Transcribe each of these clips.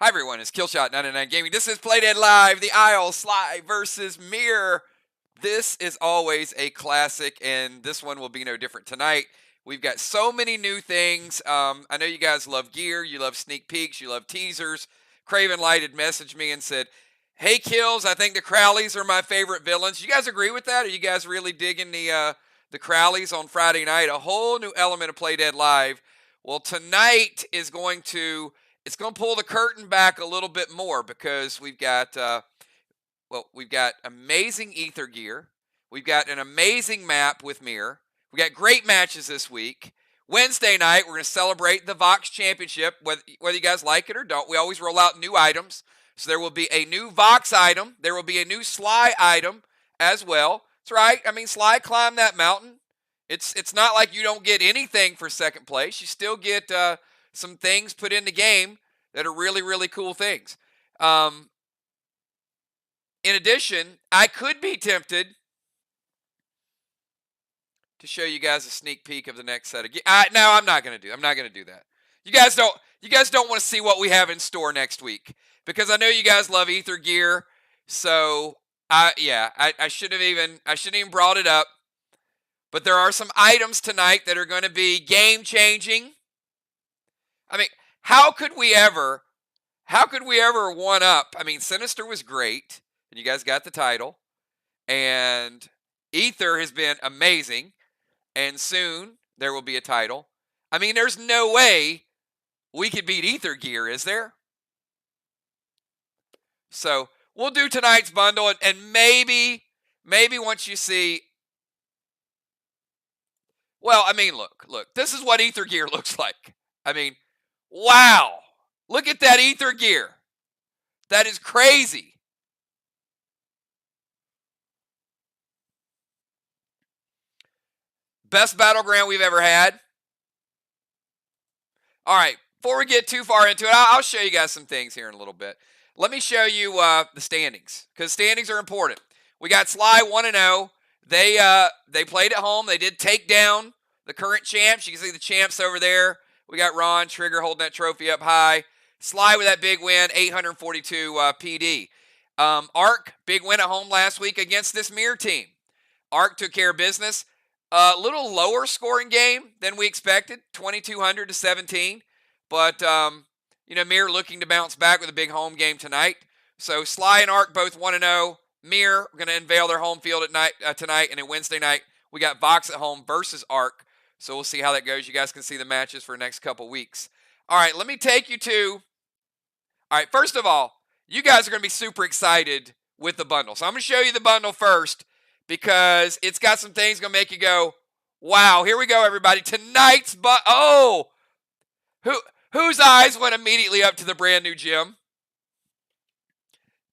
Hi everyone, it's Killshot 99 Gaming. This is Playdead Live, the SLY versus MIR. This is always a classic, and this one will be no different tonight. We've got so many new things. I know you guys love gear, you love sneak peeks, you love teasers. Craven Light had messaged me and said, "Hey Kills, I think the Crowleys are my favorite villains." You guys agree with that? Are you guys really digging the Crowleys on Friday night? A whole new element of Playdead Live. Well, tonight is going to pull the curtain back a little bit more because we've got amazing ether gear. We've got an amazing map with MIR. We got great matches this week. Wednesday night, we're going to celebrate the Vox Championship, whether you guys like it or don't. We always roll out new items. So there will be a new Vox item. There will be a new SLY item as well. That's right. I mean, SLY climbed that mountain. It's not like you don't get anything for second place. You still get some things put in the game that are really, really cool things. In addition, I could be tempted to show you guys a sneak peek of the next set of games. No, I'm not going to do that. You guys don't want to see what we have in store next week because I know you guys love ether gear. So I shouldn't have even brought it up. But there are some items tonight that are going to be game changing. I mean, how could we ever one up? I mean, Sinister was great, and you guys got the title, and Ether has been amazing, and soon there will be a title. I mean, there's no way we could beat Ether gear, is there? So we'll do tonight's bundle, and maybe once you see. Well, I mean, look, this is what ether gear looks like. I mean, wow. Look at that ether gear. That is crazy. Best battleground we've ever had. All right, before we get too far into it, I'll show you guys some things here in a little bit. Let me show you the standings, because standings are important. We got SLY 1-0. They played at home. They did take down the current champs. You can see the champs over there. We got Ron Trigger holding that trophy up high. SLY with that big win, 842 PD. Arc, big win at home last week against this MIR team. Arc took care of business. A little lower scoring game than we expected, 2,200 to 17. But, MIR looking to bounce back with a big home game tonight. So SLY and Arc both 1-0. MIR going to unveil their home field at tonight, and then Wednesday night we got Vox at home versus Arc. So we'll see how that goes. You guys can see the matches for the next couple weeks. All right, let me take you to. All right, first of all, you guys are going to be super excited with the bundle. So I'm going to show you the bundle first because it's got some things going to make you go, "Wow!" Here we go, everybody. Tonight's whose eyes went immediately up to the brand new gym?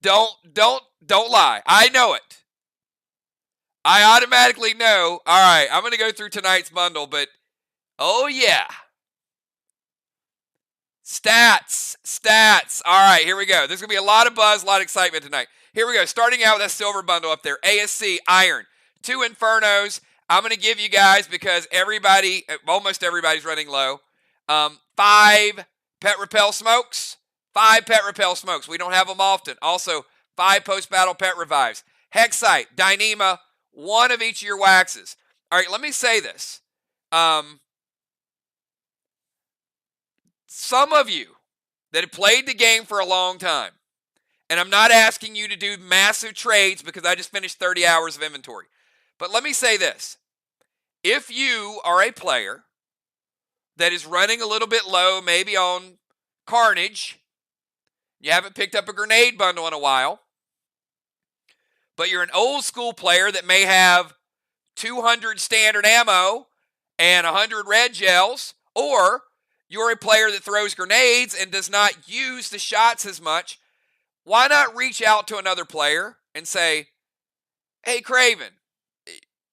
Don't lie. I know it. I automatically know. All right, I'm going to go through tonight's bundle, but oh yeah. Stats. All right, here we go. There's going to be a lot of buzz, a lot of excitement tonight. Here we go. Starting out with that silver bundle up there. ASC, Iron, 2 Infernos. I'm going to give you guys, because almost everybody's running low, 5 Pet Repel Smokes. 5 Pet Repel Smokes. We don't have them often. Also, 5 post-battle Pet Revives. Hexite, Dyneema, 1 of each of your waxes. All right, let me say this. Some of you that have played the game for a long time, and I'm not asking you to do massive trades because I just finished 30 hours of inventory. But let me say this. If you are a player that is running a little bit low, maybe on Carnage, you haven't picked up a grenade bundle in a while, but you're an old school player that may have 200 standard ammo and 100 red gels, or you're a player that throws grenades and does not use the shots as much, why not reach out to another player and say, "Hey, Craven,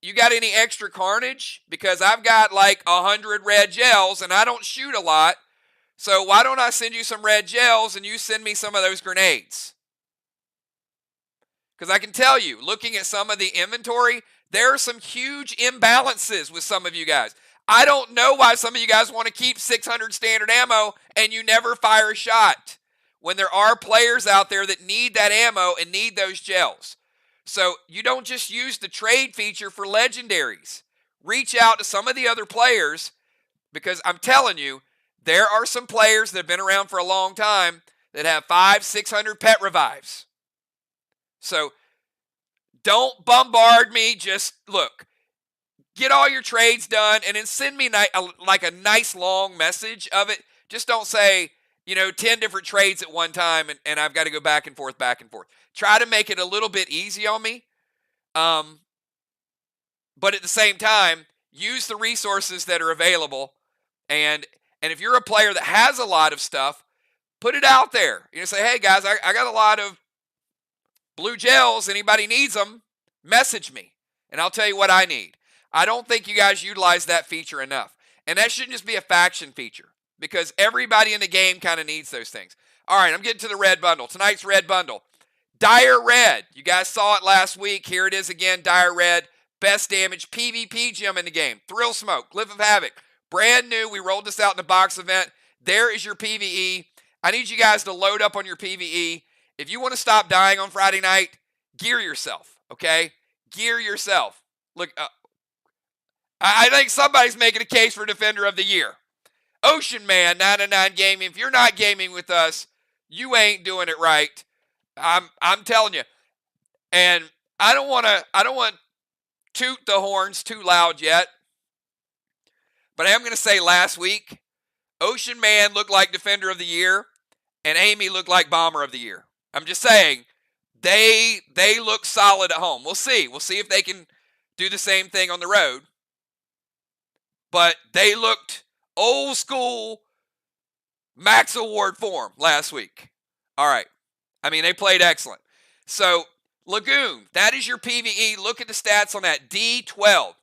you got any extra Carnage? Because I've got like 100 red gels and I don't shoot a lot. So why don't I send you some red gels and you send me some of those grenades?" Because I can tell you, looking at some of the inventory, there are some huge imbalances with some of you guys. I don't know why some of you guys want to keep 600 standard ammo and you never fire a shot. when there are players out there that need that ammo and need those gels. So you don't just use the trade feature for legendaries. Reach out to some of the other players, because I'm telling you, there are some players that have been around for a long time that have 500-600 pet revives. So don't bombard me. Just look, get all your trades done, and then send me like a nice long message of it. Just don't say, 10 different trades at one time, and I've got to go back and forth. Try to make it a little bit easy on me. But at the same time, use the resources that are available. And if you're a player that has a lot of stuff, put it out there. Say, hey guys, I got a lot of blue gels. Anybody needs them, message me, and I'll tell you what I need. I don't think you guys utilize that feature enough. And that shouldn't just be a faction feature, because everybody in the game kind of needs those things. All right, I'm getting to the red bundle. Tonight's red bundle. Dire Red. You guys saw it last week. Here it is again, Dire Red. Best damage PvP gem in the game. Thrill Smoke, Glyph of Havoc. Brand new. We rolled this out in a box event. There is your PvE. I need you guys to load up on your PvE. If you want to stop dying on Friday night, gear yourself, okay? Gear yourself. Look, I think somebody's making a case for Defender of the Year. Ocean Man 99 Gaming. If you're not gaming with us, you ain't doing it right. I'm telling you. And I don't want to toot the horns too loud yet. But I am going to say last week, Ocean Man looked like Defender of the Year, and Amy looked like Bomber of the Year. I'm just saying, they look solid at home. We'll see. We'll see if they can do the same thing on the road. But they looked old school Max Award form last week. All right. I mean, they played excellent. So, Lagoon, that is your PvE. Look at the stats on that. D12.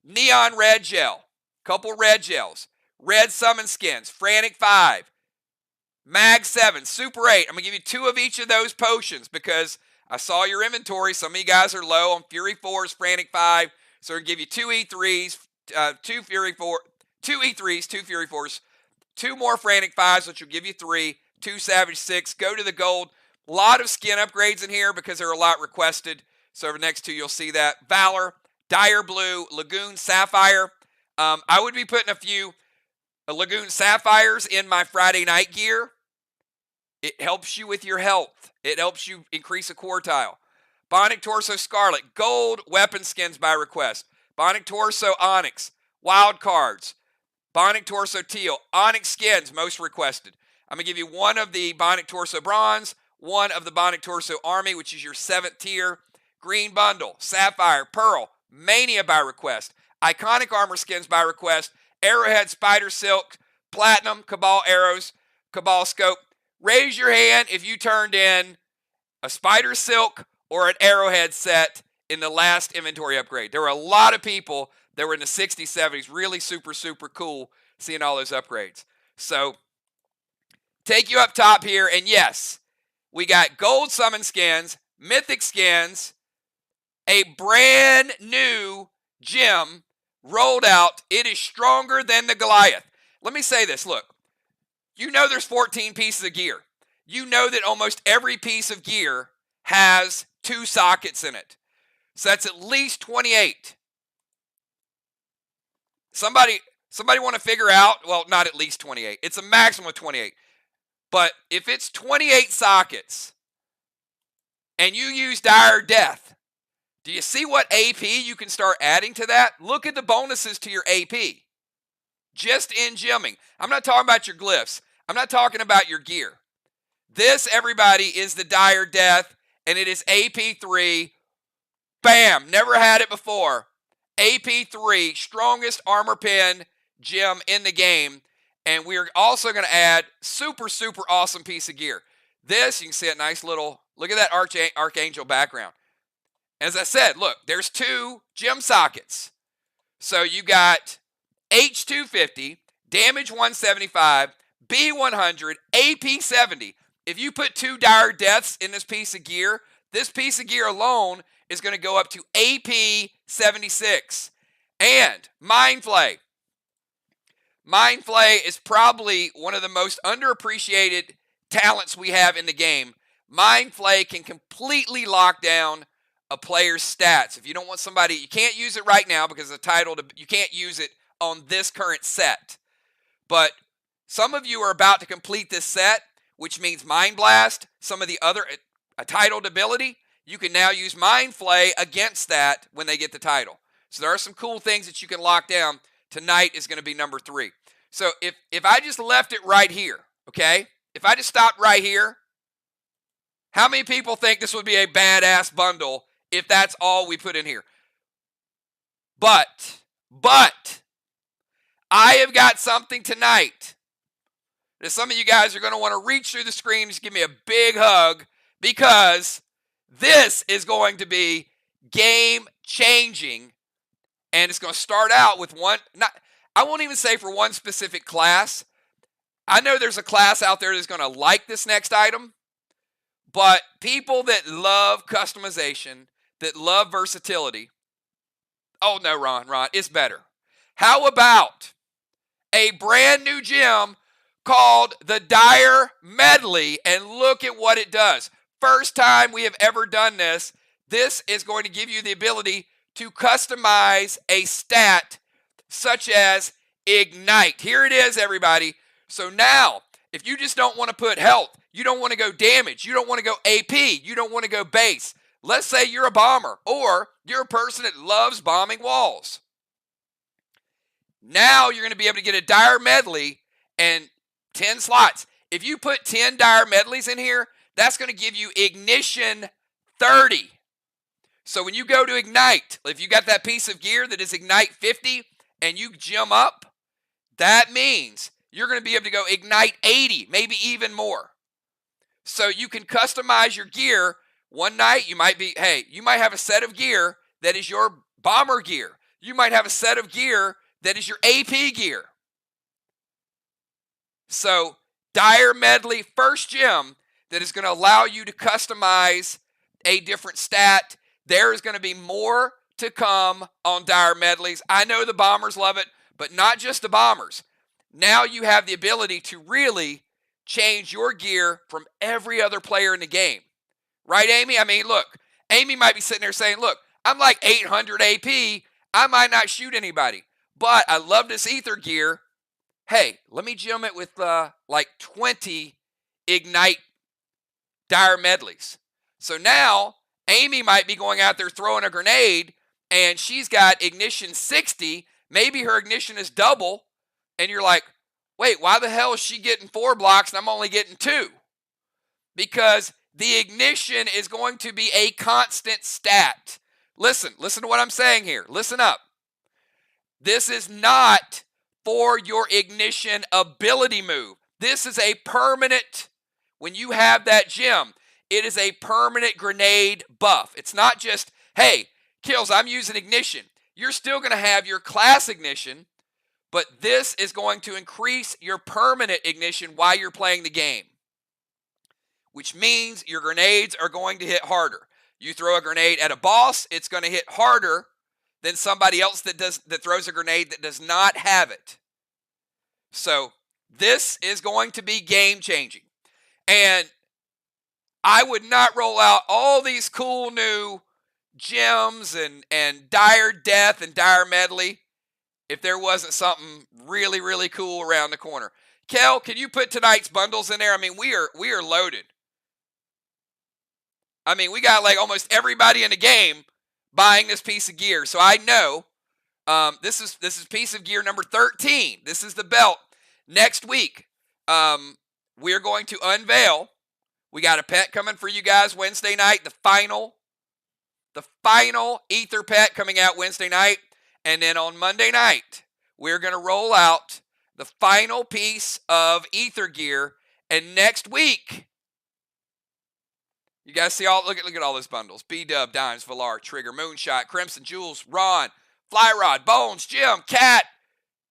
Neon Red Gel. Couple red gels. Red Summon Skins. Frantic 5. Mag 7. Super 8. I'm going to give you 2 of each of those potions because I saw your inventory. Some of you guys are low on Fury 4s, Frantic 5. So I'm going to give you 2 E3s, 2 Fury 4, 2 E3s, 2 Fury 4s, 2 more Frantic 5s, which will give you 3, 2 Savage 6. Go to the gold. A lot of skin upgrades in here because they're a lot requested. So over the next 2, you'll see that. Valor, Dire Blue, Lagoon Sapphire. I would be putting a few Lagoon Sapphires in my Friday night gear. It helps you with your health. It helps you increase a quartile. Bionic Torso Scarlet, gold weapon skins by request. Bionic Torso Onyx, wild cards. Bionic Torso Teal, Onyx skins, most requested. I'm going to give you 1 of the Bionic Torso Bronze, 1 of the Bionic Torso Army, which is your 7th tier. Green Bundle, Sapphire, Pearl, Mania by request. Iconic armor skins by request. Arrowhead, Spider Silk, Platinum, Cabal Arrows, Cabal Scope. Raise your hand if you turned in a Spider Silk or an Arrowhead set in the last inventory upgrade. There were a lot of people that were in the 60s, 70s. Really super, super cool seeing all those upgrades. So, take you up top here. And yes, we got gold summon skins, mythic skins, a brand new gem rolled out. It is stronger than the Goliath. Let me say this. Look, you know there's 14 pieces of gear. You know that almost every piece of gear has 2 sockets in it. So that's at least 28. Somebody want to figure out, well, not at least 28. It's a maximum of 28. But if it's 28 sockets and you use Dire Death, do you see what AP you can start adding to that? Look at the bonuses to your AP. Just in gemming. I'm not talking about your glyphs. I'm not talking about your gear. This, everybody, is the Dire Death, and it is AP3. Bam! Never had it before. AP3, strongest armor pen gem in the game. And we're also going to add super, super awesome piece of gear. This, you can see a nice little, look at that Archangel background. As I said, look, there's 2 gem sockets. So you got H250, damage 175, B100, AP 70. If you put 2 Dire Deaths in this piece of gear alone is going to go up to AP 76. And Mind Flay. Mind Flay is probably one of the most underappreciated talents we have in the game, Mind Flay can completely lock down a player's stats. If you don't want somebody, you can't use it right now because the title, you can't use it on this current set. But some of you are about to complete this set, which means Mind Blast, some of the other, a titled ability, you can now use Mind Flay against that when they get the title. So there are some cool things that you can lock down. Tonight is going to be number 3. So if I just left it right here, okay? If I just stopped right here, how many people think this would be a badass bundle if that's all we put in here? But, I have got something tonight that some of you guys are going to want to reach through the screen and just give me a big hug, because this is going to be game-changing, and it's going to start out with one, I won't even say for one specific class. I know there's a class out there that's going to like this next item, but people that love customization, that love versatility, oh no, Ron, it's better. How about a brand new gem called the Dire Medley, and look at what it does. First time we have ever done this. This is going to give you the ability to customize a stat such as Ignite. Here it is, everybody. So now, if you just don't want to put health, you don't want to go damage, you don't want to go AP, you don't want to go base. Let's say you're a bomber, or you're a person that loves bombing walls. Now you're going to be able to get a Dire Medley and 10 slots. If you put 10 Dire Medleys in here, that's going to give you Ignition 30. So when you go to Ignite, if you got that piece of gear that is Ignite 50 and you gem up, that means you're going to be able to go Ignite 80, maybe even more. So you can customize your gear. One night you might have a set of gear that is your bomber gear. You might have a set of gear that is your AP gear. So Dire Medley, first gem that is going to allow you to customize a different stat. There is going to be more to come on Dire Medleys. I know the bombers love it, but not just the bombers. Now you have the ability to really change your gear from every other player in the game. Right, Amy? I mean, look, Amy might be sitting there saying, look, I'm like 800 AP. I might not shoot anybody, but I love this ether gear. Hey, let me gem it with like 20 Ignite Dire Medleys. So now Amy might be going out there throwing a grenade, and she's got Ignition 60. Maybe her ignition is double, and you're like, wait, why the hell is she getting 4 blocks and I'm only getting 2? Because the ignition is going to be a constant stat. Listen to what I'm saying here. Listen up. This is not for your ignition ability move. This is a permanent, when you have that gem, it is a permanent grenade buff. It's not just, hey, Kills, I'm using ignition. You're still going to have your class ignition, but this is going to increase your permanent ignition while you're playing the game, which means your grenades are going to hit harder. You throw a grenade at a boss, it's going to hit harder than somebody else that throws a grenade that does not have it. So this is going to be game changing. And I would not roll out all these cool new gems and Dire Death and Dire Medley if there wasn't something really, really cool around the corner. Kel, can you put tonight's bundles in there? I mean, we are loaded. I mean, we got like almost everybody in the game buying this piece of gear. So I know this is piece of gear number 13. This is the belt. Next week, we're going to unveil. We got a pet coming for you guys Wednesday night. The final Ether pet coming out Wednesday night. And then on Monday night, we're going to roll out the final piece of Ether gear. And next week, you guys see look at all those bundles. B-Dub, Dimes, Valar, Trigger, Moonshot, Crimson, Jules, Ron, Flyrod, Bones, Jim, Cat,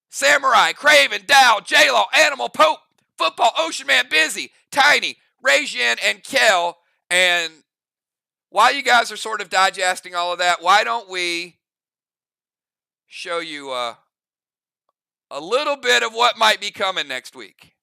Samurai, Craven, Dow, J-Law, Animal, Pope, Football, Ocean Man, Busy, Tiny, Rajin, and Kel. And while you guys are sort of digesting all of that, why don't we show you a little bit of what might be coming next week?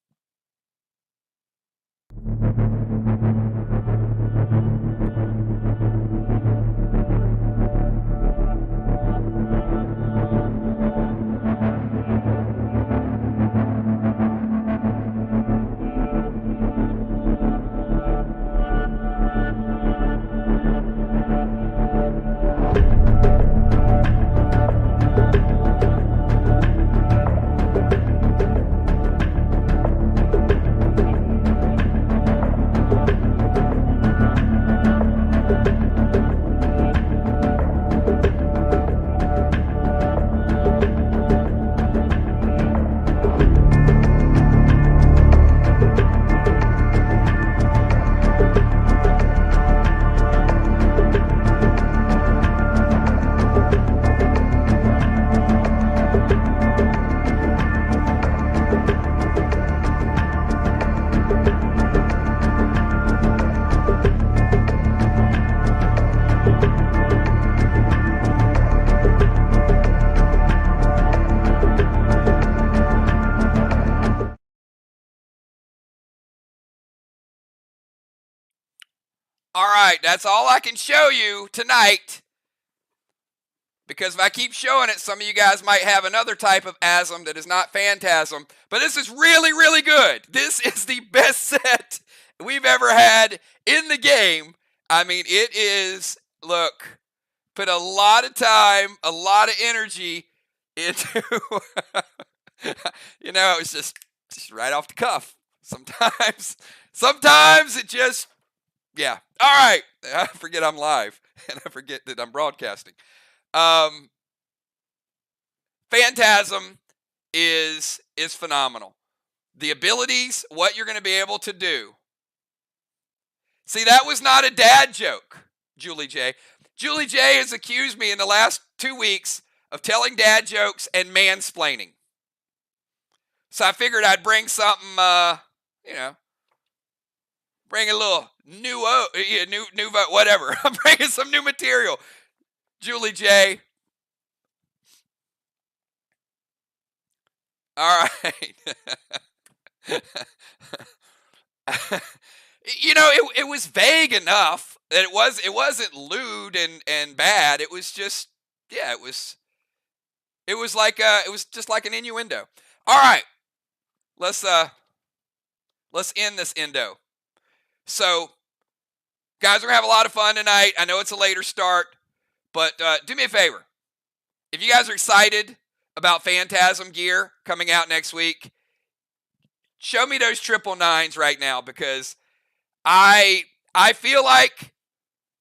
All right, that's all I can show you tonight. Because if I keep showing it, some of you guys might have another type of asm that is not phantasm. But this is really, really good. This is the best set we've ever had in the game. I mean, it is, look, put a lot of time, a lot of energy into, you know, it's just right off the cuff. Sometimes it just, yeah. All right. I forget I'm live, and I forget that I'm broadcasting. Phantasm is phenomenal. The abilities, what you're going to be able to do. See, that was not a dad joke, Julie J. Julie J has accused me in the last 2 weeks of telling dad jokes and mansplaining. So I figured I'd bring something, you know, bring a little new whatever. I'm bringing some new material. Julie J. All right. You know, it was vague enough that it wasn't lewd and bad. It was just, yeah, it was just like an innuendo. All right. Let's end this endo. So, guys, we're gonna have a lot of fun tonight. I know it's a later start, but do me a favor. If you guys are excited about Phantasm gear coming out next week, show me those 999s right now, because I feel like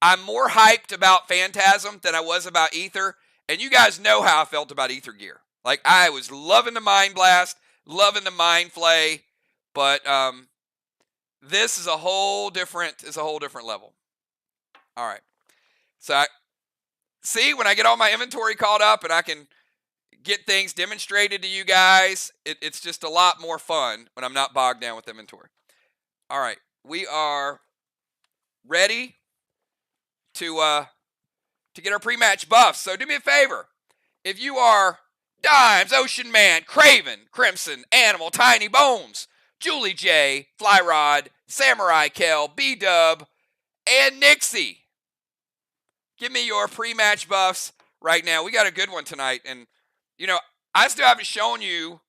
I'm more hyped about Phantasm than I was about Ether, and you guys know how I felt about Ether gear. Like, I was loving the Mind Blast, loving the Mind Flay, but this is a whole different level. All right. So see, when I get all my inventory caught up and I can get things demonstrated to you guys, it's just a lot more fun when I'm not bogged down with inventory. All right. We are ready to get our pre-match buffs. So do me a favor. If you are Dimes, Ocean Man, Craven, Crimson, Animal, Tiny Bones, Julie J, Flyrod, Samurai Kel, B-Dub, and Nixie, give me your pre-match buffs right now. We got a good one tonight. And, you know, I still haven't shown you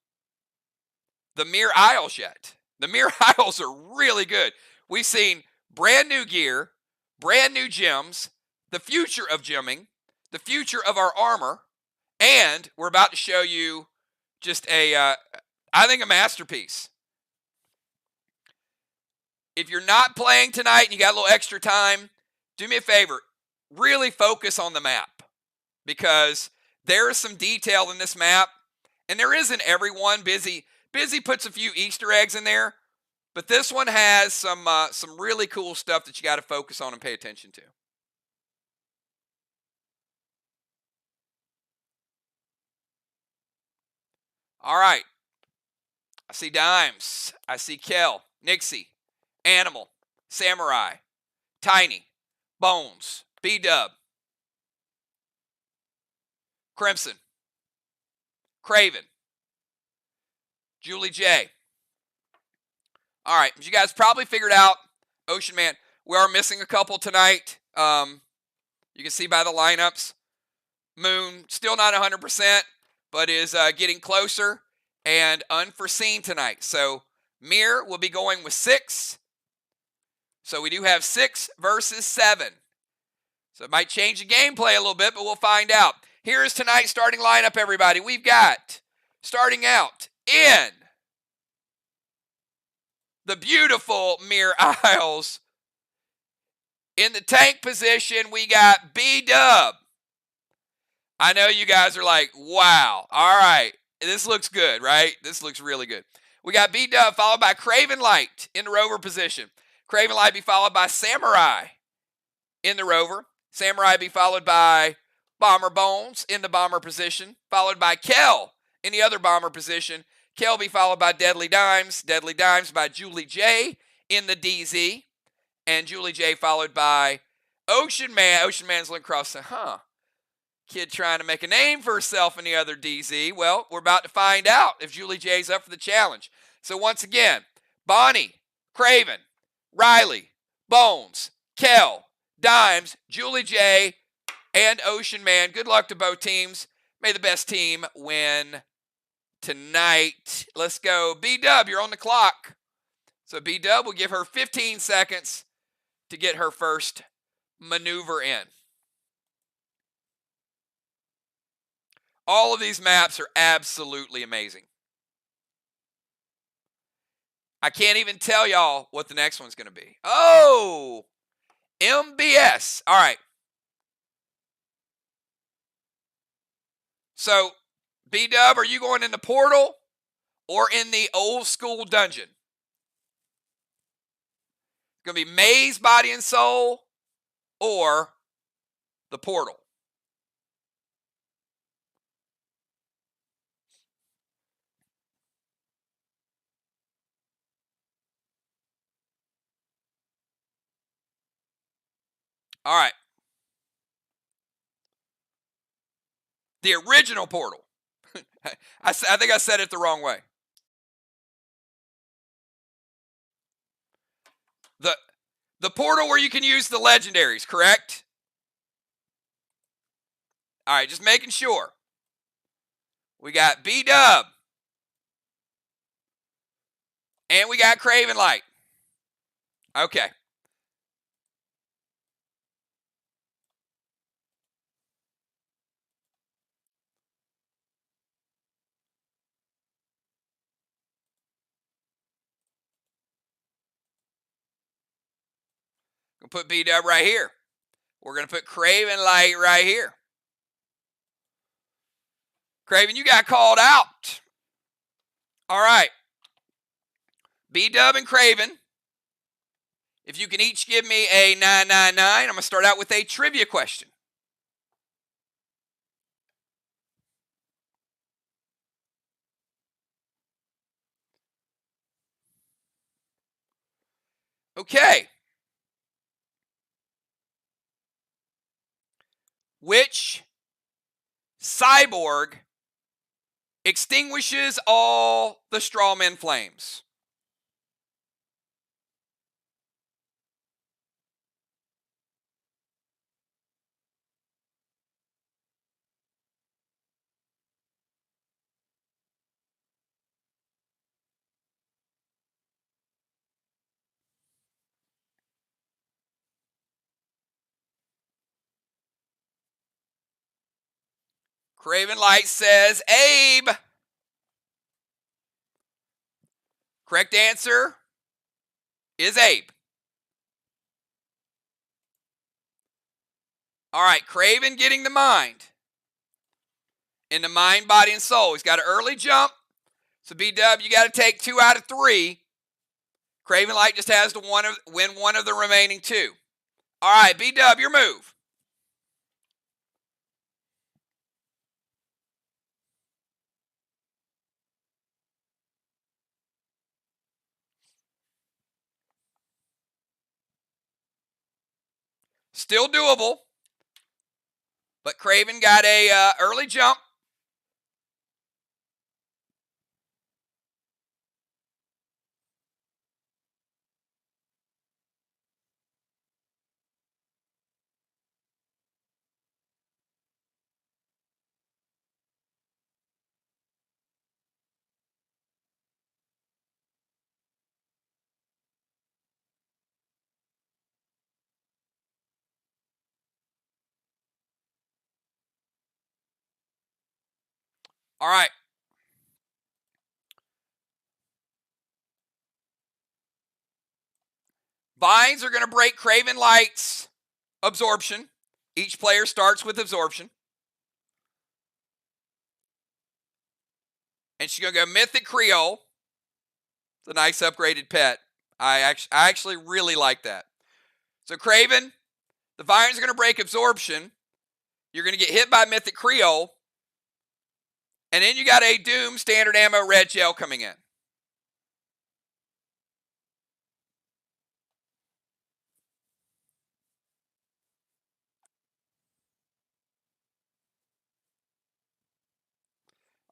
the MIR Isles yet. The MIR Isles are really good. We've seen brand new gear, brand new gems, the future of gemming, the future of our armor, and we're about to show you just I think a masterpiece. If you're not playing tonight and you got a little extra time, do me a favor. Really focus on the map, because there is some detail in this map, and there isn't every one. Busy puts a few Easter eggs in there, but this one has some really cool stuff that you got to focus on and pay attention to. All right. I see Dimes. I see Kel, Nixie, Animal, Samurai, Tiny, Bones, B-Dub, Crimson, Craven, Julie J. All right, as you guys probably figured out, Ocean Man, we are missing a couple tonight. You can see by the lineups. Moon, still not 100%, but is getting closer, and Unforeseen tonight. So MIR will be going with 6. So we do have 6 versus 7. So it might change the gameplay a little bit, but we'll find out. Here is tonight's starting lineup, everybody. We've got, starting out in the beautiful MIR Isles, in the tank position, we got B-Dub. I know you guys are like, wow. All right. This looks good, right? This looks really good. We got B-Dub followed by Craven Light in the rover position. Craven Light be followed by Samurai in the rover. Samurai be followed by Bomber Bones in the bomber position, followed by Kel in the other bomber position. Kel be followed by Deadly Dimes. Deadly Dimes by Julie J in the DZ. And Julie J followed by Ocean Man. Ocean Man's looking across saying, kid trying to make a name for herself in the other DZ. Well, we're about to find out if Julie J's up for the challenge. So once again, Bonnie, Craven, Riley, Bones, Kel, Dimes, Julie J, and Ocean Man. Good luck to both teams. May the best team win tonight. Let's go. B-Dub, you're on the clock. So B-Dub will give her 15 seconds to get her first maneuver in. All of these maps are absolutely amazing. I can't even tell y'all what the next one's going to be. Oh, MBS. All right. So, B-Dub, are you going in the portal or in the old school dungeon? It's going to be Maze, Body, and Soul or the portal. All right. The original portal. I think I said it the wrong way. The portal where you can use the legendaries, correct? All right, just making sure. We got B-Dub. And we got Craven Light. Okay. We'll put B-Dub right here. We're going to put Craven Light right here. Craven, you got called out. All right. B-Dub and Craven, if you can each give me a 999, I'm going to start out with a trivia question. Okay. Which cyborg extinguishes all the strawman flames? Craven Light says Abe. Correct answer is Abe. All right, Craven getting the mind. In the mind, body, and soul. He's got an early jump. So B-Dub, you got to take 2 out of 3. Craven Light just has to win one of the remaining 2. All right, B-Dub, your move. Still doable. But Craven got a early jump. All right. Vines are going to break Craven Light's absorption. Each player starts with absorption. And she's going to go Mythic Creole. It's a nice upgraded pet. I actually really like that. So Craven, the Vines are going to break absorption. You're going to get hit by Mythic Creole. And then you got a Doom standard ammo red gel coming in.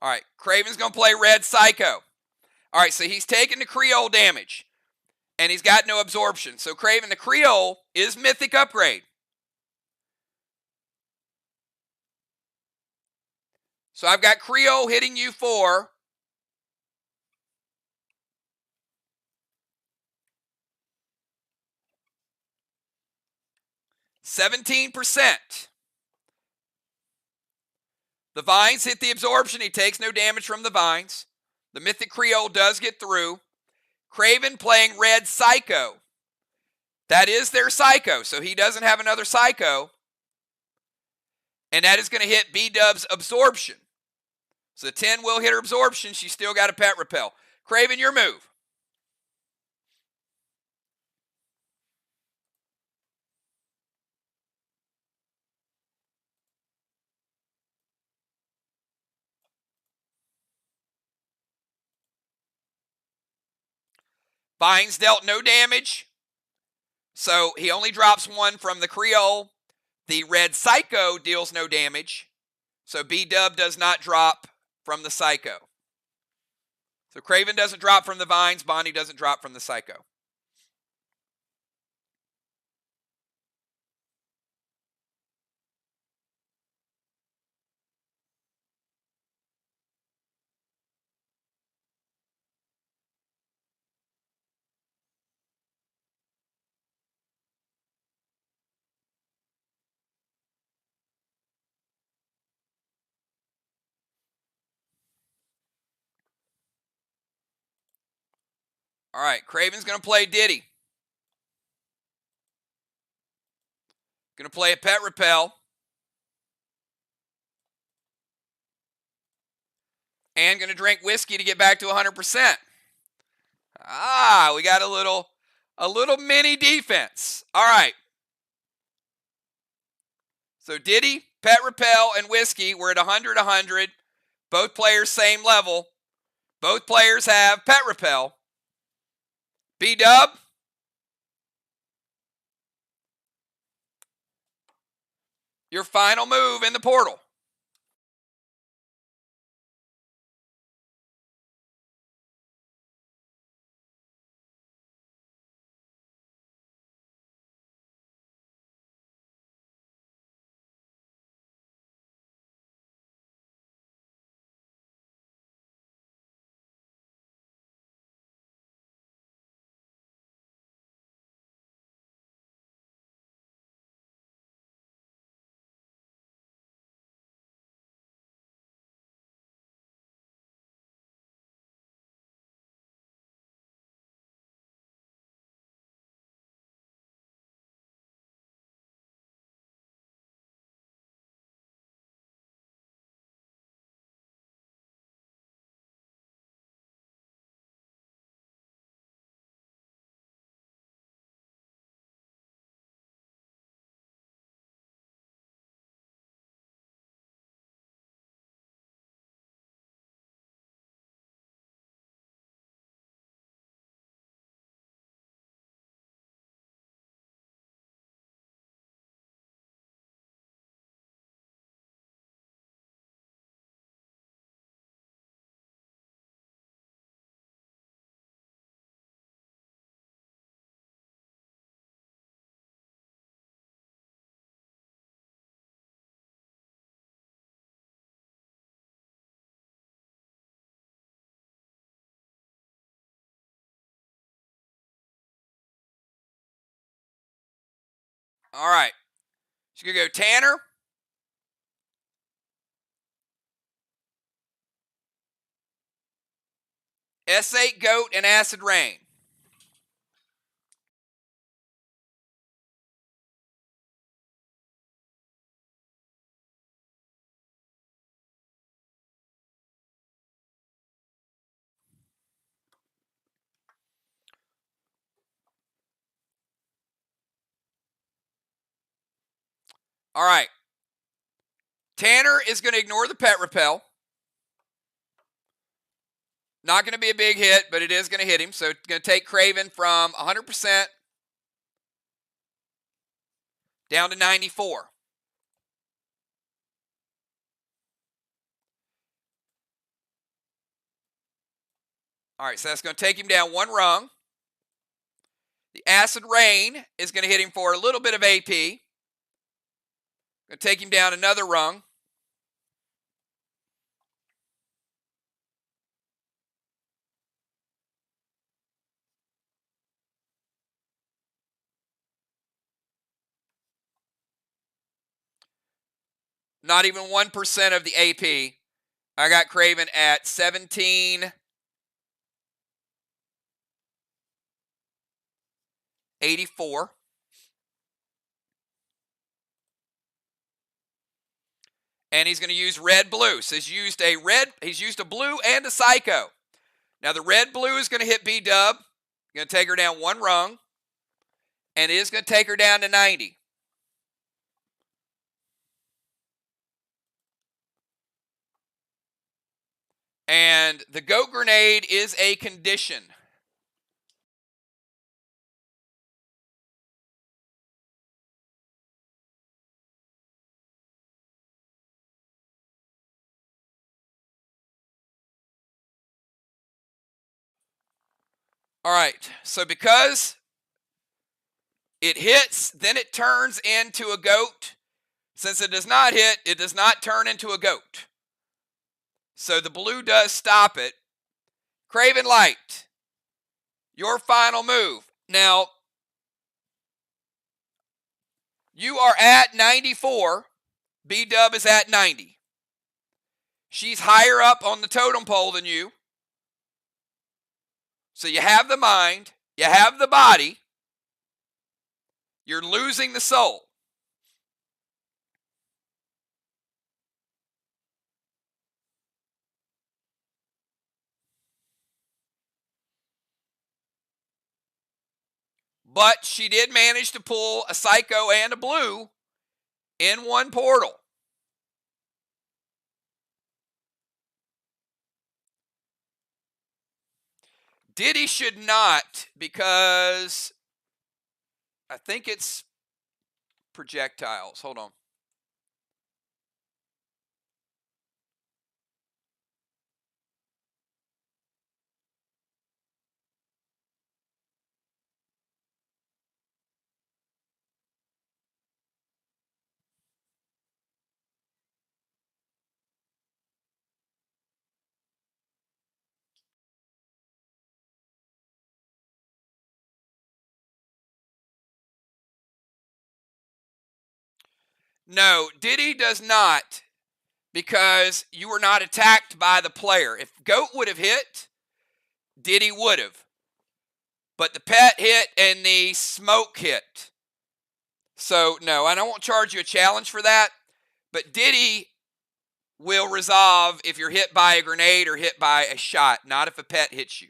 All right, Craven's going to play Red Psycho. All right, so he's taking the Creole damage. and he's got no absorption. So Craven the Creole is mythic upgrade. So I've got Creole hitting you for 17%. The vines hit the absorption. He takes no damage from the vines. The mythic Creole does get through. Craven playing red Psycho. That is their Psycho, so he doesn't have another Psycho. And that is going to hit B-Dub's absorption. So the 10 will hit her absorption. She's still got a pet repel. Craven, your move. Vines dealt no damage. So he only drops one from the Creole. The red Psycho deals no damage. So B-Dub does not drop from the Psycho. So Craven doesn't drop from the vines. Bonnie doesn't drop from the Psycho. All right, Craven's going to play Diddy. Going to play a pet repel. And going to drink whiskey to get back to 100%. We got a little mini defense. All right. So Diddy, pet repel, and whiskey, we're at 100, 100. Both players same level. Both players have pet repel. B-Dub. Your final move in the portal. All right. So you're going to go Tanner. S8 Goat and Acid Rain. All right. Tanner is going to ignore the pet repel. Not going to be a big hit, but it is going to hit him. So it's going to take Craven from 100% down to 94. All right, so that's going to take him down one rung. The Acid Rain is going to hit him for a little bit of AP. Going to take him down another rung. Not even 1% of the AP. I got Craven at 1784. And he's going to use red-blue. So he's used a blue and a Psycho. Now the red-blue is going to hit B-Dub. Going to take her down one rung. And it is going to take her down to 90. And the Goat Grenade is a condition. All right, so because it hits, then it turns into a goat. Since it does not hit, it does not turn into a goat. So the blue does stop it. Craven Light, your final move. Now, you are at 94. B-Dub is at 90. She's higher up on the totem pole than you. So you have the mind, you have the body, you're losing the soul. But she did manage to pull a Psycho and a blue in one portal. Diddy should not, because I think it's projectiles. Hold on. No, Diddy does not, because you were not attacked by the player. If Goat would have hit, Diddy would have. But the pet hit and the smoke hit. So, no, and I won't charge you a challenge for that. But Diddy will resolve if you're hit by a grenade or hit by a shot, not if a pet hits you.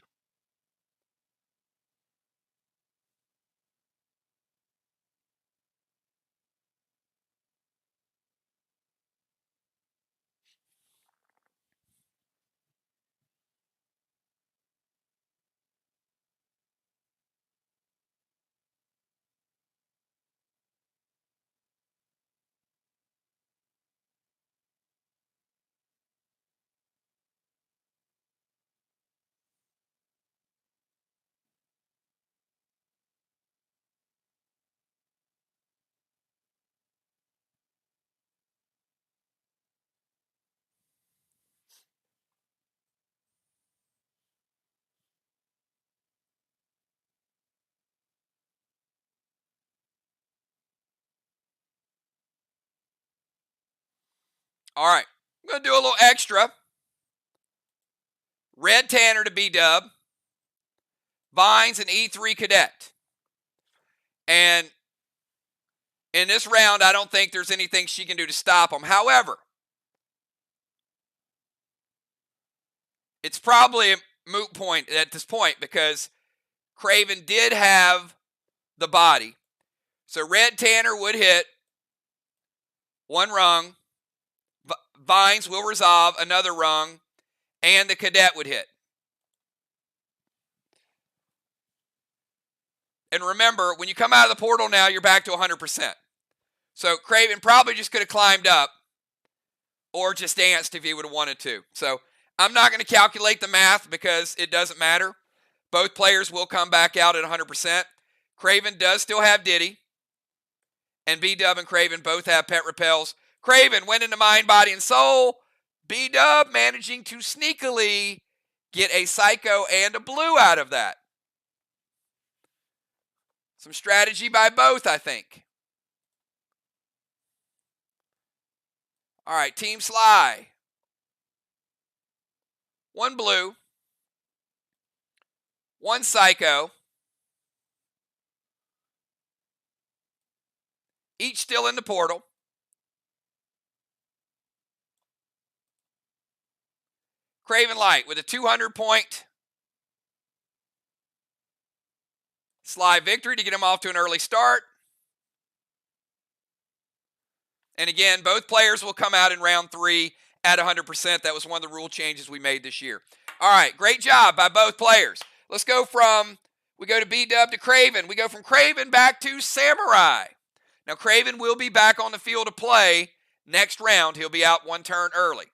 All right, I'm going to do a little extra. Red Tanner to B-Dub. Vines and E3 Cadet. And in this round, I don't think there's anything she can do to stop them. However, it's probably a moot point at this point because Craven did have the body. So Red Tanner would hit one rung. Vines will resolve another rung. And the Cadet would hit. And remember, when you come out of the portal now, you're back to 100%. So Craven probably just could have climbed up or just danced if he would have wanted to. So I'm not going to calculate the math because it doesn't matter. Both players will come back out at 100%. Craven does still have Diddy. And B-Dub and Craven both have pet repels. Craven went into Mind, Body, and Soul. B-Dub managing to sneakily get a Psycho and a Blue out of that. Some strategy by both, I think. All right, Team SLY. 1 Blue. 1 Psycho. Each still in the portal. Craven Light with a 200-point SLY victory to get him off to an early start. And again, both players will come out in round 3 at 100%. That was one of the rule changes we made this year. All right, great job by both players. Let's go from, we go to B-Dub to Craven. We go from Craven back to Samurai. Now, Craven will be back on the field to play next round. He'll be out 1 turn early.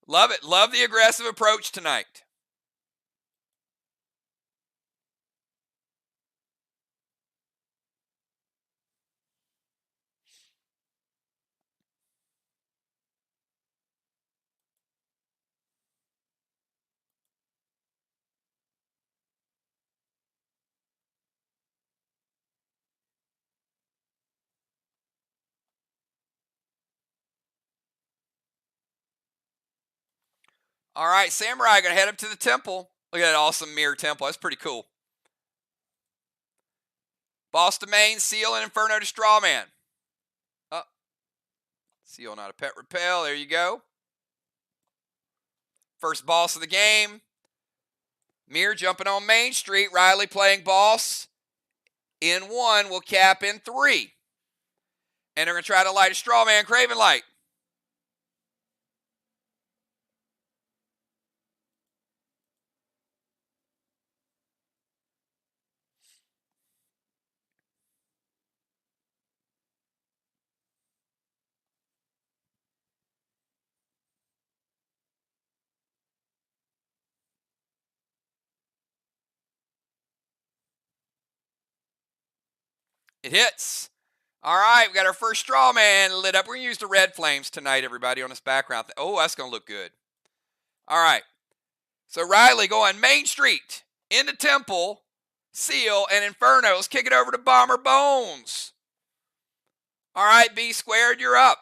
Love it. Love the aggressive approach tonight. All right, Samurai going to head up to the temple. Look at that awesome MIR temple. That's pretty cool. Boss to main, Seal, and Inferno to Strawman. Oh, Seal not a pet repel. There you go. First boss of the game. MIR jumping on Main Street. Riley playing boss in 1. Will cap in 3. And they're going to try to light a Strawman. Craven Light. It hits. All right, we got our first Strawman lit up. We're going to use the red flames tonight, everybody, on this background. Oh, that's going to look good. All right. So Riley going Main Street, into Temple, Seal, and Inferno. Let's kick it over to Bomber Bones. All right, B squared, you're up.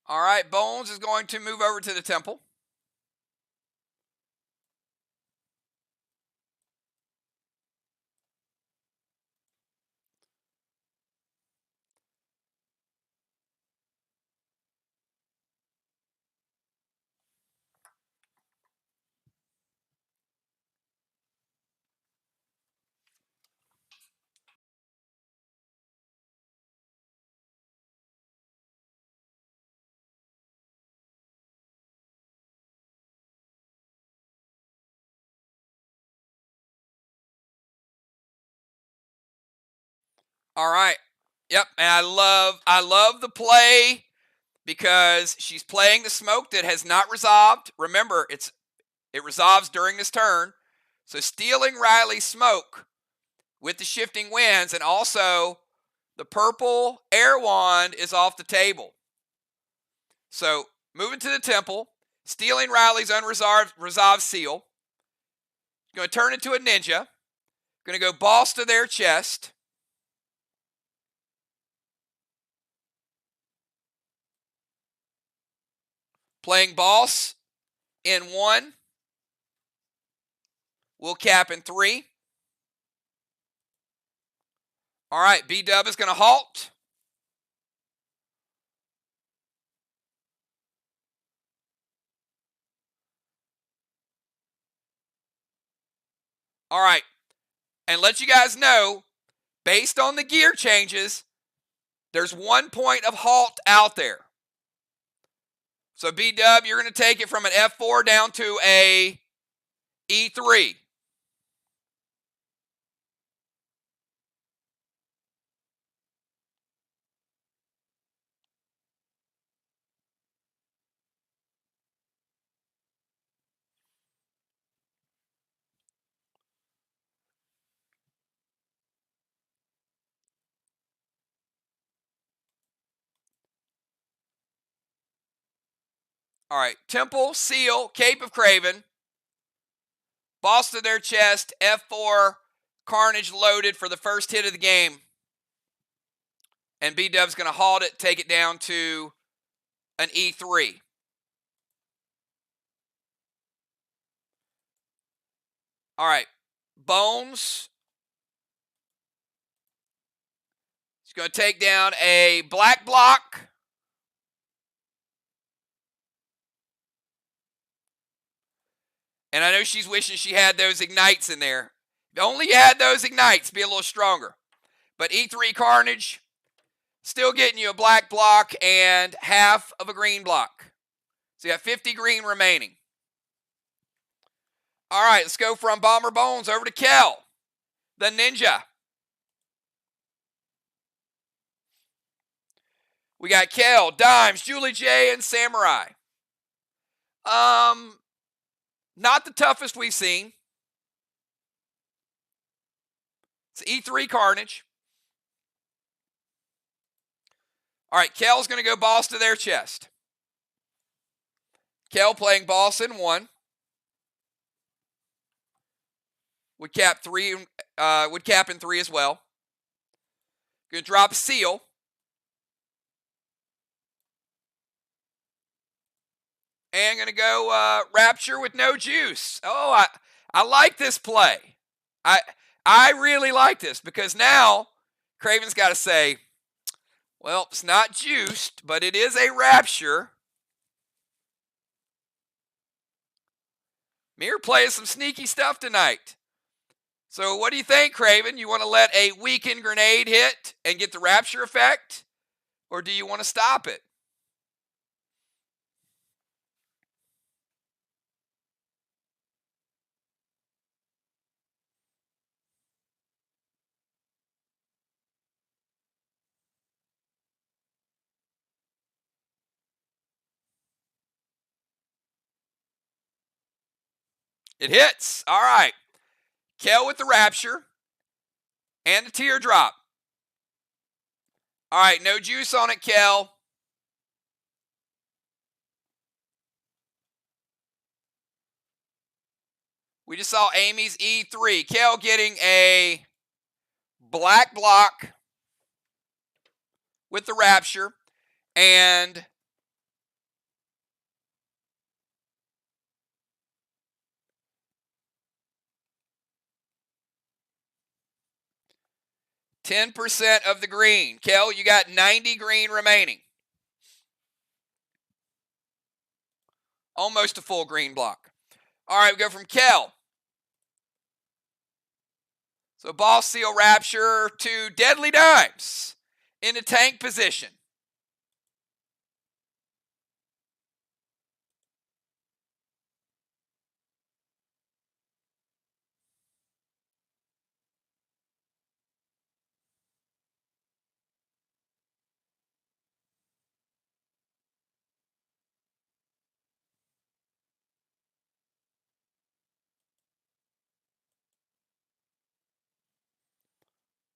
All right, Bones is going to move over to the Temple. All right. Yep, and I love the play because she's playing the smoke that has not resolved. Remember, it resolves during this turn. So stealing Riley's smoke with the shifting winds, and also the purple air wand is off the table. So moving to the Temple, stealing Riley's unresolved seal. Going to turn into a ninja. Going to go boss to their chest. Playing boss in 1. We'll cap in 3. All right, B-dub is going to halt. All right, and let you guys know, based on the gear changes, there's 1 point of halt out there. So B-dub, you're going to take it from an F4 down to a E3. All right, Temple, Seal, Cape of Craven, Boss to their chest, F4, Carnage loaded for the first hit of the game. And B-dub's going to halt it, take it down to an E3. All right, Bones. He's going to take down a black block. And I know she's wishing she had those ignites in there. If only you had those ignites, be a little stronger. But E3 Carnage, still getting you a black block and half of a green block. So you have 50 green remaining. All right, let's go from Bomber Bones over to Kel, the Ninja. We got Kel, Dimes, Julie J, and Samurai. Not the toughest we've seen. It's E3 Carnage. All right, Kel's going to go boss to their chest. Kel playing boss in 1. Would cap in 3 as well. Going to drop Seal. And going to go Rapture with no juice. Oh, I like this play. I really like this because now Craven's got to say, well, it's not juiced, but it is a Rapture. MIR plays some sneaky stuff tonight. So what do you think, Craven? You want to let a weakened grenade hit and get the Rapture effect? Or do you want to stop it? It hits. All right. Kel with the Rapture and the Teardrop. All right, no juice on it, Kel. We just saw Amy's E3. Kel getting a black block with the Rapture and %10 of the green. Kel, you got 90 green remaining. Almost a full green block. All right, we go from Kel. So Boss Seal Rapture to Deadly Dimes in a tank position.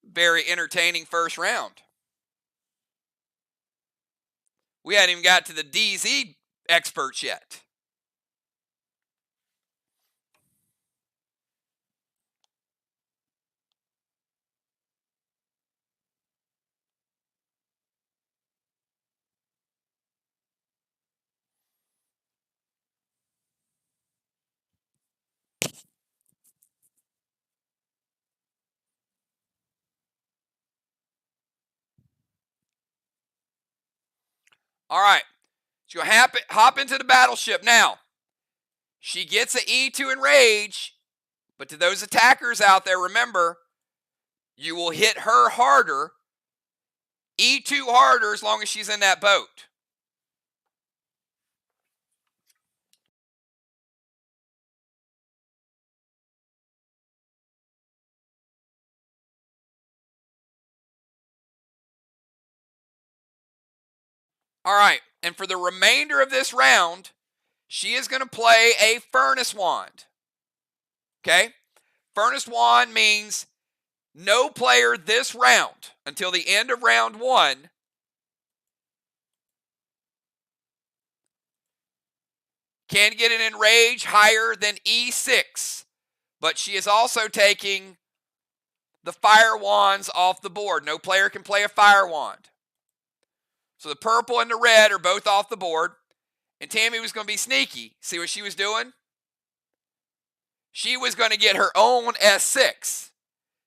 Very entertaining first round. We hadn't even got to the DZ experts yet. All right. She's going to hop into the battleship. Now, she gets an E2 enrage, but to those attackers out there, remember, you will hit her harder, E2 harder, as long as she's in that boat. All right, and for the remainder of this round, she is going to play a Furnace Wand. Okay? Furnace Wand means no player this round until the end of round 1 can get an enrage higher than E6, but she is also taking the Fire Wands off the board. No player can play a Fire Wand. So the purple and the red are both off the board. And Tammy was going to be sneaky. See what she was doing? She was going to get her own S6.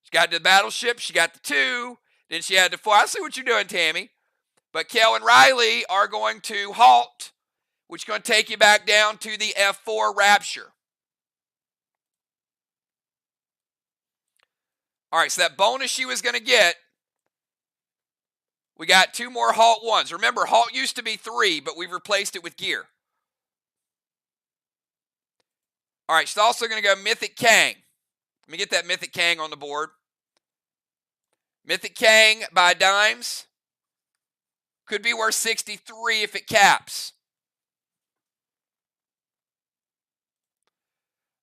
She got the battleship. She got the 2. Then she had the 4. I see what you're doing, Tammy. But Kel and Riley are going to halt, which is going to take you back down to the F4 Rapture. All right, so that bonus she was going to get, we got 2 more halt 1s. Remember, halt used to be 3, but we've replaced it with gear. All right, she's also going to go Mythic Kang. Let me get that Mythic Kang on the board. Mythic Kang by dimes. Could be worth 63 if it caps.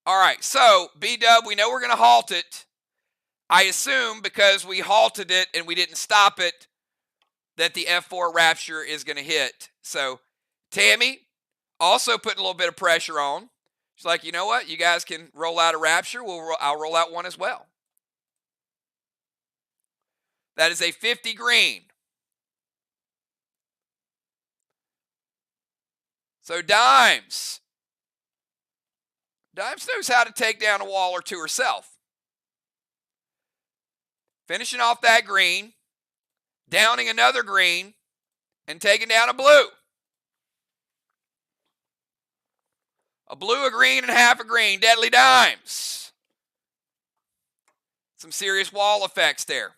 All right, so B-Dub, we know we're going to halt it. I assume because we halted it and we didn't stop it, that the F4 Rapture is going to hit. So Tammy also putting a little bit of pressure on. She's like, you know what? You guys can roll out a Rapture. I'll roll out one as well. That is a 50 green. So Dimes. Dimes knows how to take down a wall or 2 herself. Finishing off that green. Downing another green. And taking down a blue. A blue, a green, and half a green. Deadly Dimes. Some serious wall effects there.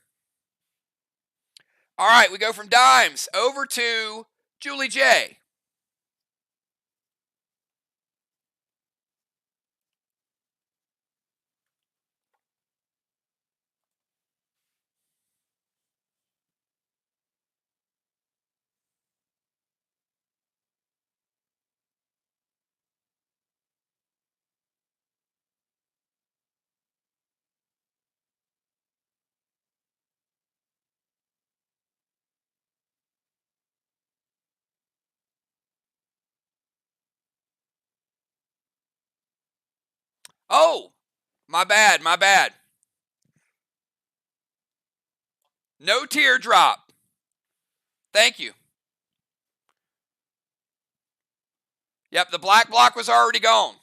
All right, we go from Dimes over to Julie J. Oh, my bad, my bad. No teardrop. Thank you. Yep, the black block was already gone.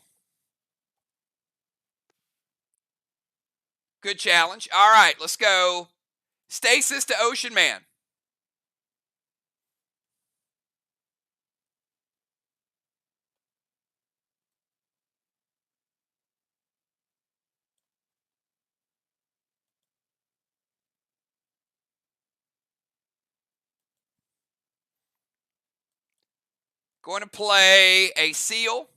Good challenge. All right, let's go. Stasis to Ocean Man. Going to play a seal.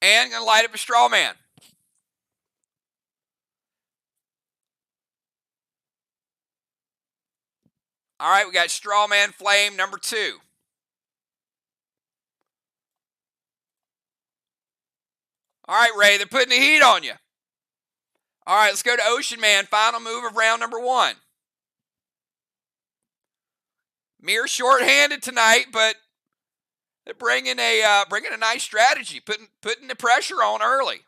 And going to light up a straw man. All right, we got straw man flame number 2. All right, Ray, they're putting the heat on you. All right, let's go to Ocean Man. Final move of round number 1. MIR short-handed tonight, but they're bringing a nice strategy, putting the pressure on early.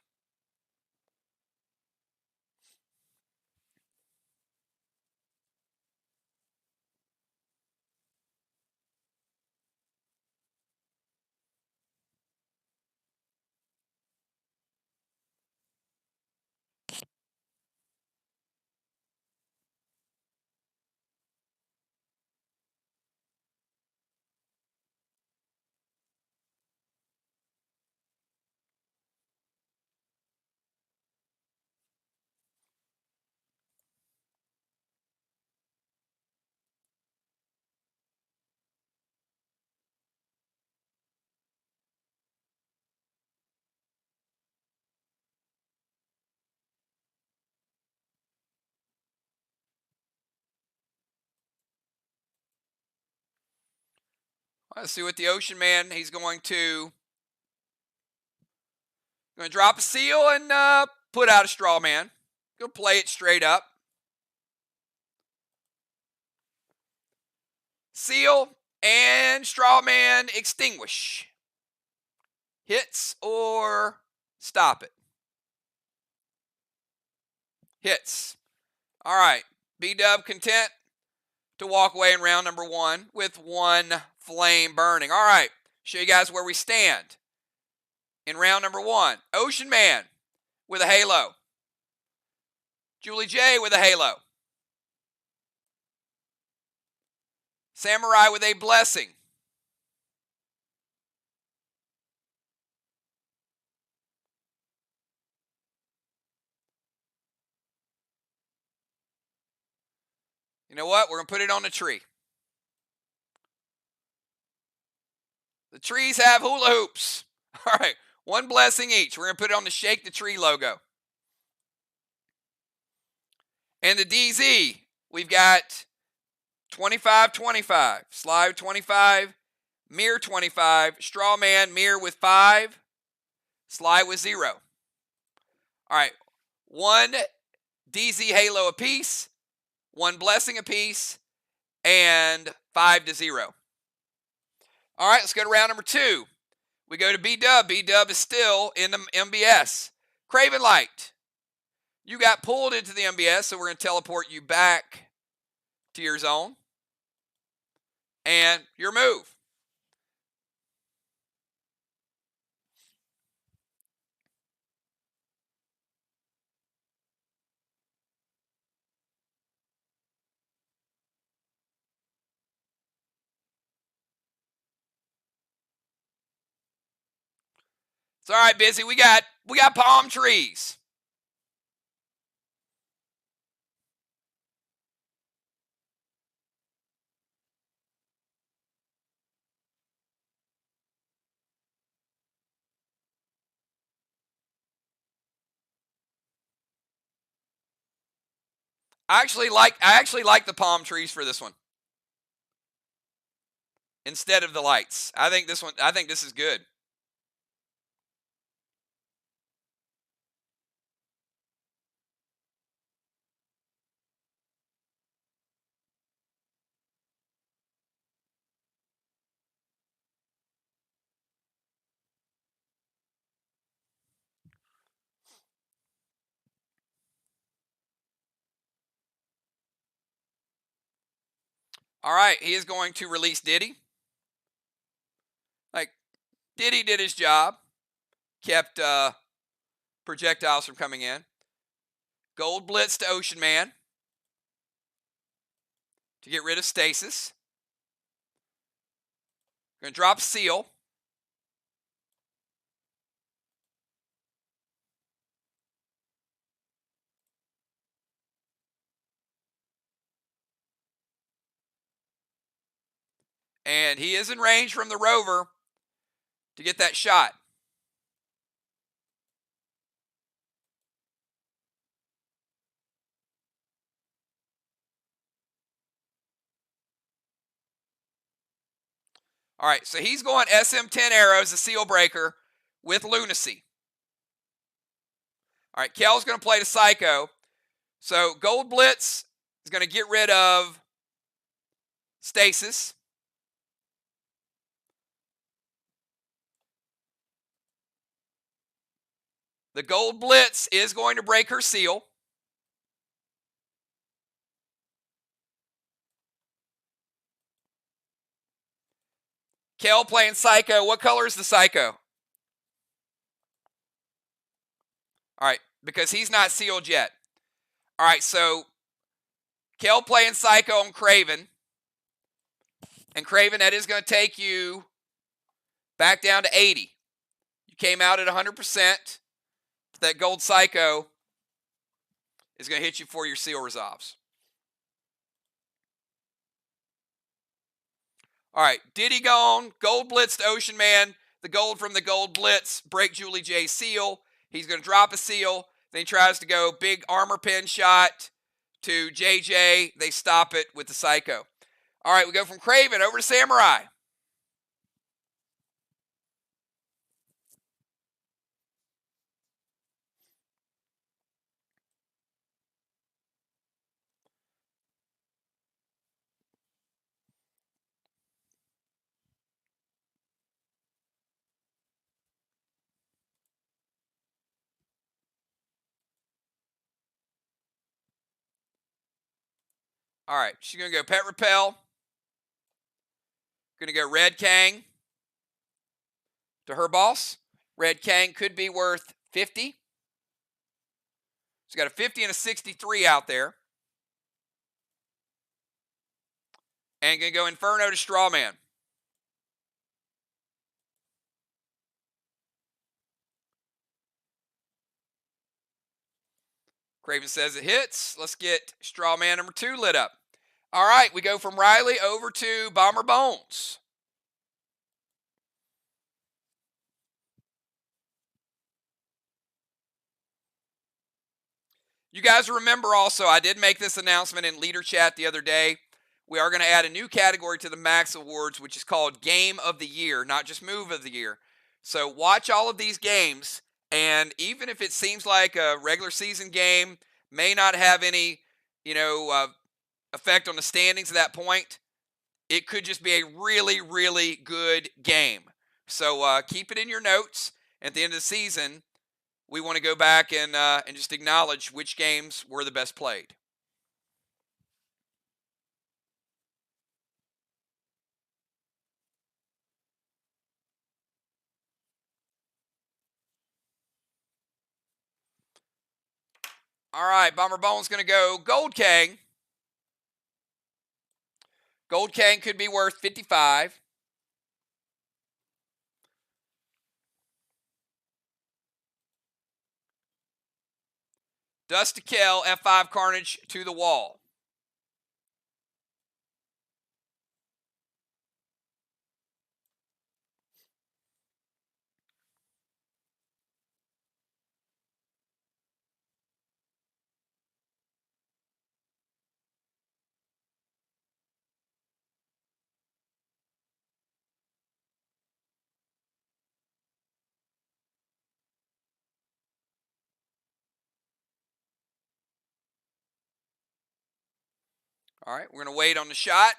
Let's see what the Ocean Man, he's going to drop a seal and put out a Straw Man. Go play it straight up. Seal and Straw Man extinguish. Hits or stop it? Hits. All right. B-Dub content to walk away in round number 1 with 1 flame burning. All right. Show you guys where we stand. In round number 1, Ocean Man with a halo. Julie J with a halo. Samurai with a blessing. You know what? We're going to put it on the tree. The trees have hula hoops. All right. 1 blessing each. We're going to put it on the Shake the Tree logo. And the DZ, we've got 25-25, SLY 25, MIR 25, Straw Man, MIR with 5, SLY with 0. All right, 1 DZ halo apiece, 1 blessing apiece, and 5-0. All right, let's go to round number 2. We go to B-Dub. B-Dub is still in the MBS. Craven Light, you got pulled into the MBS, so we're going to teleport you back to your zone. And your move. It's all right, Busy. We got palm trees. I actually like the palm trees for this one instead of the lights. I think this is good. All right, he is going to release Diddy. Like, Diddy did his job, kept projectiles from coming in. Gold Blitz to Ocean Man to get rid of stasis. Going to drop Seal. And he is in range from the rover to get that shot. All right, so he's going SM-10 arrows, the seal breaker, with Lunacy. All right, Kel's going to play the Psycho. So Gold Blitz is going to get rid of stasis. The Gold Blitz is going to break her seal. Kel playing Psycho. What color is the Psycho? All right, because he's not sealed yet. All right, so Kel playing Psycho on Craven. And Craven, that is going to take you back down to 80. You came out at 100%. That Gold Psycho is going to hit you for your seal resolves. All right, Diddy gone. Gold Blitz to Ocean Man. The gold from the Gold Blitz break Julie J seal. He's going to drop a seal. Then he tries to go big armor pin shot to JJ. They stop it with the Psycho. All right, we go from Craven over to Samurai. All right, she's going to go Pet Repel. Going to go Red Kang to her boss. Red Kang could be worth 50. She's got a 50 and a 63 out there. And going to go Inferno to Strawman. Craven says it hits. Let's get Strawman number 2 lit up. All right, we go from Riley over to Bomber Bones. You guys remember also, I did make this announcement in Leader Chat the other day. We are going to add a new category to the Max Awards, which is called Game of the Year, not just Move of the Year. So watch all of these games, and even if it seems like a regular season game may not have any, effect on the standings at that point, it could just be a really, really good game. So keep it in your notes. At the end of the season, we want to go back and just acknowledge which games were the best played. All right, Bomber Bone's going to go Gold Kang. Gold Kang could be worth 55. Dust to Kill, F5 Carnage to the wall. All right, we're going to wait on the shot.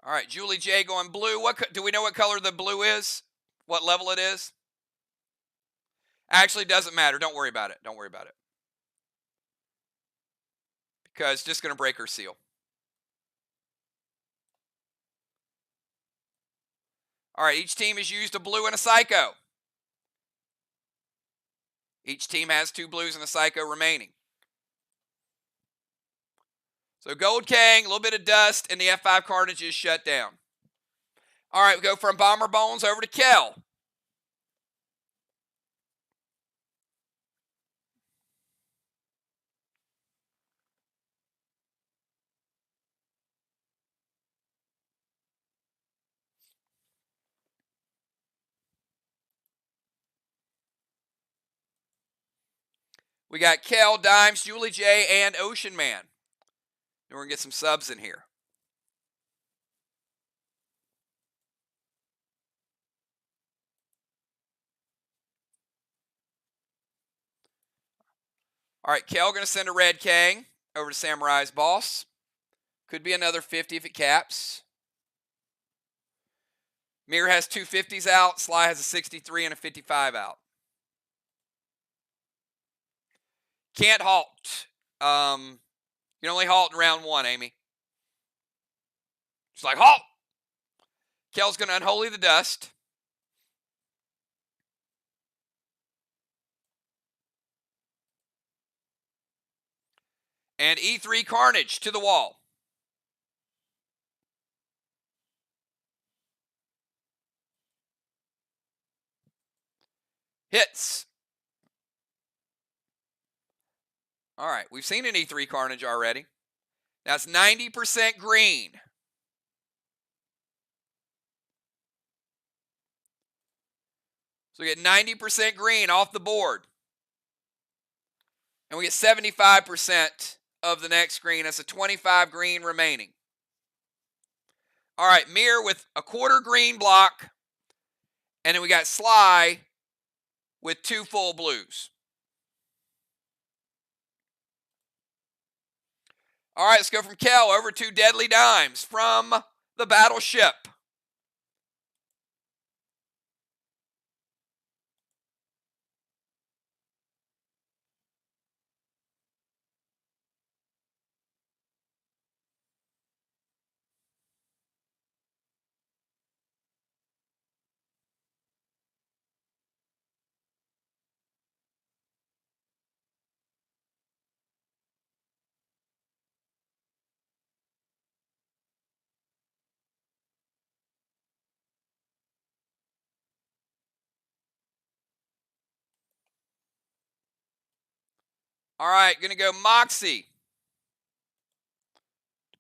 All right, Julie J going blue. Do we know what color the blue is? What level it is? Actually, doesn't matter. Don't worry about it. Don't worry about it. Because it's just going to break her seal. All right, each team has used a blue and a Psycho. Each team has 2 blues and a Psycho remaining. So Gold Kang, a little bit of dust, and the F5 Carnage is shut down. All right, we go from Bomber Bones over to Kel. We got Kel, Dimes, Julie J, and Ocean Man. And we're going to get some subs in here. All right, Kel going to send a Red Kang over to Samurai's boss. Could be another 50 if it caps. MIR has 2 50s out. SLY has a 63 and a 55 out. Can't halt. You can only halt in round 1, Amy. She's like, halt! Kel's going to unholy the dust. And E3 Carnage to the wall. Hits. All right, we've seen an E3 Carnage already. That's 90% green. So we get 90% green off the board. And we get 75% of the next green. That's a 25 green remaining. All right, MIR with a quarter green block. And then we got SLY with 2 full blues. All right, let's go from Kel over to Deadly Dimes from the Battleship. All right, going to go Moxie.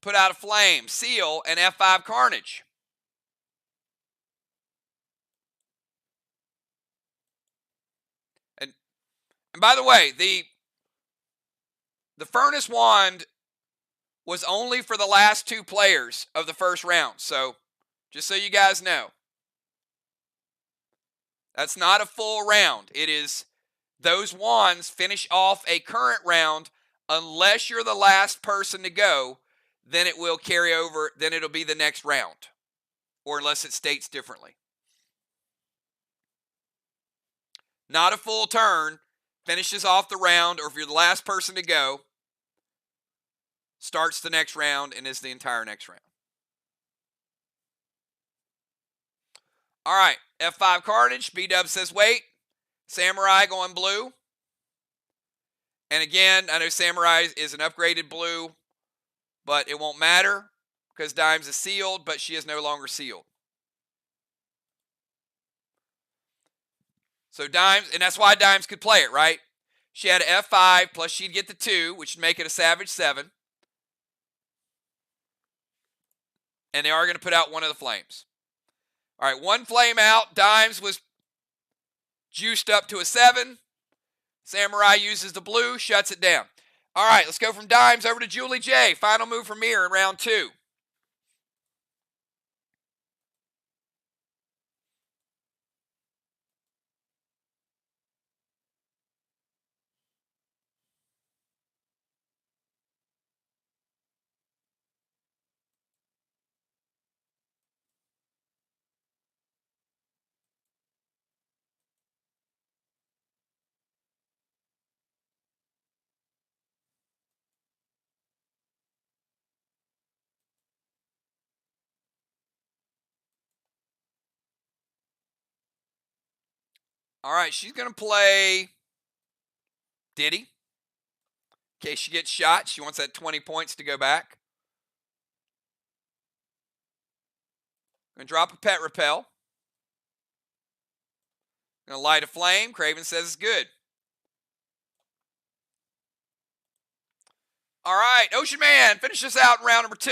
Put out a flame, Seal, and F5 Carnage. And by the way, the Furnace Wand was only for the last 2 players of the first round. So, just so you guys know, that's not a full round. It is those wands finish off a current round unless you're the last person to go, then it will carry over, then it'll be the next round, or unless it states differently. Not a full turn, finishes off the round, or if you're the last person to go, starts the next round and is the entire next round. All right, F5 Carnage. B-Dub says wait. Samurai going blue. And again, I know Samurai is an upgraded blue, but it won't matter because Dimes is sealed, but she is no longer sealed. So Dimes, and that's why Dimes could play it, right? She had an F5, plus she'd get the 2, which would make it a Savage 7. And they are going to put out one of the flames. All right, 1 flame out. Dimes was juiced up to a 7. Samurai uses the blue, shuts it down. All right, let's go from Dimes over to Julie J. Final move for MIR in round 2. All right, she's going to play Diddy. In case she gets shot, she wants that 20 points to go back. Going to drop a Pet Repel. Going to light a flame. Craven says it's good. All right, Ocean Man, finish this out in round number 2.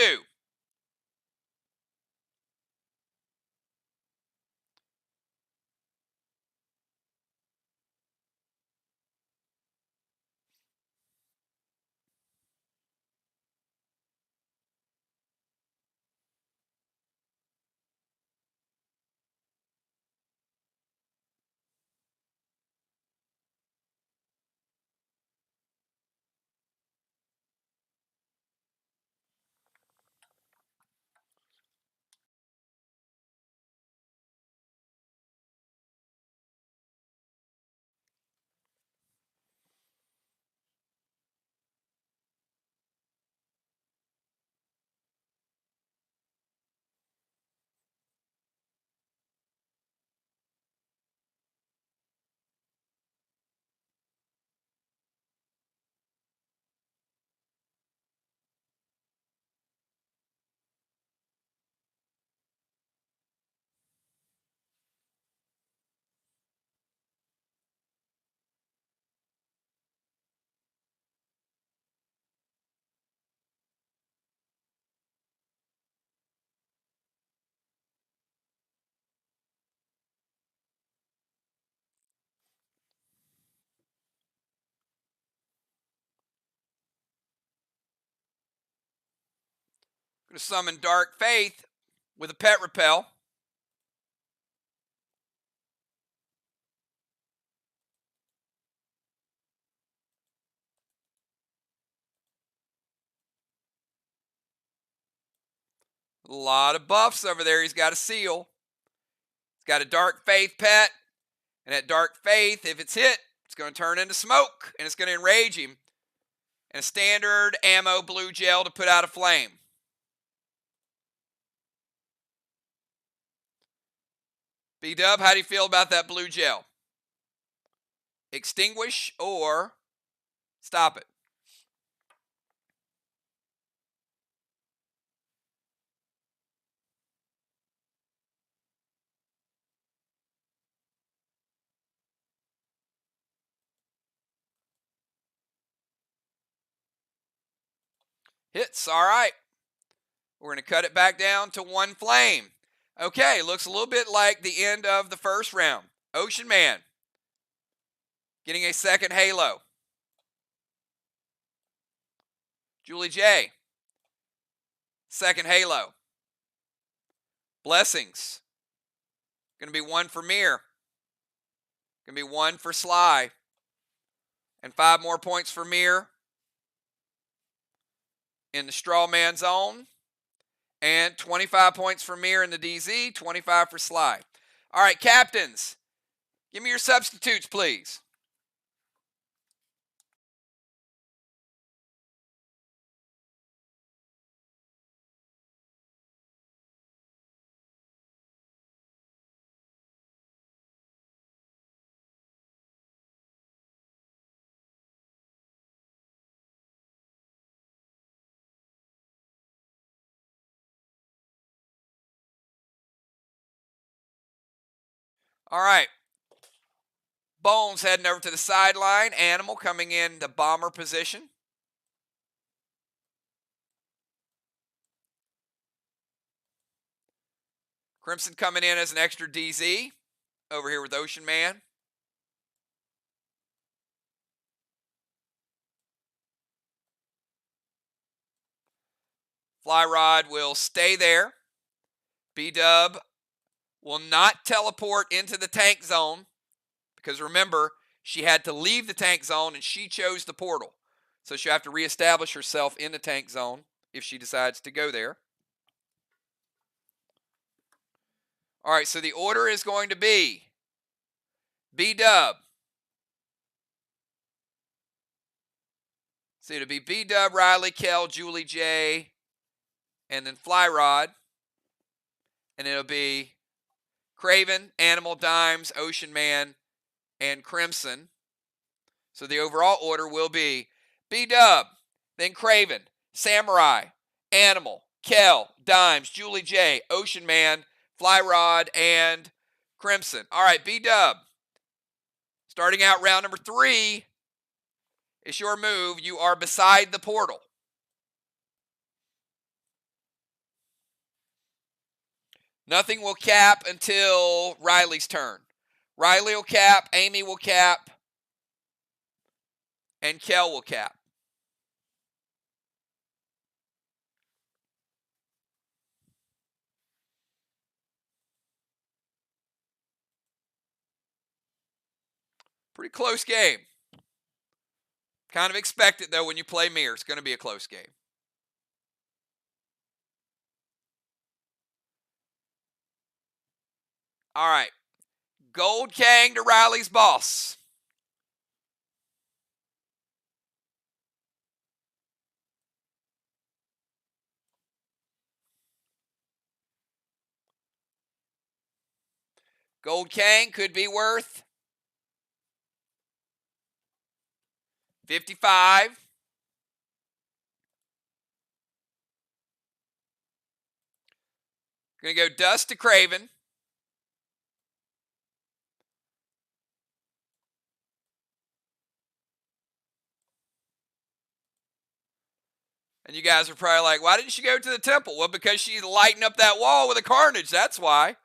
Going to summon Dark Faith with a Pet Repel. A lot of buffs over there. He's got a seal. He's got a Dark Faith pet. And that Dark Faith, if it's hit, it's going to turn into smoke. And it's going to enrage him. And a standard ammo blue gel to put out a flame. B-Dub, how do you feel about that blue gel? Extinguish or stop it? Hits, all right. We're going to cut it back down to 1 flame. Okay, looks a little bit like the end of the first round. Ocean Man getting a second halo. Julie J, second halo. Blessings, going to be 1 for MIR. Going to be 1 for SLY. And 5 more points for MIR in the straw man zone. And 25 points for MIR in the DZ, 25 for SLY. All right, captains, give me your substitutes, please. All right. Bones heading over to the sideline. Animal coming in the bomber position. Crimson coming in as an extra DZ over here with Ocean Man. Fly Rod will stay there. B-Dub will not teleport into the tank zone because remember, she had to leave the tank zone and she chose the portal. So she'll have to reestablish herself in the tank zone if she decides to go there. All right, so the order is going to be B-Dub. So it'll be B-Dub, Riley, Kel, Julie J, and then Fly Rod. And it'll be Craven, Animal, Dimes, Ocean Man, and Crimson. So the overall order will be B-Dub, then Craven, Samurai, Animal, Kel, Dimes, Julie J, Ocean Man, Fly Rod, and Crimson. All right, B-Dub. Starting out round number 3. It's your move. You are beside the portal. Nothing will cap until Riley's turn. Riley will cap, Amy will cap, and Kel will cap. Pretty close game. Kind of expect it, though, when you play MIR. It's going to be a close game. All right. Gold Kang to Riley's boss. Gold Kang could be worth 55. Going to go Dust to Craven. And you guys are probably like, why didn't she go to the temple? Well, because she's lighting up that wall with a carnage. That's why.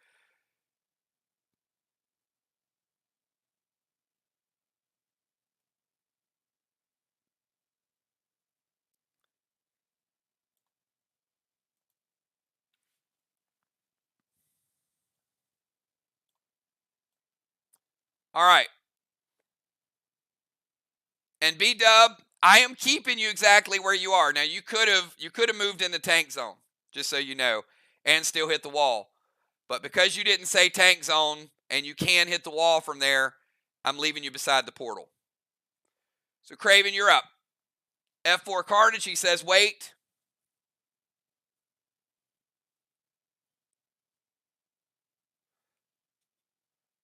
All right. And B-Dub, I am keeping you exactly where you are. Now, you could have moved in the tank zone, just so you know. and still hit the wall. But because you didn't say tank zone and you can hit the wall from there, I'm leaving you beside the portal. So Craven, you're up. F4 Carnage, he says wait.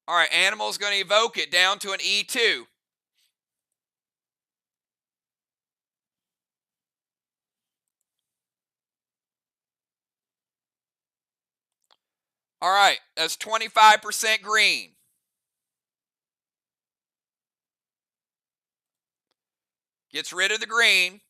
All right, Animal's going to evoke it down to an E2. All right, that's 25% green. Gets rid of the green.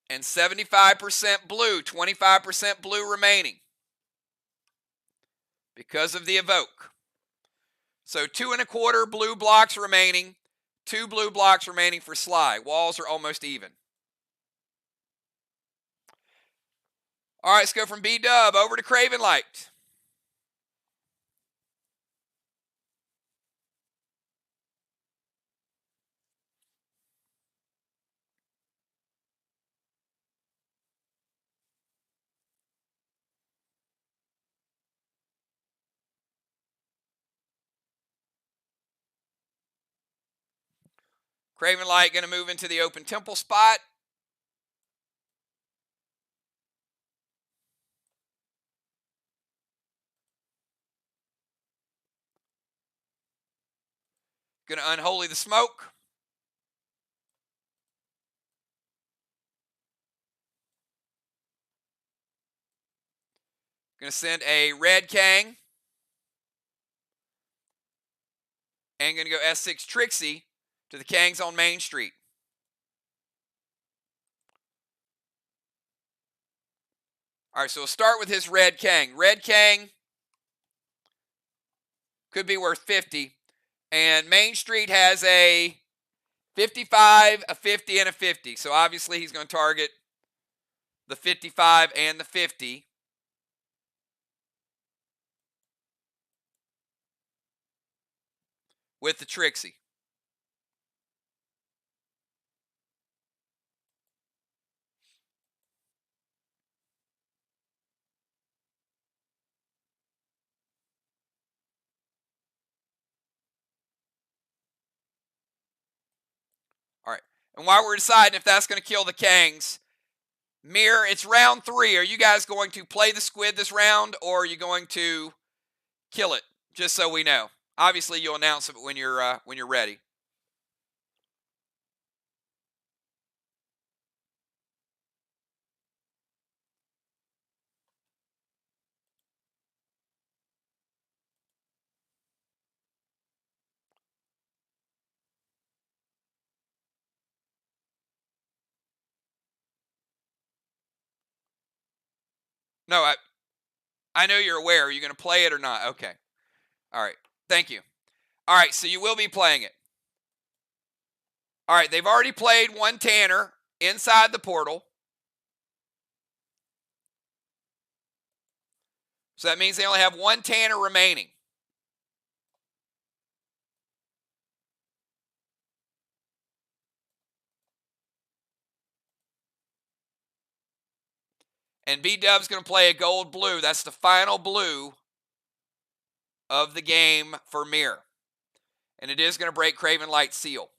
And 75% blue, 25% blue remaining because of the evoke. So 2 1/4 blue blocks remaining, 2 blue blocks remaining for SLY. Walls are almost even. All right, let's go from B-Dub over to Craven Light. Craven Light going to move into the open temple spot. Going to unholy the smoke. Going to send a red Kang. And going to go S6 Trixie to the Kangs on Main Street. All right, so we'll start with his red Kang. Red Kang could be worth 50. And Main Street has a 55, a 50, and a 50. So obviously he's going to target the 55 and the 50. With the Trixie. All right. And while we're deciding if that's going to kill the Kangs, MIR, it's round 3. Are you guys going to play the squid this round, or are you going to kill it? Just so we know. Obviously, you'll announce it when you're ready. No, I know you're aware. Are you going to play it or not? Okay. All right. Thank you. All right, so you will be playing it. All right, they've already played one Tanner inside the portal. So that means they only have one Tanner remaining. And B-Dub's going to play a gold blue. That's the final blue of the game for MIR. And it is going to break Craven Light's seal.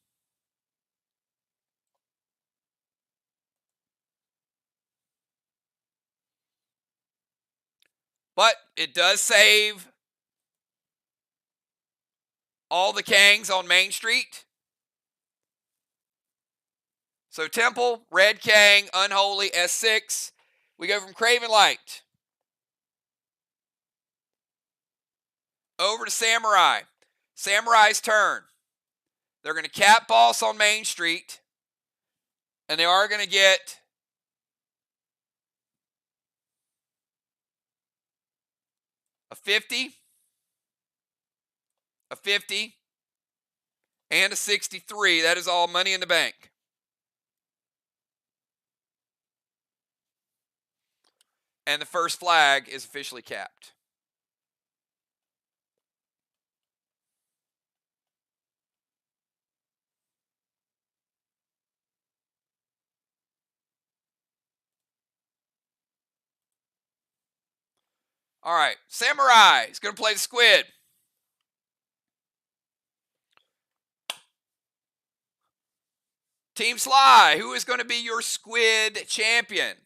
But it does save all the Kangs on Main Street. So Temple, Red Kang, Unholy, S6. We go from Craven Light over to Samurai. Samurai's turn. They're going to cap boss on Main Street. And they are going to get a 50, a 50, and a 63. That is all money in the bank. And the first flag is officially capped. All right, Samurai is going to play the Squid. Team SLY, who is going to be your Squid champion?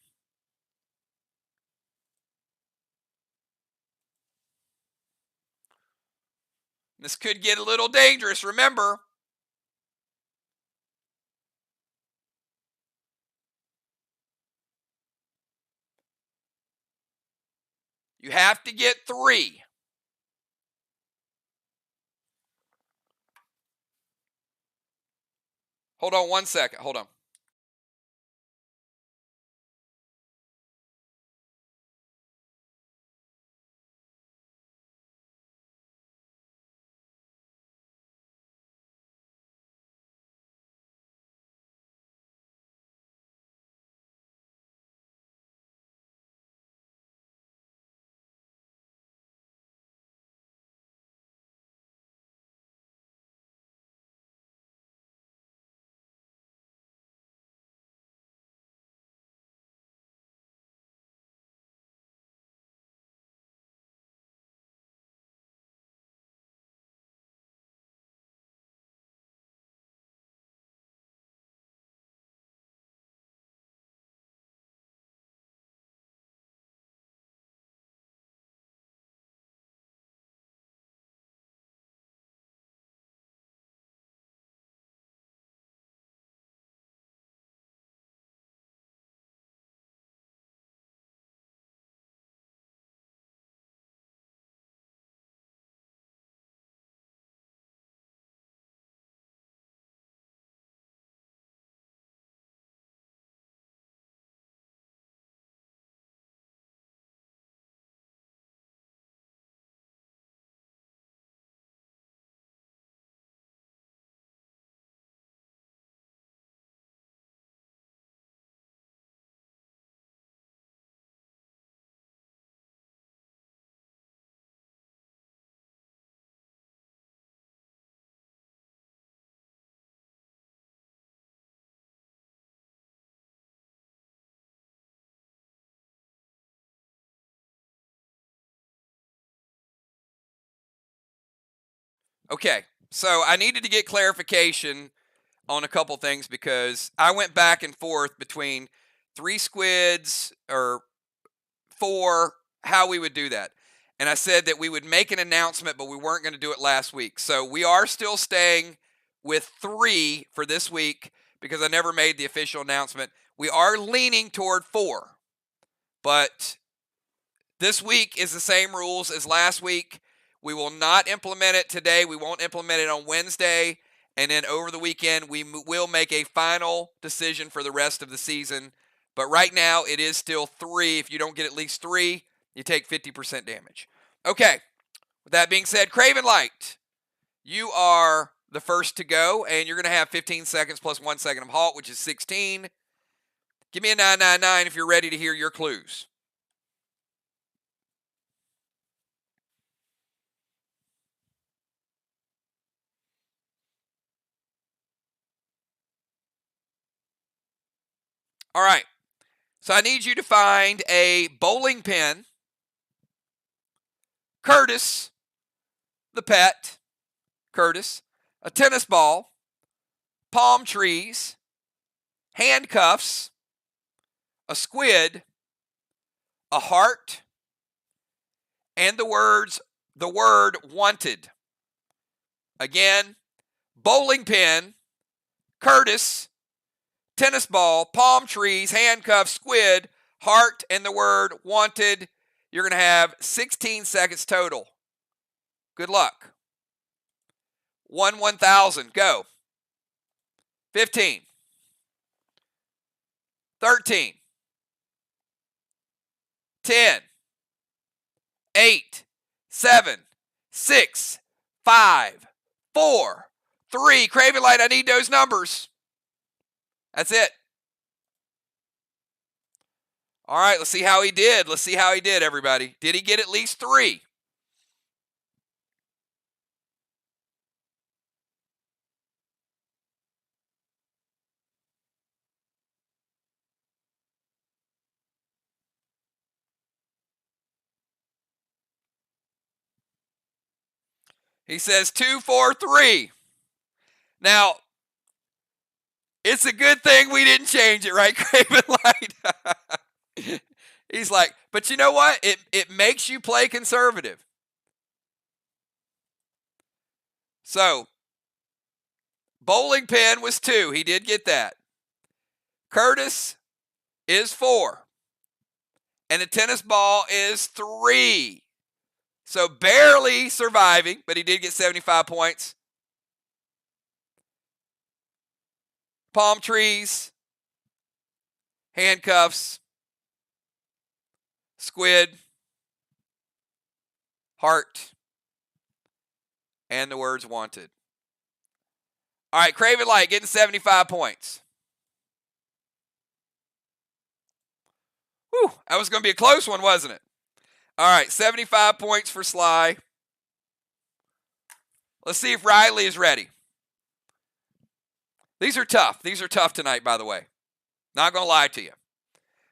This could get a little dangerous, remember. You have to get 3. Hold on 1 second. Hold on. Okay, so I needed to get clarification on a couple things because I went back and forth between 3 squids or 4, how we would do that. And I said that we would make an announcement, but we weren't going to do it last week. So we are still staying with 3 for this week because I never made the official announcement. We are leaning toward 4, but this week is the same rules as last week. We will not implement it today. We won't implement it on Wednesday. And then over the weekend, we will make a final decision for the rest of the season. But right now, it is still 3. If you don't get at least 3, you take 50% damage. Okay, with that being said, Craven Light, you are the first to go, and you're going to have 15 seconds plus 1 second of halt, which is 16. Give me a 999 if you're ready to hear your clues. All right. So I need you to find a bowling pin, Curtis, the pet, Curtis, a tennis ball, palm trees, handcuffs, a squid, a heart, and the word wanted. Again, bowling pin, Curtis, tennis ball, palm trees, handcuffs, squid, heart, and the word wanted. You're going to have 16 seconds total. Good luck. 1,000. Go. 15. 13. 10. 8. 7. 6. 5. 4. 3. Craven Light, I need those numbers. That's it. All right, let's see how he did. Let's see how he did, everybody. Did he get at least 3? He says 2, 4, 3. Now, it's a good thing we didn't change it, right, Craven Light? He's like, but you know what? It makes you play conservative. So, bowling pin was 2. He did get that. Curtis is 4. And the tennis ball is 3. So, barely surviving, but he did get 75 points. Palm trees, handcuffs, squid, heart, and the words wanted. All right, Craven Light getting 75 points. Whew, that was going to be a close one, wasn't it? All right, 75 points for SLY. Let's see if Riley is ready. These are tough. These are tough tonight, by the way. Not going to lie to you.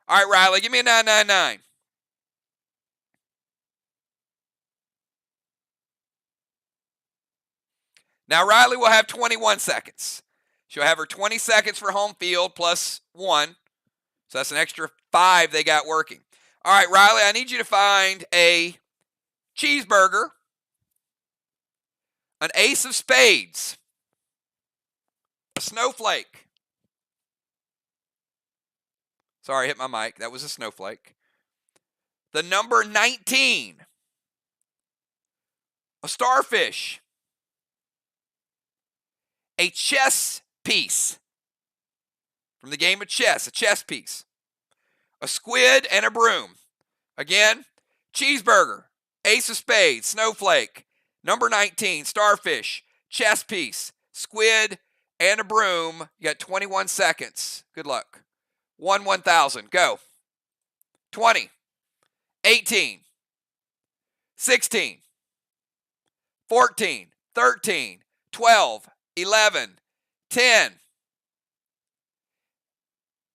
All right, Riley, give me a 999. Now, Riley will have 21 seconds. She'll have her 20 seconds for home field plus 1. So that's an extra 5 they got working. All right, Riley, I need you to find a cheeseburger, an ace of spades, a snowflake. Sorry, I hit my mic. That was a snowflake. The number 19, a starfish, a chess piece from the game of chess, a chess piece, a squid, and a broom. Again, cheeseburger, ace of spades, snowflake, number 19, starfish, chess piece, squid, and a broom. You got 21 seconds. Good luck. 1,000. Go. 20, 18, 16, 14, 13, 12, 11, 10,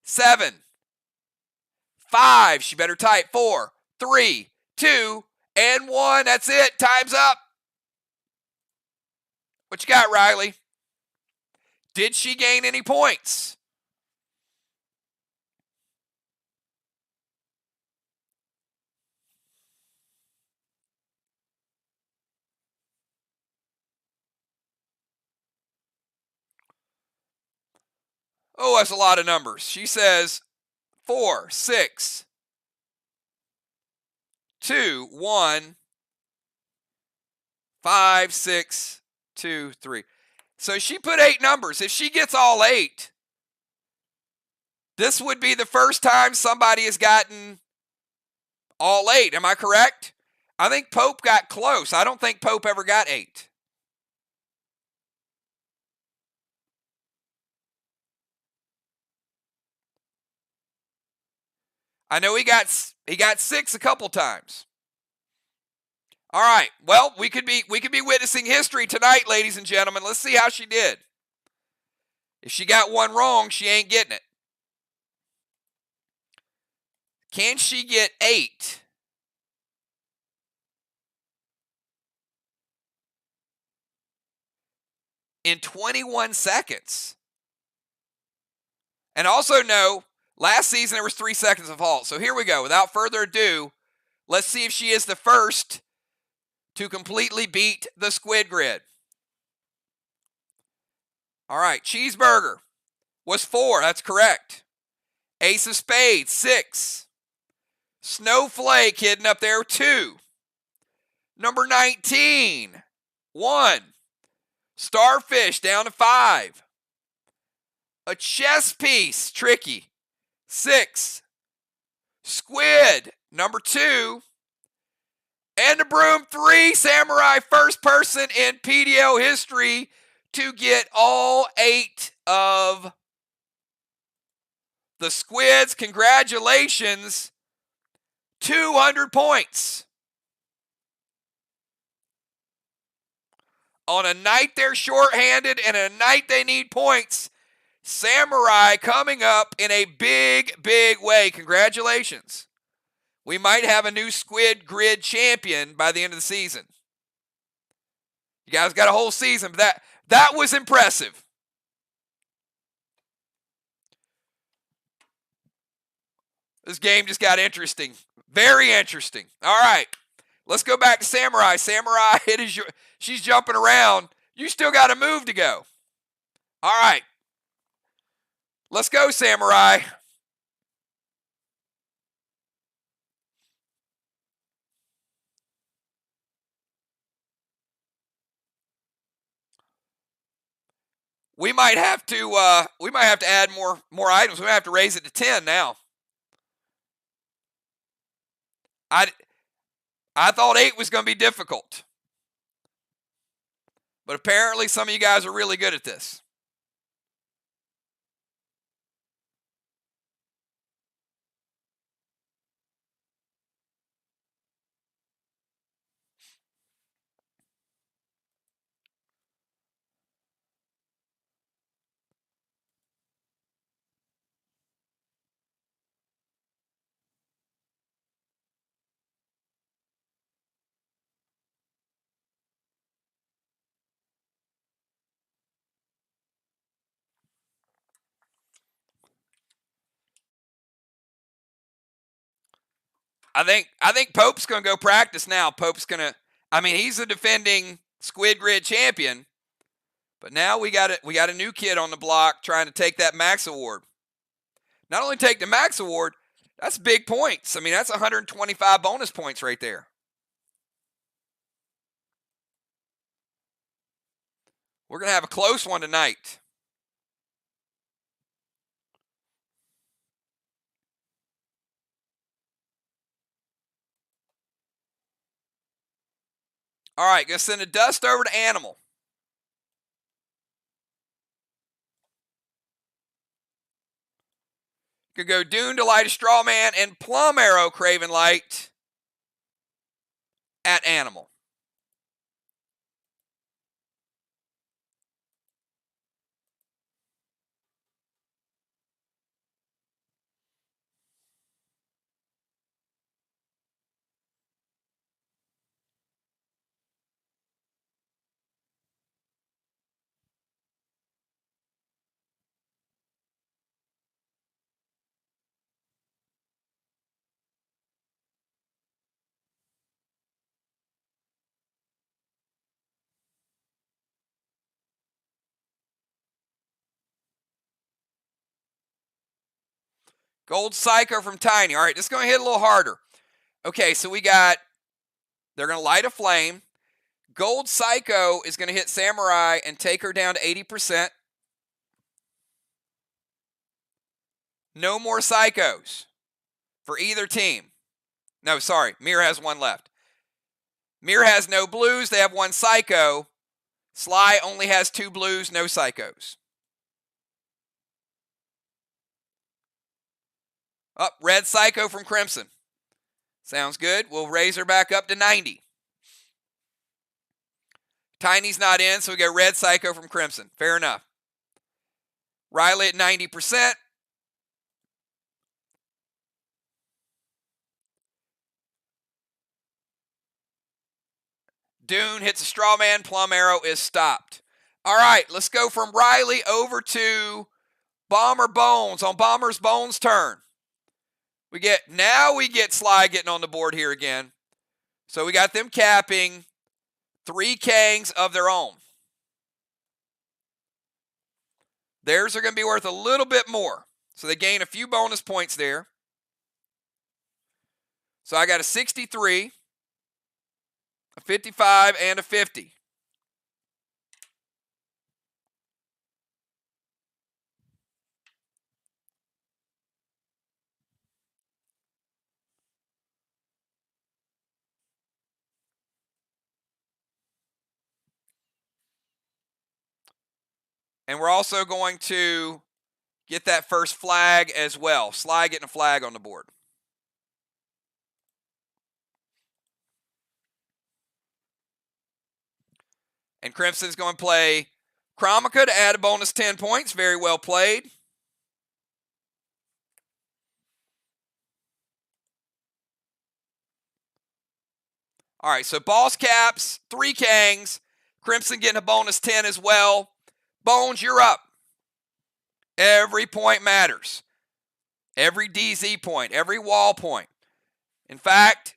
7, 5. She better type 4, 3, 2, and 1. That's it. Time's up. What you got, Riley? Did she gain any points? Oh, that's a lot of numbers. She says 4, 6, 2, 1, 5, 6, 2, 3. So she put 8 numbers. If she gets all 8, this would be the first time somebody has gotten all 8. Am I correct? I think Pope got close. I don't think Pope ever got 8. I know he got 6 a couple times. All right. Well, we could be witnessing history tonight, ladies and gentlemen. Let's see how she did. If she got one wrong, she ain't getting it. Can she get 8? In 21 seconds? And also know, last season there was 3 seconds of halt. So here we go. Without further ado, let's see if she is the first to completely beat the squid grid. All right, cheeseburger was 4. That's correct. Ace of spades, 6. Snowflake hidden up there, 2. Number 19, 1. Starfish down to 5. A chess piece, tricky, 6. Squid, number 2. And the broom, 3. Samurai, first person in PDO history to get all 8 of the squids. Congratulations. 200 points. On a night they're shorthanded and a night they need points, Samurai coming up in a big, big way. Congratulations. We might have a new squid grid champion by the end of the season. You guys got a whole season, but that was impressive. This game just got interesting. Very interesting. All right. Let's go back to Samurai. Samurai, she's jumping around. You still got a move to go. All right. Let's go, Samurai. We might have to add more items. We might have to raise it to 10 now. I thought 8 was going to be difficult. But apparently some of you guys are really good at this. I think Pope's going to go practice now. Pope's going to, I mean, he's a defending Squid Grid champion, but now we got a new kid on the block trying to take that Max Award. Not only take the Max Award, that's big points. I mean, that's 125 bonus points right there. We're going to have a close one tonight. All right, going to send a dust over to Animal. Could go Dune to Light a Straw Man and Plum Arrow Craven Light at Animal. Gold Psycho from Tiny. All right, this is going to hit a little harder. Okay, so they're going to light a flame. Gold Psycho is going to hit Samurai and take her down to 80%. No more Psychos for either team. No, sorry, MIR has one left. MIR has no blues. They have one Psycho. SLY only has 2 blues, no Psychos. Up, red Psycho from Crimson. Sounds good. We'll raise her back up to 90. Tiny's not in, so we get red Psycho from Crimson. Fair enough. Riley at 90%. Dune hits a straw man. Plum Arrow is stopped. All right, let's go from Riley over to Bomber Bones on Bomber's Bones' turn. Now we get SLY getting on the board here again. So we got them capping 3 Kangs of their own. Theirs are going to be worth a little bit more. So they gain a few bonus points there. So I got a 63, a 55, and a 50. And we're also going to get that first flag as well. SLY getting a flag on the board. And Crimson's going to play Chromica to add a bonus 10 points. Very well played. All right, so Boss caps, 3 Kangs. Crimson getting a bonus 10 as well. Bones, you're up. Every point matters. Every DZ point, every wall point. In fact,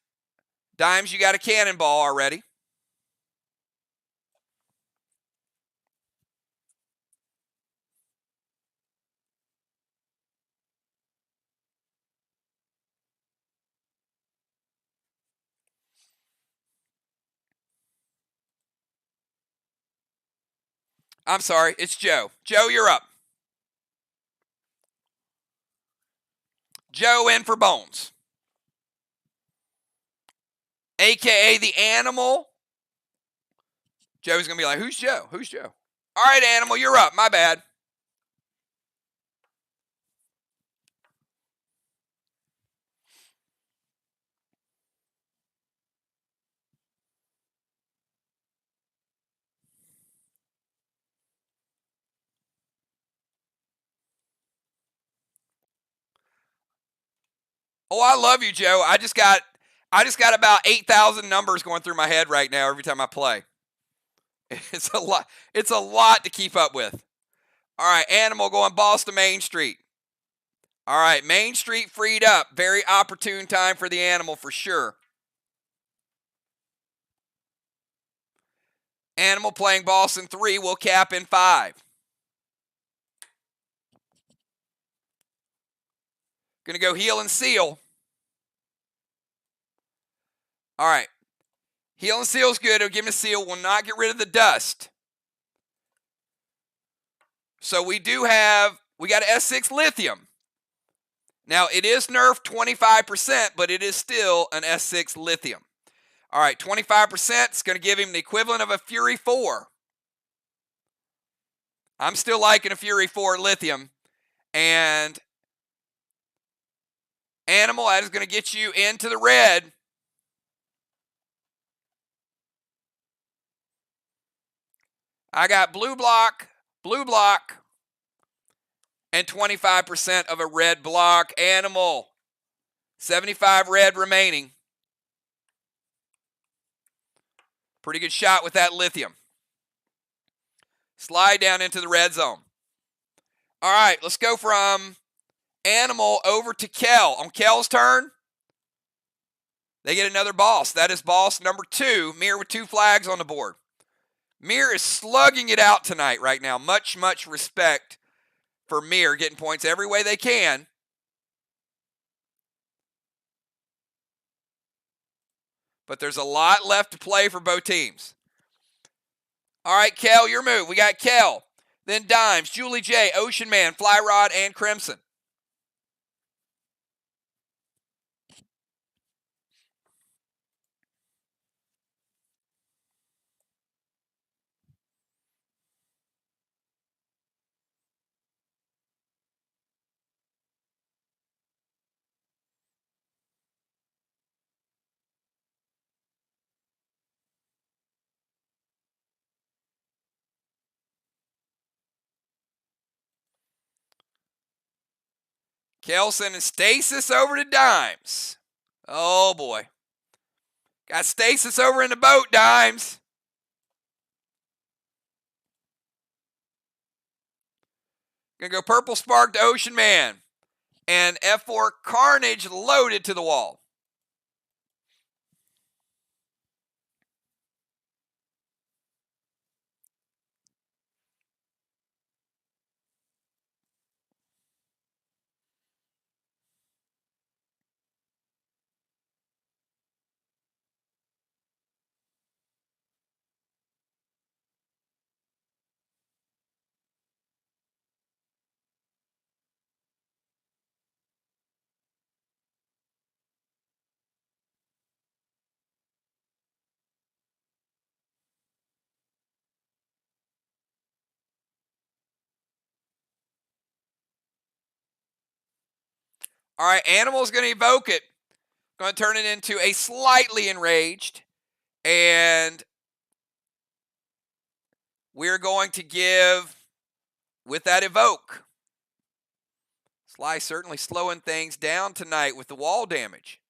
Dimes, you got a cannonball already. I'm sorry, it's Joe. Joe, you're up. Joe in for Bones. AKA the Animal. Joe's going to be like, who's Joe? Who's Joe? All right, Animal, you're up. My bad. Oh, I love you, Joe. I just got about 8,000 numbers going through my head right now every time I play. It's a lot. It's a lot to keep up with. All right, Animal going balls to Main Street. All right, Main Street freed up. Very opportune time for the Animal for sure. Animal playing balls in 3. Will cap in 5. Going to go heal and seal. All right. Heal and seal is good. It'll give him a seal. Will not get rid of the dust. So we got an S6 lithium. Now, it is nerfed 25%, but it is still an S6 lithium. All right, 25% is going to give him the equivalent of a Fury 4. I'm still liking a Fury 4 lithium. And Animal, that is going to get you into the red. I got blue block, and 25% of a red block. Animal, 75 red remaining. Pretty good shot with that lithium. Slide down into the red zone. All right, let's go from Animal over to Kel. On Kel's turn, they get another boss. That is boss number 2. MIR with 2 flags on the board. MIR is slugging it out tonight right now. Much respect for MIR, getting points every way they can. But there's a lot left to play for both teams. All right, Kel, your move. We got Kel, then Dimes, Julie J, Ocean Man, Fly Rod, and Crimson. Kelson and Stasis over to Dimes. Oh, boy. Got Stasis over in the boat, Dimes. Gonna go Purple Spark to Ocean Man. And F4 Carnage loaded to the wall. All right, Animal's going to evoke it. Going to turn it into a slightly enraged. And we're going to give, with that evoke. SLY certainly slowing things down tonight with the wall damage.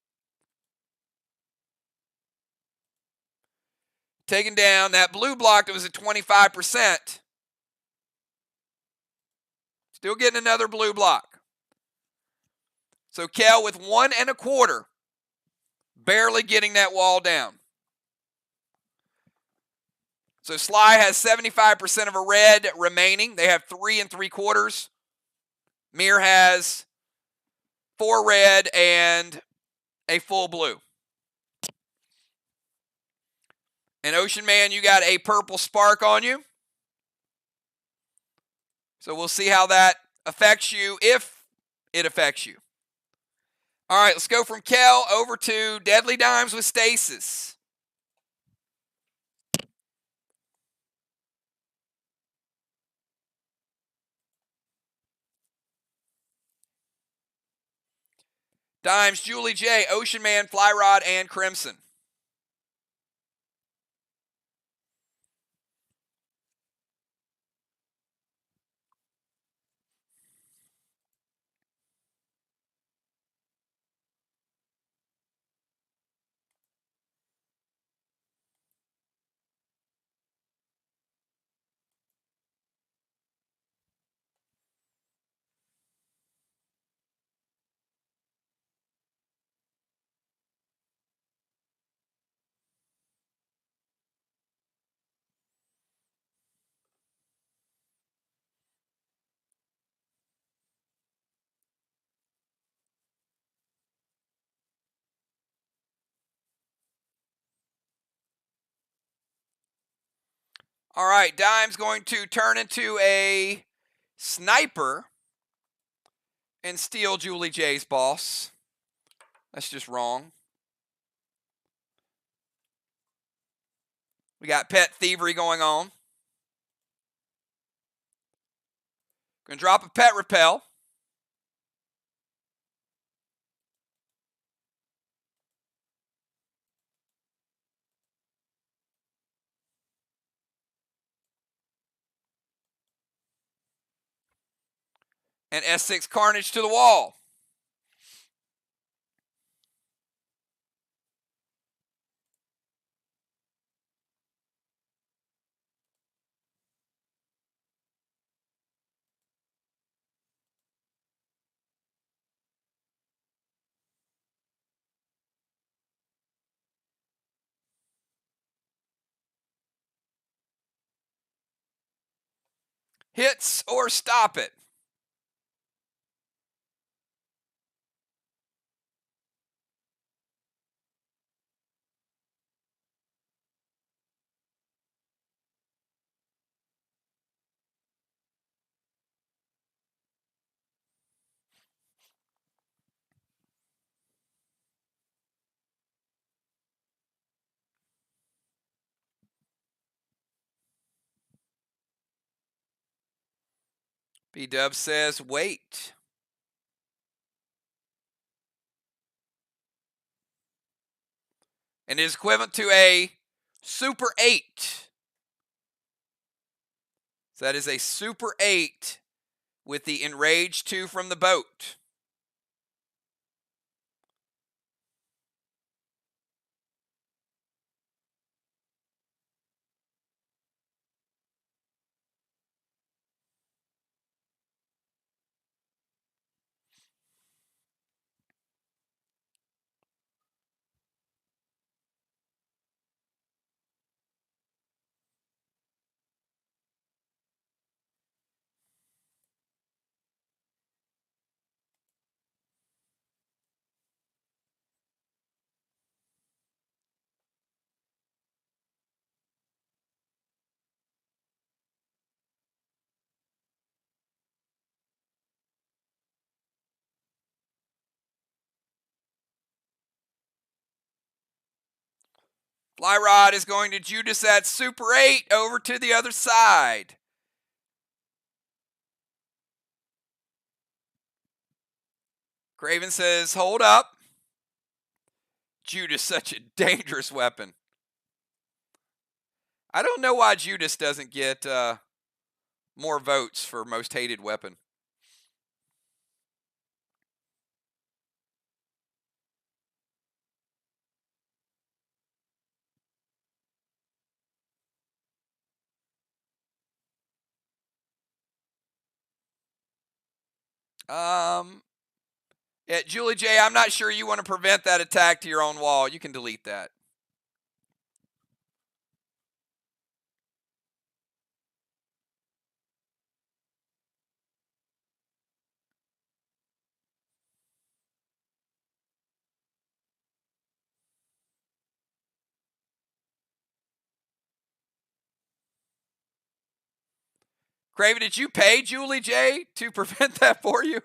taking down that blue block that was at 25%. Still getting another blue block. So Kel with 1 1/4, barely getting that wall down. So SLY has 75% of a red remaining. They have 3 3/4. MIR has 4 red and a full blue. And Ocean Man, you got a purple spark on you. So we'll see how that affects you, if it affects you. All right, let's go from Kel over to Deadly Dimes with Stasis. Dimes, Julie J, Ocean Man, Fly Rod, and Crimson. All right, Dime's going to turn into a sniper and steal Julie J's boss. That's just wrong. We got pet thievery going on. Going to drop a pet repel. And S6 Carnage to the wall. Hits or stop it. B-Dub says, wait. And it is equivalent to a Super 8. So that is a Super 8 with the Enraged 2 from the boat. Fly Rod is going to Judas that Super 8 over to the other side. Craven says, hold up. Judas, such a dangerous weapon. I don't know why Judas doesn't get more votes for most hated weapon. Yeah, Julie J, I'm not sure you want to prevent that attack to your own wall. You can delete that. Craven, did you pay Julie J to prevent that for you?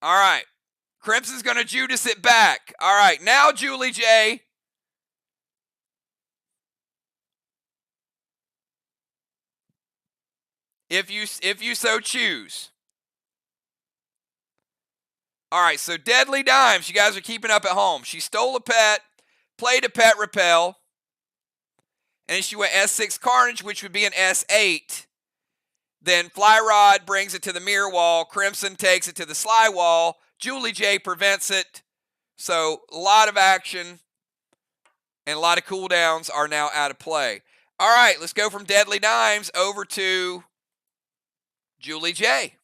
All right. Crimson's going to Judas it back. All right. Now, Julie J. If you so choose. All right. So Deadly Dimes. You guys are keeping up at home. She stole a pet, played a pet repel, and then she went S6 Carnage, which would be an S8. Then Fly Rod brings it to the MIR wall. Crimson takes it to the SLY wall. Julie J prevents it. So a lot of action and a lot of cooldowns are now out of play. All right, let's go from Deadly Dimes over to Julie J.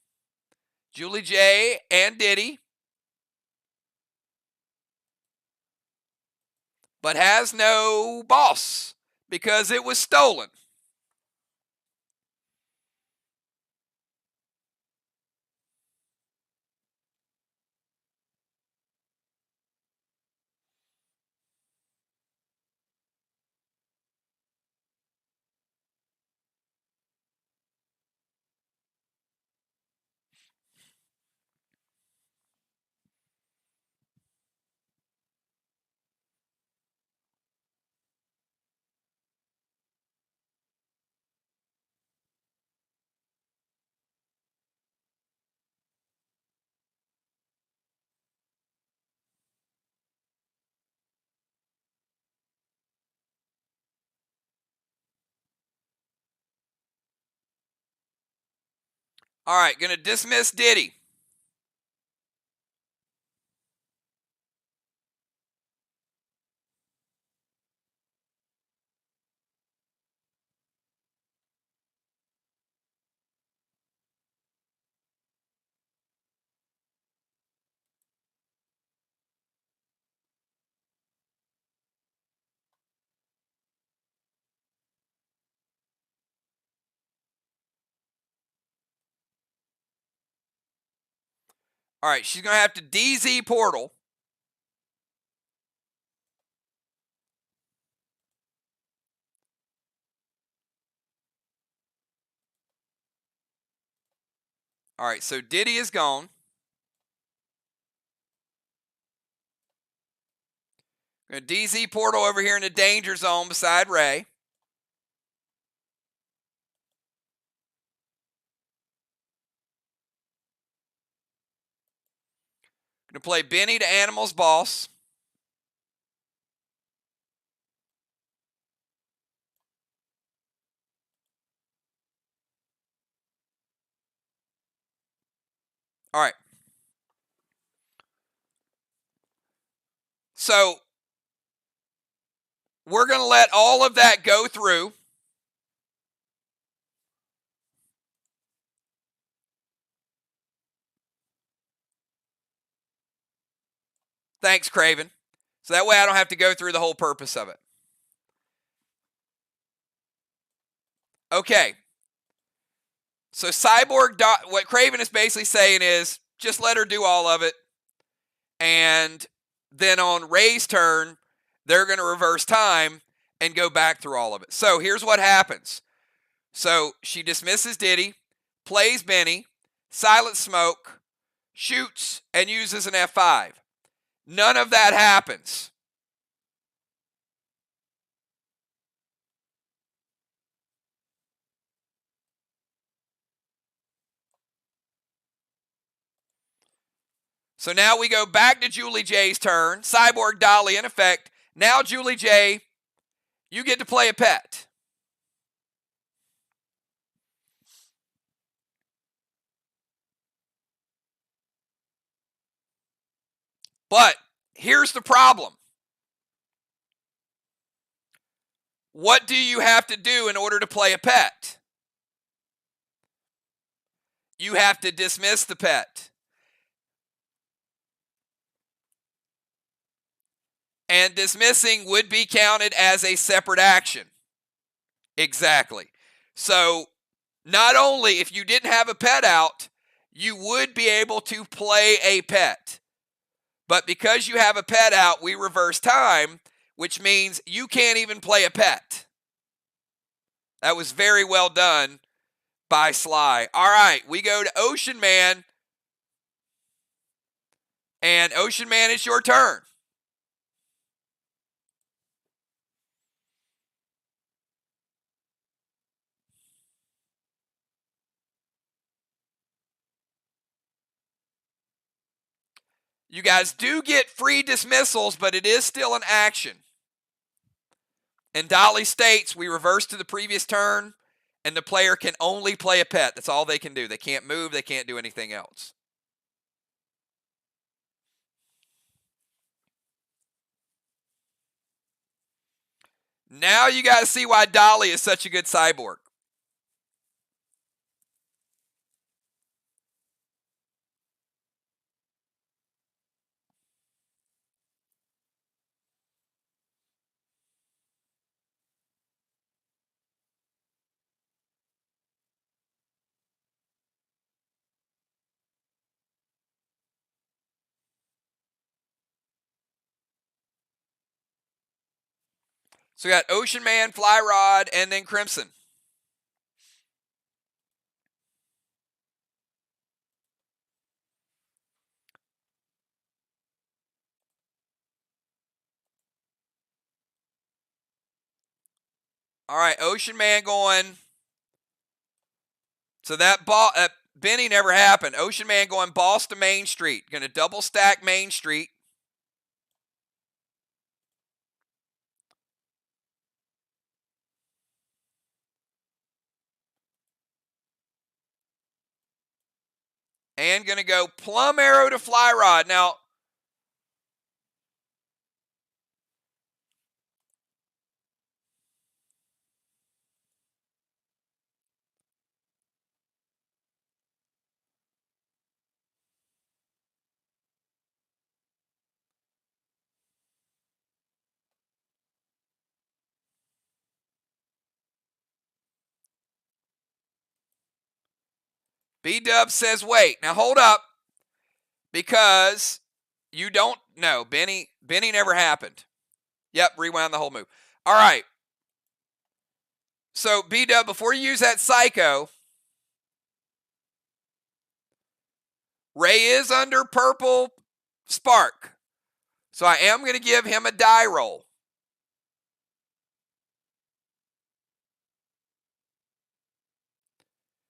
Julie J and Diddy, but has no boss because it was stolen. All right, going to dismiss Diddy. All right, she's going to have to DZ Portal. All right, so Diddy is gone. Going to DZ Portal over here in the danger zone beside Ray. Going to play Benny to Animal's boss. All right. So we're going to let all of that go through. Thanks, Craven. So that way I don't have to go through the whole purpose of it. Okay. So Cyborg, what Craven is basically saying is just let her do all of it. And then on Ray's turn, they're going to reverse time and go back through all of it. So here's what happens. So she dismisses Diddy, plays Benny, Silent Smoke, shoots, and uses an F5. None of that happens. So now we go back to Julie J's turn. Cyborg Dolly in effect. Now, Julie J, you get to play a pet. But here's the problem. What do you have to do in order to play a pet? You have to dismiss the pet. And dismissing would be counted as a separate action. Exactly. So not only if you didn't have a pet out, you would be able to play a pet. But because you have a pet out, we reverse time, which means you can't even play a pet. That was very well done by SLY. All right, we go to Ocean Man. And Ocean Man, it's your turn. You guys do get free dismissals, but it is still an action. And Dolly states we reverse to the previous turn, and the player can only play a pet. That's all they can do. They can't move. They can't do anything else. Now you guys see why Dolly is such a good cyborg. So we got Ocean Man, Fly Rod, and then Crimson. All right, Ocean Man going. So that Benny never happened. Ocean Man going Boss to Main Street. Going to double stack Main Street. And going to go Plum Arrow to Fly Rod. Now, B-Dub says wait. Now hold up. Because you don't know. Benny never happened. Yep, rewound the whole move. All right. So, B-Dub, before you use that Psycho, Ray is under purple spark. So I am going to give him a die roll.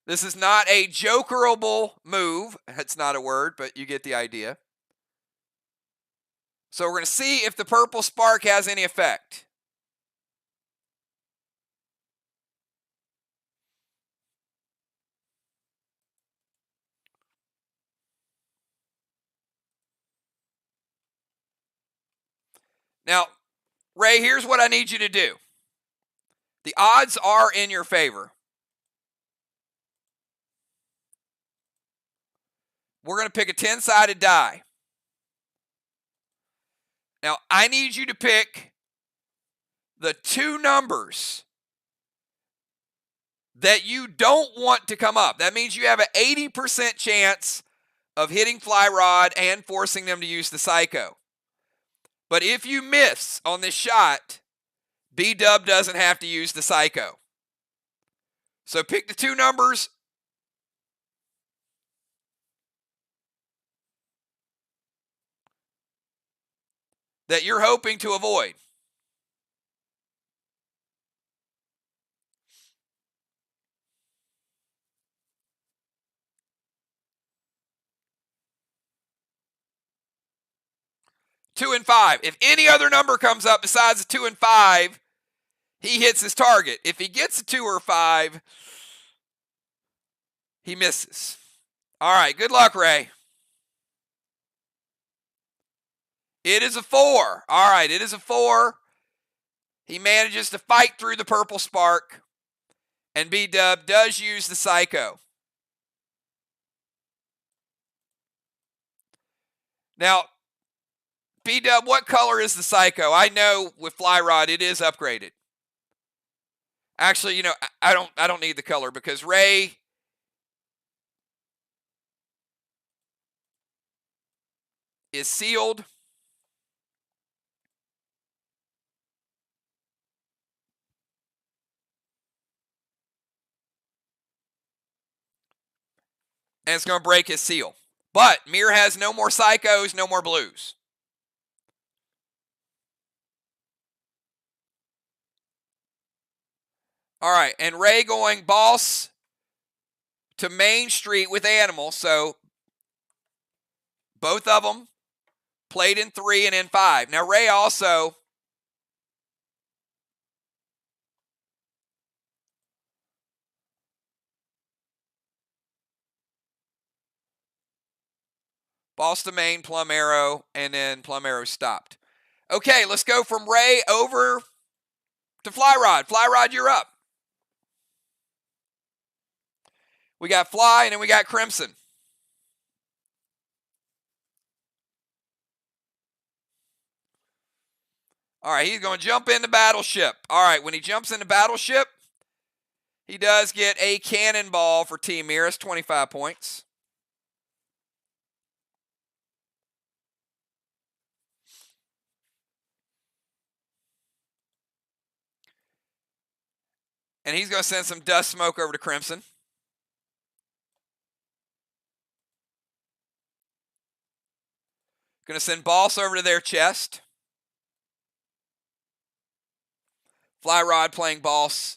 This is not a jokerable move. That's not a word, but you get the idea. So we're going to see if the purple spark has any effect. Now, Ray, here's what I need you to do. The odds are in your favor. We're going to pick a 10-sided die. Now, I need you to pick the two numbers that you don't want to come up. That means you have an 80% chance of hitting Fly Rod and forcing them to use the Psycho. But if you miss on this shot, B-Dub doesn't have to use the Psycho. So pick the two numbers that you're hoping to avoid. Two and 5. If any other number comes up besides the 2 and 5, he hits his target. If he gets a 2 or 5, he misses. All right, good luck, Ray. It is a 4. All right, it is a 4. He manages to fight through the purple spark, and B-Dub does use the Psycho. Now, B-Dub, what color is the Psycho? I know with Fly Rod it is upgraded. Actually, you know, I don't need the color because Ray is sealed. And it's going to break his seal. But MIR has no more Psychos, no more blues. All right, and Ray going boss to Main Street with Animal. So both of them played in 3 and in 5. Now Ray also boss to Main, Plum Arrow, and then Plum Arrow stopped. Okay, let's go from Ray over to Fly Rod. Fly Rod, you're up. We got Fly, and then we got Crimson. All right, he's going to jump into Battleship. All right, when he jumps into Battleship, he does get a cannonball for Team MIR. It's 25 points. And he's going to send some dust smoke over to Crimson. Going to send Boss over to their chest. Fly Rod playing Boss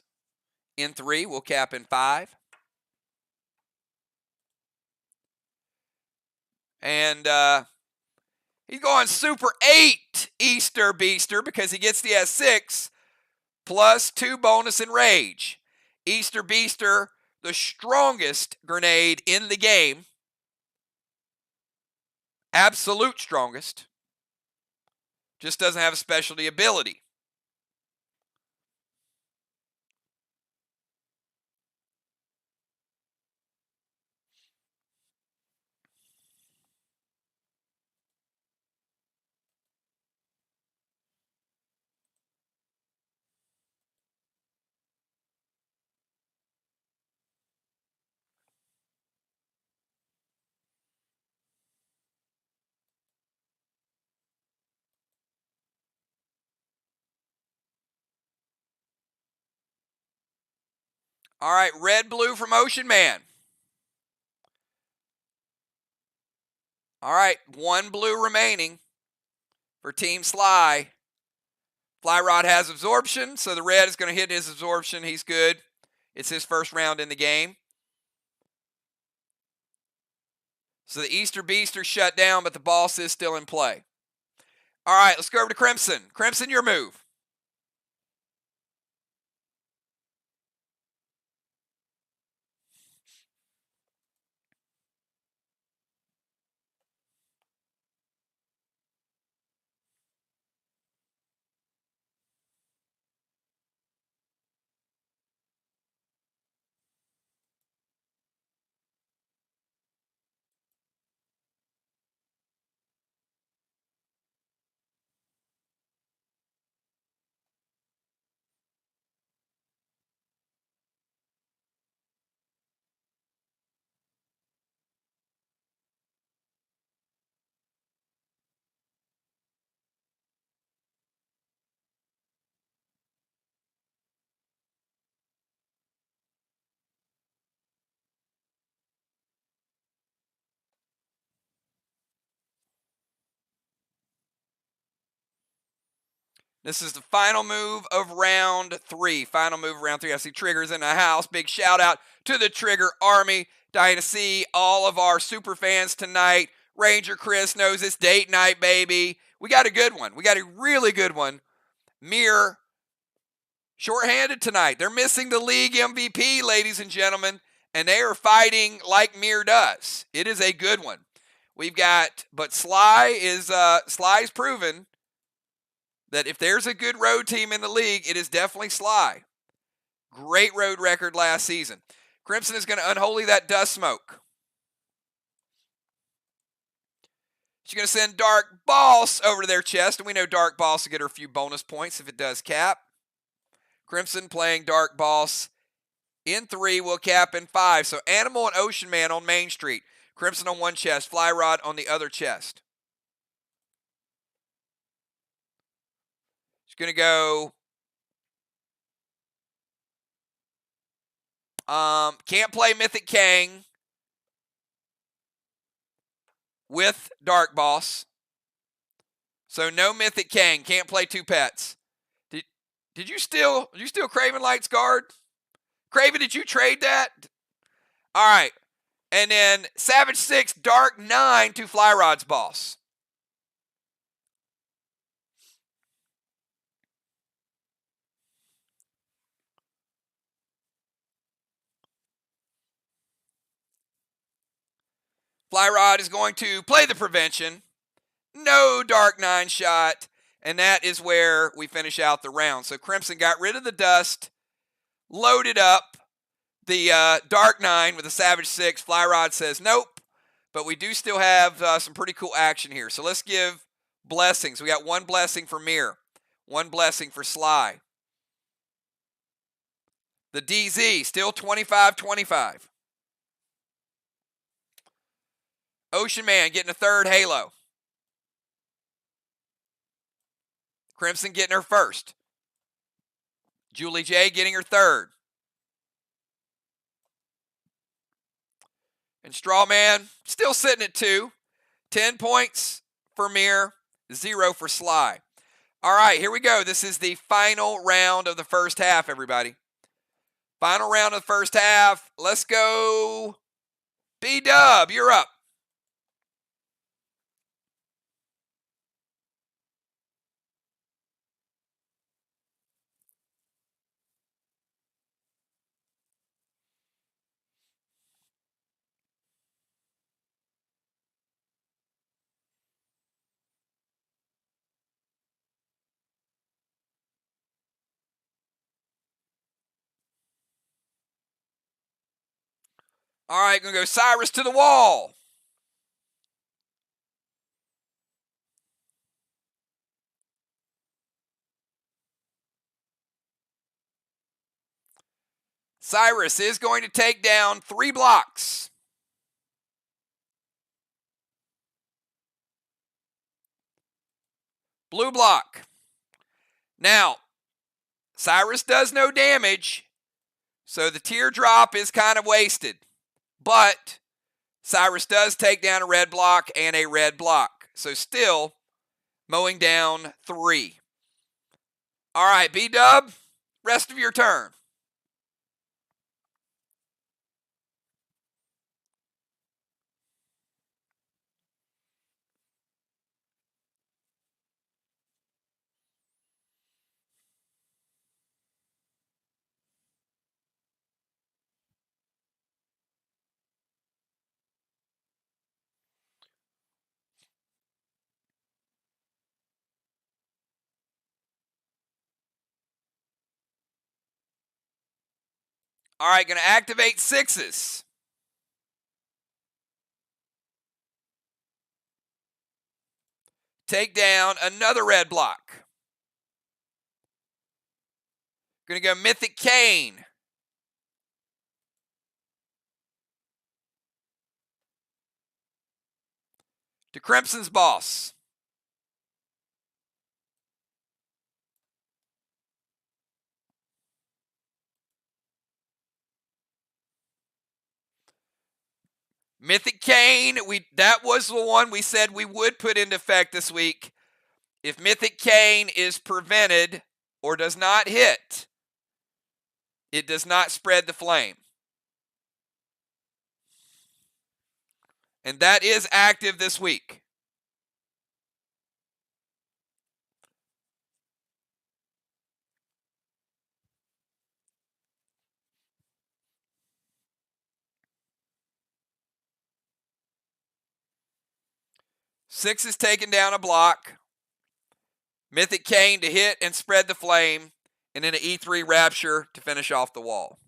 in 3. We'll cap in 5. And he's going Super 8 Easter Beaster because he gets the S6 plus 2 bonus in Rage. Easter Beaster, the strongest grenade in the game. Absolute strongest. Just doesn't have a specialty ability. All right, red, blue from Ocean Man. All right, 1 blue remaining for Team SLY. Fly Rod has absorption, so the red is going to hit his absorption. He's good. It's his first round in the game. So the Easter Beaster shut down, but the boss is still in play. All right, let's go over to Crimson. Crimson, your move. This is the final move of round 3. Final move of round 3. I see Triggers in the house. Big shout out to the Trigger Army. Dying to see all of our super fans tonight. Ranger Chris knows it's date night, baby. We got a good one. We got a really good one. MIR shorthanded tonight. They're missing the league MVP, ladies and gentlemen, and they are fighting like MIR does. It is a good one. We've got, but Sly's proven that if there's a good road team in the league, it is definitely SLY. Great road record last season. Crimson is going to unholy that dust smoke. She's going to send Dark Boss over to their chest, and we know Dark Boss will get her a few bonus points if it does cap. Crimson playing Dark Boss in 3, will cap in 5. So Animal and Ocean Man on Main Street. Crimson on one chest, Fly Rod on the other chest. She's going to go... can't play Mythic Kang with Dark Boss. So no Mythic Kang. Can't play 2 pets. Did you steal Craven Light's Guard? Craven, did you trade that? All right. And then Savage 6, Dark 9 to Fly Rod's Boss. Fly Rod is going to play the prevention. No Dark 9 shot. And that is where we finish out the round. So Crimson got rid of the dust, loaded up the Dark 9 with a Savage 6. Fly Rod says nope. But we do still have some pretty cool action here. So let's give blessings. We got 1 blessing for MIR. 1 blessing for SLY. The DZ, still 25-25. Ocean Man getting a 3rd Halo. Crimson getting her 1st. Julie J getting her 3rd. And Strawman still sitting at 2. 10 points for MIR, 0 for SLY. All right, here we go. This is the final round of the first half, everybody. Final round of the first half. Let's go. B-Dub, you're up. All right, going to go Cyrus to the wall. Cyrus is going to take down 3 blocks. Blue block. Now, Cyrus does no damage, so the teardrop is kind of wasted. But Cyrus does take down a red block and a red block. So still mowing down 3. All right, B-Dub, rest of your turn. All right, going to activate 6s. Take down another red block. Going to go Mythic Kane. To Crimson's Boss. Mythic Kane, that was the one we said we would put into effect this week. If Mythic Kane is prevented or does not hit, it does not spread the flame. And that is active this week. 6 is taking down a block. Mythic Cane to hit and spread the flame. And then an E3 Rapture to finish off the wall.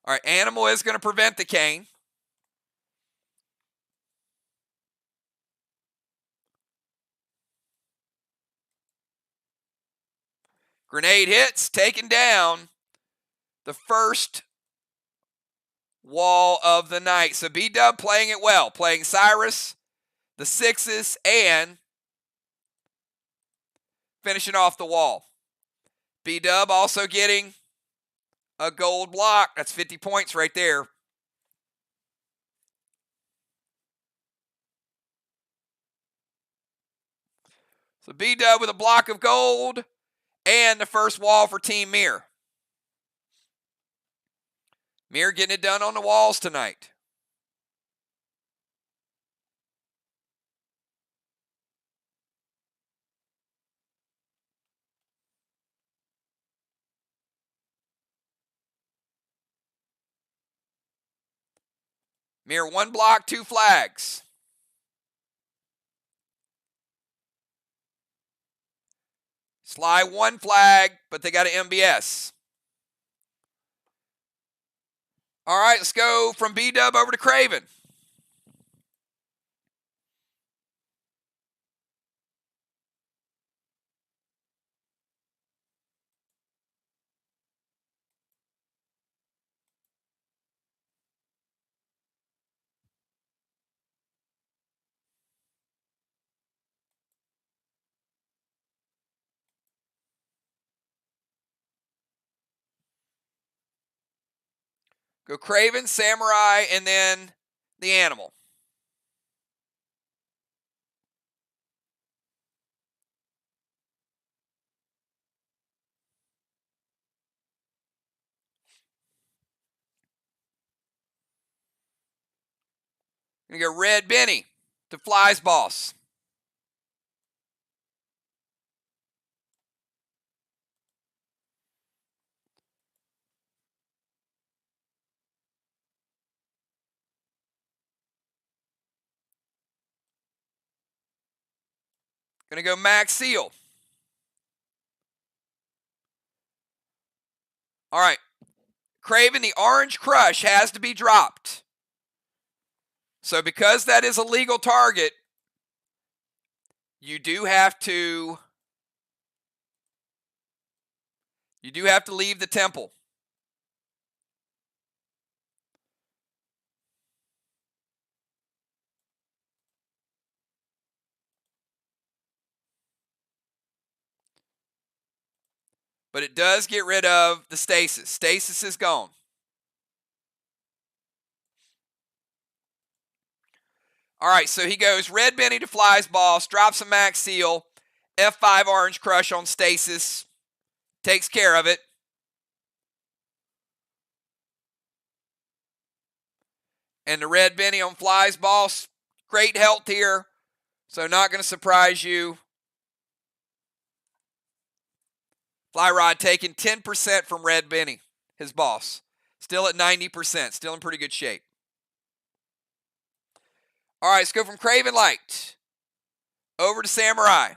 All right, Animal is going to prevent the cane. Grenade hits, taking down the first wall of the night. So B-Dub playing it well, playing Cyrus, the 6s, and finishing off the wall. B-Dub also getting a gold block. That's 50 points right there. So B-Dub with a block of gold and the first wall for Team MIR. MIR getting it done on the walls tonight. MIR 1 block, 2 flags. SLY 1 flag, but they got an MBS. All right, let's go from B-Dub over to Craven. Go Craven, Samurai, and then the Animal. Gonna go Red Benny to Fly's Boss. Gonna go Max Seal. All right. Craven, the Orange Crush has to be dropped. So because that is a legal target, you do have to leave the temple. But it does get rid of the stasis. Stasis is gone. All right, so he goes Red Benny to Fly's Boss, drops a Max Seal, F5 Orange Crush on stasis, takes care of it. And the Red Benny on Fly's Boss, great health here, so not going to surprise you. Fly Rod taking 10% from Red Benny, his boss. Still at 90%, still in pretty good shape. All right, let's go from Craven Light over to Samurai.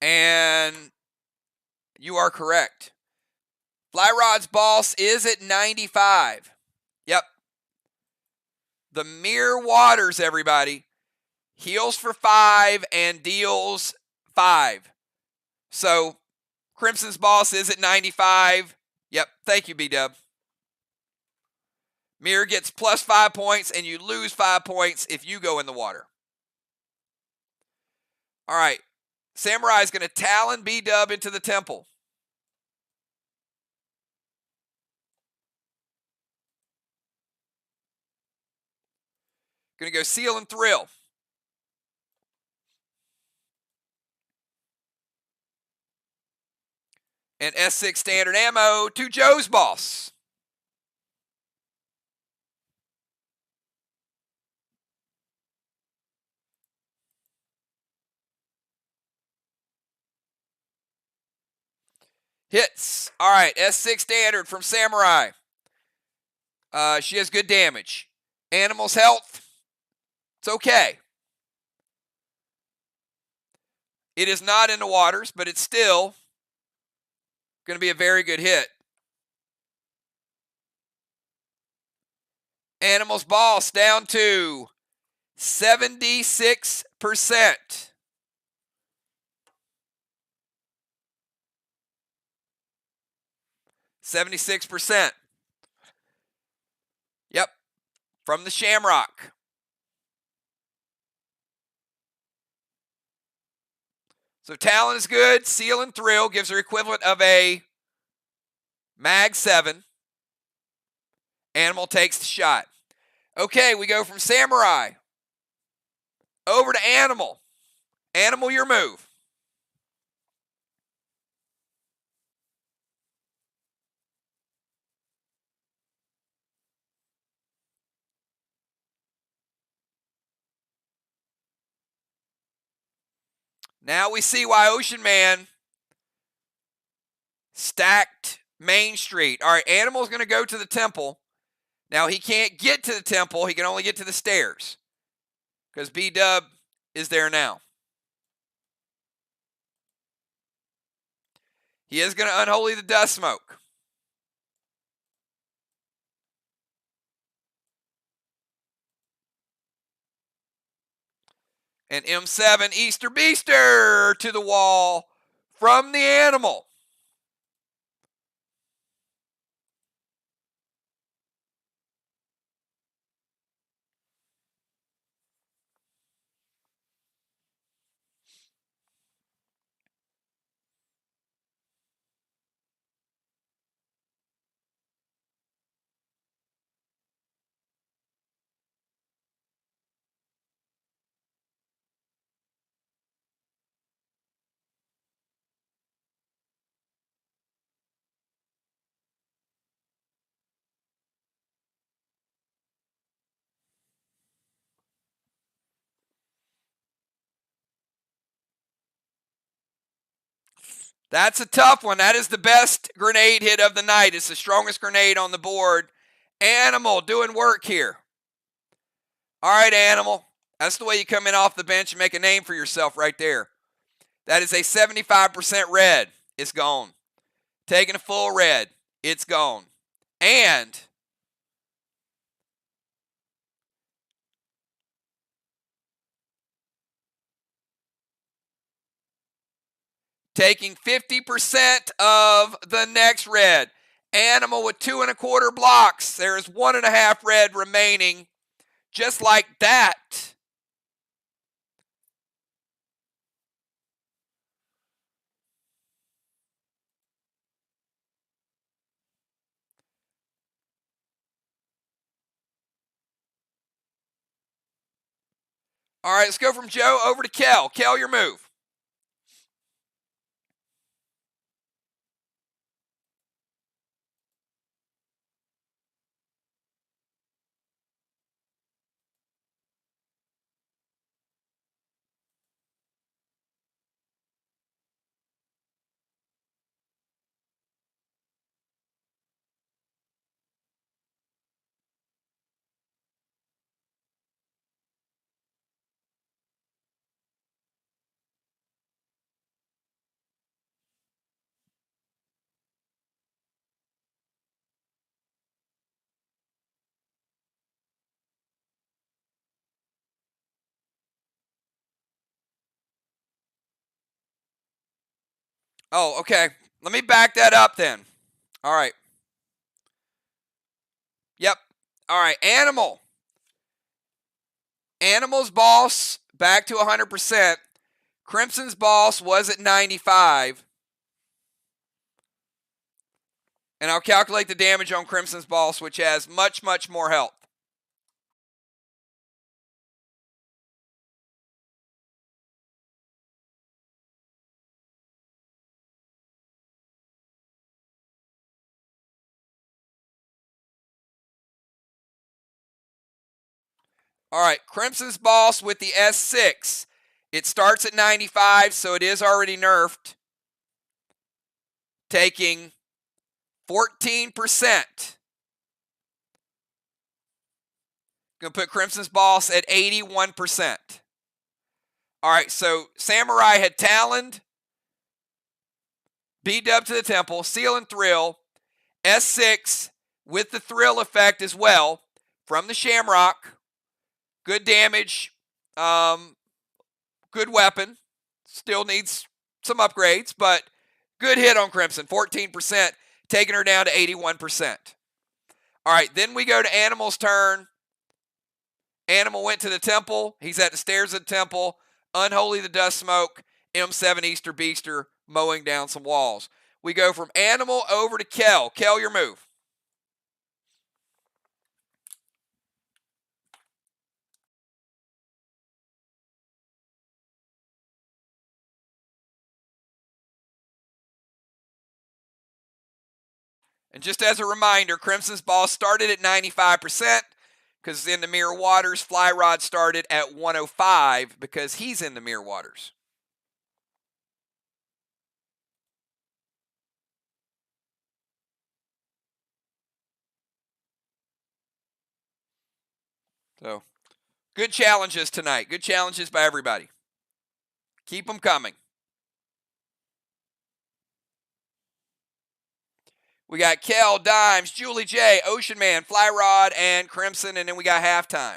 And you are correct. Fly Rod's boss is at 95. Yep. The MIR Waters, everybody, heals for 5 and deals 5. So Crimson's boss is at 95. Yep, thank you, B-Dub. MIR gets plus 5 points, and you lose 5 points if you go in the water. All right. Samurai is going to Talon B-Dub into the temple. Going to go Seal and Thrill. And S6 standard ammo to Joe's boss. Hits. All right, S6 standard from Samurai. She has good damage. Animal's health, it's okay. It is not in the waters, but it's still going to be a very good hit. Animal's boss down to 76%. 76%. Yep, from the Shamrock. So Talon is good. Seal and Thrill gives her equivalent of a Mag 7. Animal takes the shot. Okay, we go from Samurai over to Animal. Animal, your move. Now we see why Ocean Man stacked Main Street. All right, Animal's going to go to the temple. Now he can't get to the temple. He can only get to the stairs because B-Dub is there now. He is going to unholy the dust smoke. And M7 Easter Beaster to the wall from the Animal. That's a tough one. That is the best grenade hit of the night. It's the strongest grenade on the board. Animal doing work here. All right, Animal. That's the way you come in off the bench and make a name for yourself right there. That is a 75% red. It's gone. Taking a full red. It's gone. And taking 50% of the next red. Animal with 2 1/4 blocks. There is 1.5 red remaining. Just like that. All right, let's go from Joe over to Kel. Kel, your move. Oh, okay. let me back that up then. All right. Yep. All right. Animal's boss back to 100%. Crimson's boss was at 95. And I'll calculate the damage on Crimson's boss, which has much, much more health. All right, Crimson's boss with the S6. It starts at 95, so it is already nerfed. Taking 14%. Going to put Crimson's boss at 81%. All right, so Samurai had Taloned, B-Dub to the Temple, Seal and Thrill, S6 with the Thrill effect as well from the Shamrock. Good damage, good weapon. Still needs some upgrades, but good hit on Crimson, 14%, taking her down to 81%. All right, then we go to Animal's turn. Animal went to the Temple. He's at the stairs of the Temple. Unholy the Dust Smoke. M7 Easter Beaster mowing down some walls. We go from Animal over to Kel. Kel, your move. And just as a reminder, Crimson's boss started at 95% because in the Mirror Waters. Fly Rod started at 105 because he's in the Mirror Waters. So, good challenges tonight. Good challenges by everybody. Keep them coming. We got Kel, Dimes, Julie J, Ocean Man, Fly Rod, and Crimson, and then we got halftime.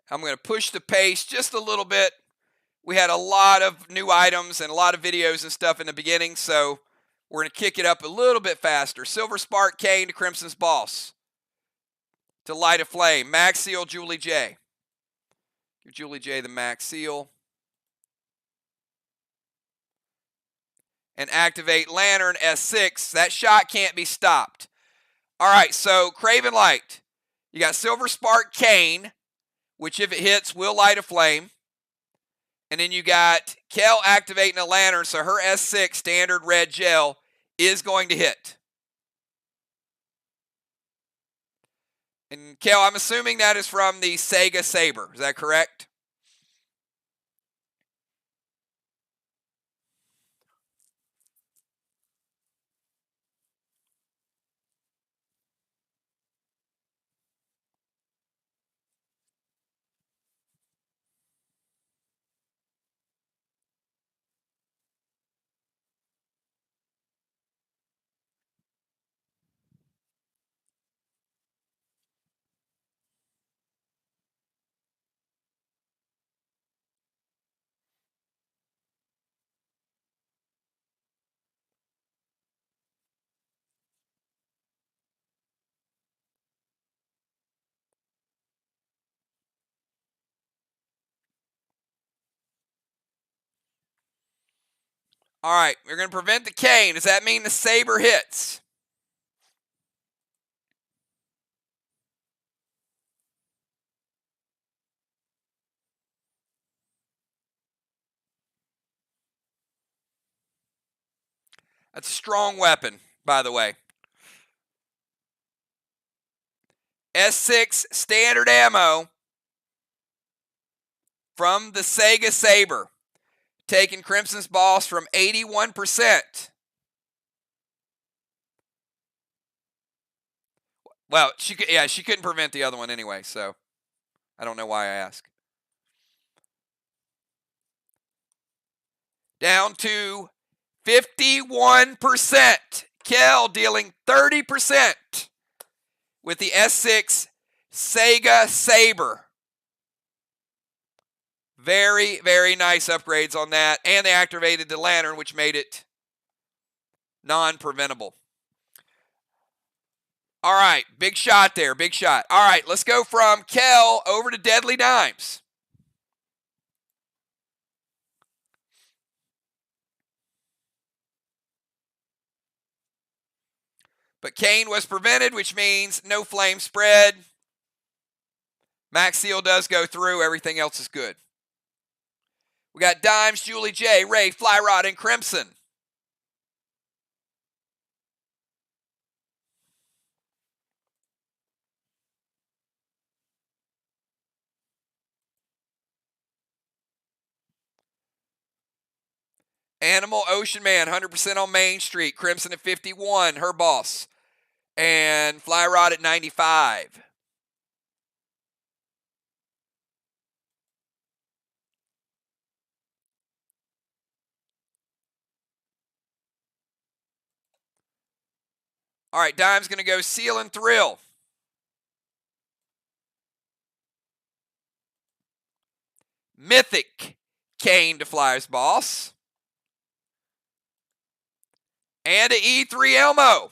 I'm going to push the pace just a little bit. We had a lot of new items and a lot of videos and stuff in the beginning, so we're going to kick it up a little bit faster. Silver Spark Kane to Crimson's boss. To Light a Flame. Max Seal, Julie J. Give Julie J the Max Seal. And activate Lantern S6. That shot can't be stopped. All right, so Craven Light. You got Silver Spark Kane, which if it hits will light a flame. And then you got Kel activating a lantern, so her S6 standard red gel is going to hit. And Kel, I'm assuming that is from the Sega Saber. Is that correct? All right, we're going to prevent the Kane. Does that mean the Saber hits? That's a strong weapon, by the way. S6 standard ammo from the Sega Saber. Taking Crimson's boss from 81%. Well, she couldn't prevent the other one anyway, so I don't know why I ask. Down to 51%. Kel dealing 30% with the S6 Sega Saber. Very, very nice upgrades on that. And they activated the lantern, which made it non-preventable. All right, big shot there, big shot. All right, let's go from Kel over to Deadly Dimes. But Kane was prevented, which means no flame spread. Max Seal does go through. Everything else is good. We got Dimes, Julie J, Ray, Fly Rod, and Crimson. Animal, Ocean Man, 100% on Main Street. Crimson at 51, her boss. And Fly Rod at 95. All right, Dime's going to go Seal and Thrill. Mythic, Kane to Flyer's boss. And a E3 Elmo.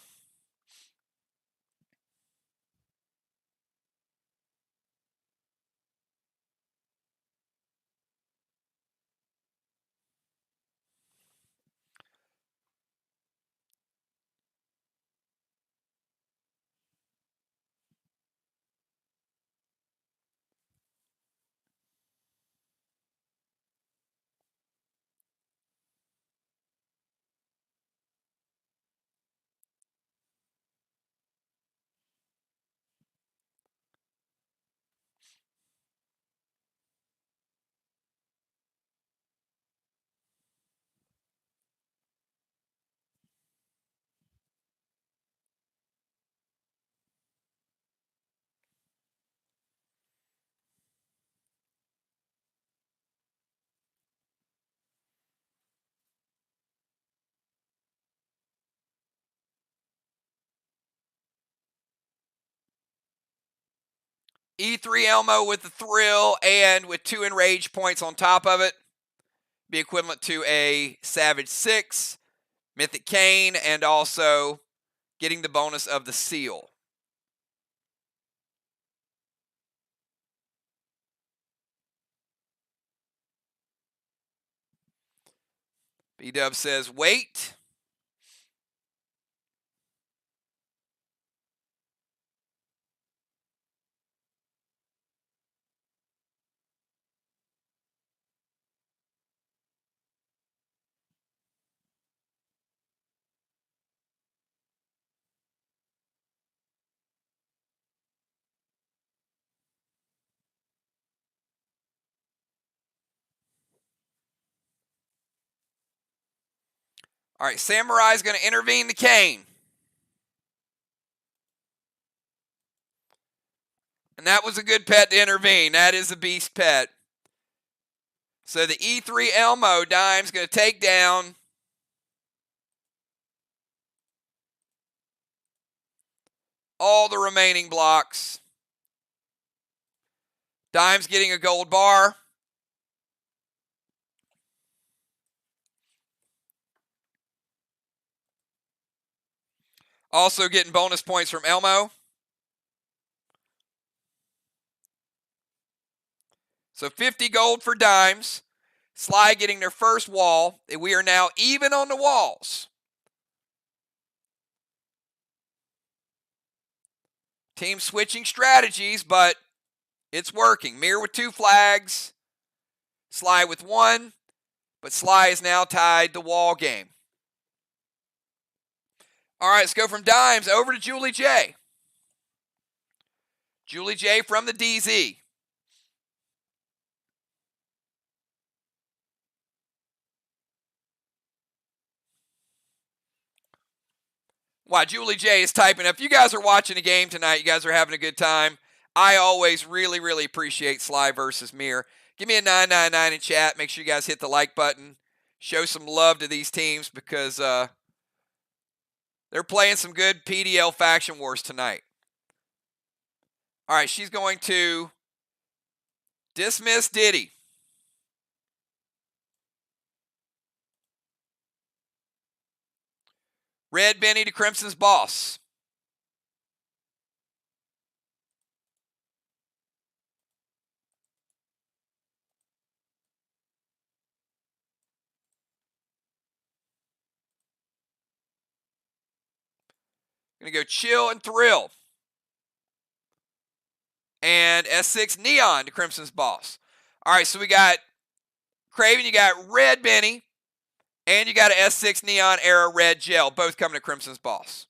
E3 Elmo with the Thrill and with 2 Enrage points on top of it. Be equivalent to a Savage 6, Mythic Kane, and also getting the bonus of the Seal. B-Dub says, wait. All right, Samurai's going to intervene the Kane. And that was a good pet to intervene. That is a beast pet. So the E3 Elmo Dime's going to take down all the remaining blocks. Dime's getting a gold bar. Also getting bonus points from Elmo. So 50 gold for Dimes. SLY getting their first wall. We are now even on the walls. Team switching strategies, but it's working. MIR with 2 flags. SLY with 1. But SLY is now tied the wall game. All right, let's go from Dimes over to Julie J. Julie J from the DZ. Wow, Julie J is typing. If you guys are watching the game tonight, you guys are having a good time. I always really, really appreciate SLY versus MIR. Give me a 999 in chat. Make sure you guys hit the like button. Show some love to these teams because They're playing some good PDL faction wars tonight. All right, she's going to dismiss Diddy. Red Benny to Crimson's boss. Gonna go Chill and Thrill. And S6 Neon to Crimson's boss. All right, so we got Craven, you got Red Benny, and you got an S6 Neon Era Red Gel, both coming to Crimson's boss.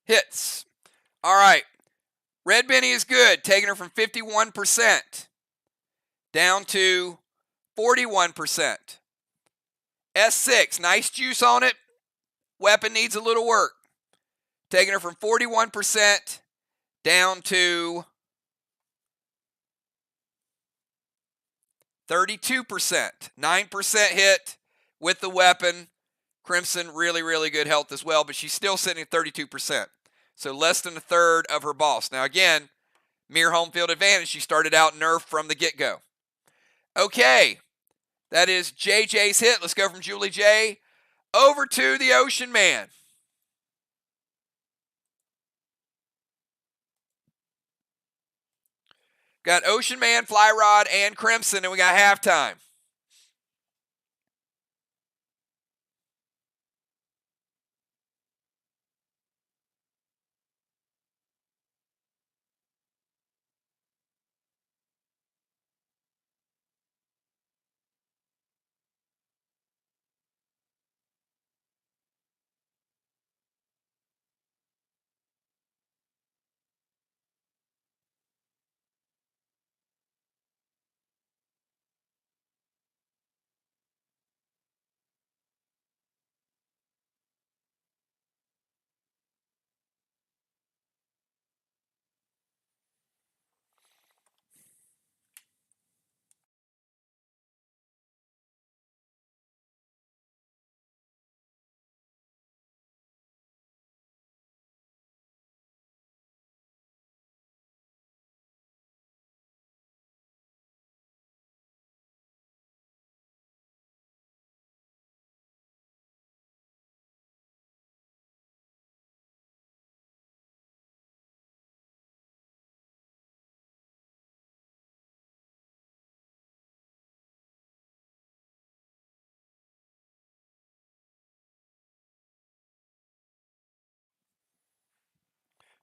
Hits. All right. Red Benny is good, taking her from 51% down to 41%. S6, nice juice on it. Weapon needs a little work. Taking her from 41% down to 32%. 9% hit with the weapon. Crimson, really, really good health as well, but she's still sitting at 32%. So less than a third of her boss. Now again, MIR home field advantage. She started out nerfed from the get-go. Okay, that is JJ's hit. Let's go from Julie J over to the Ocean Man. Got Ocean Man, Fly Rod, and Crimson, and we got halftime.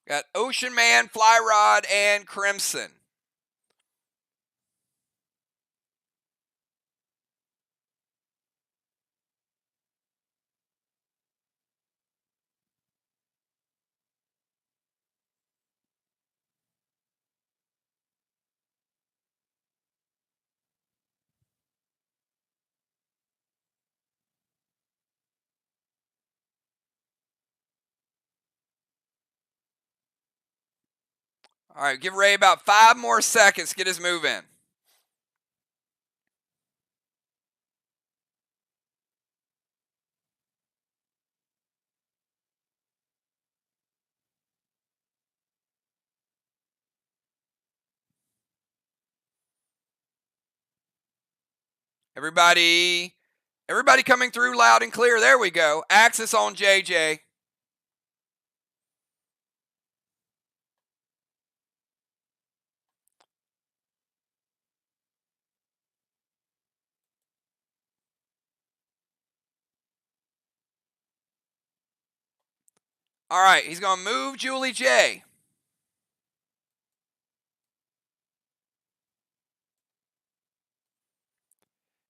Got Ocean Man, Fly Rod, and Crimson. All right, give Ray about 5 more seconds to get his move in. Everybody coming through loud and clear. There we go. Axis on JJ. All right, he's going to move Julie J.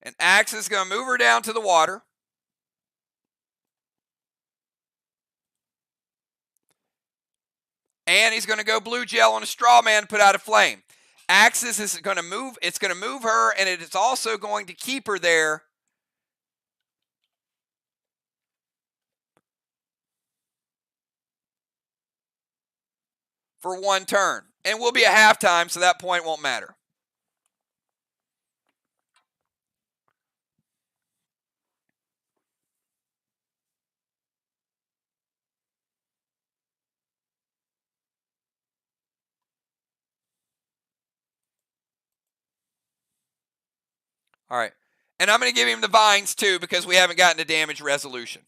And Axis is going to move her down to the water. And he's going to go blue gel on a straw man to put out a flame. Axis is going to move. It's going to move her, and it is also going to keep her there for one turn. And we'll be at halftime, so that point won't matter. All right. And I'm going to give him the vines too because we haven't gotten to damage resolution.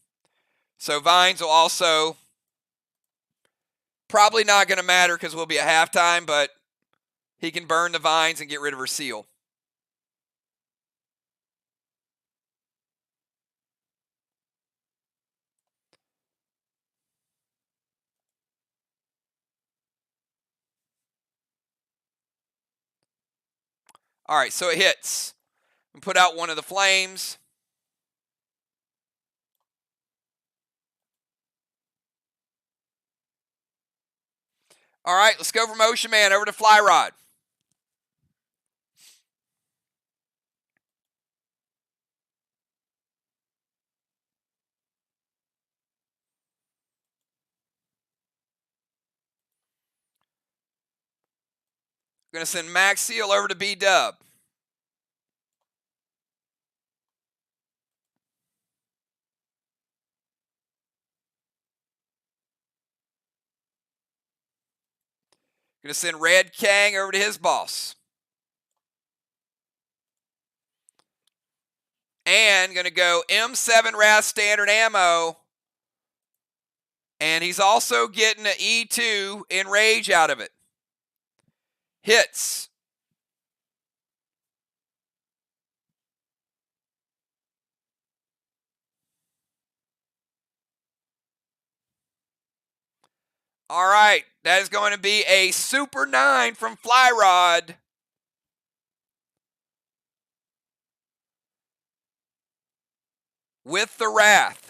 So vines will also probably not going to matter because we'll be at halftime, but he can burn the vines and get rid of her seal. All right, so it hits. And put out one of the flames. All right, let's go from Ocean Man over to Fly Rod. Going to send Max Seal over to B-Dub. Going to send Red Kang over to his boss. And going to go M7 RAS standard ammo. And he's also getting an E2 Enrage out of it. Hits. All right, that is going to be a Super 9 from Fly Rod. With the Wrath.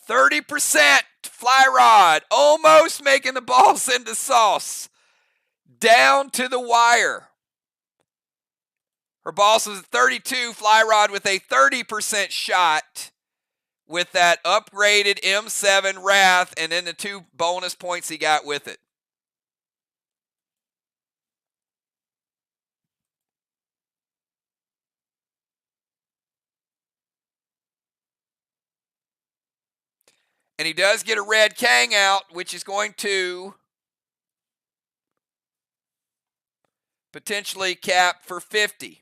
%, Fly Rod, almost making the balls into sauce. Down to the wire. Her boss was at 32, Fly Rod with a 30% shot with that upgraded M7 Wrath and then the 2 bonus points he got with it. And he does get a Red Kang out, which is going to potentially cap for 50.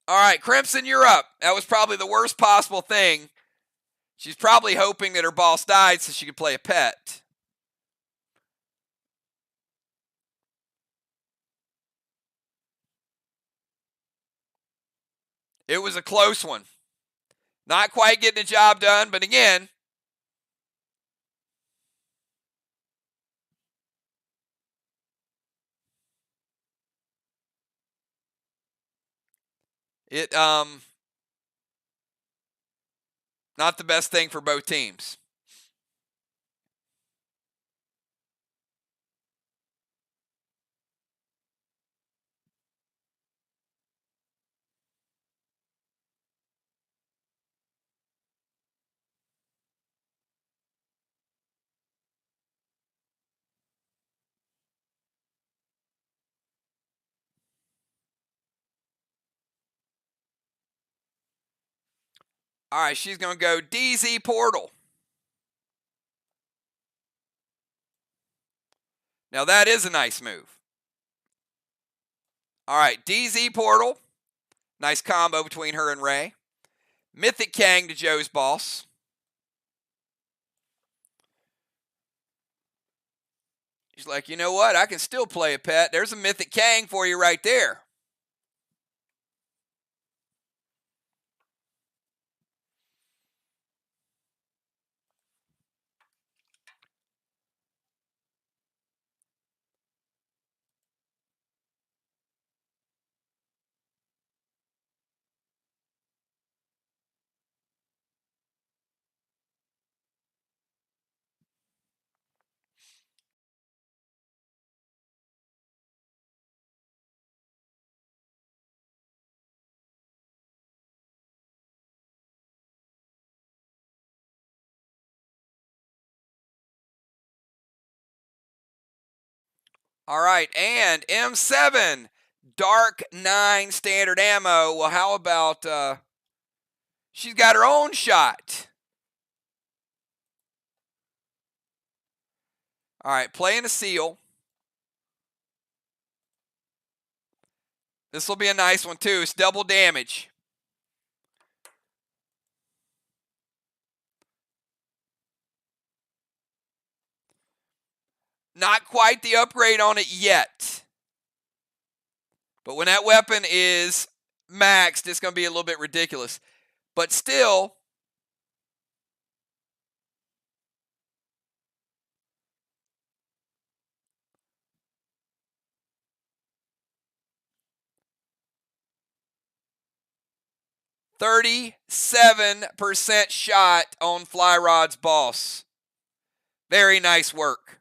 All right, Crimson, you're up. That was probably the worst possible thing. She's probably hoping that her boss died so she could play a pet. It was a close one. Not quite getting the job done, but again, it not the best thing for both teams. All right, she's going to go DZ Portal. Now that is a nice move. All right, DZ Portal. Nice combo between her and Ray. Mythic Kang to Joe's boss. He's like, you know what? I can still play a pet. There's a Mythic Kang for you right there. All right, and M7, Dark 9 standard ammo. Well, how about she's got her own shot. All right, playing a seal. This will be a nice one, too. It's double damage. Not quite the upgrade on it yet. But when that weapon is maxed, it's going to be a little bit ridiculous. But still, %37% shot on Flyrod's boss. Very nice work.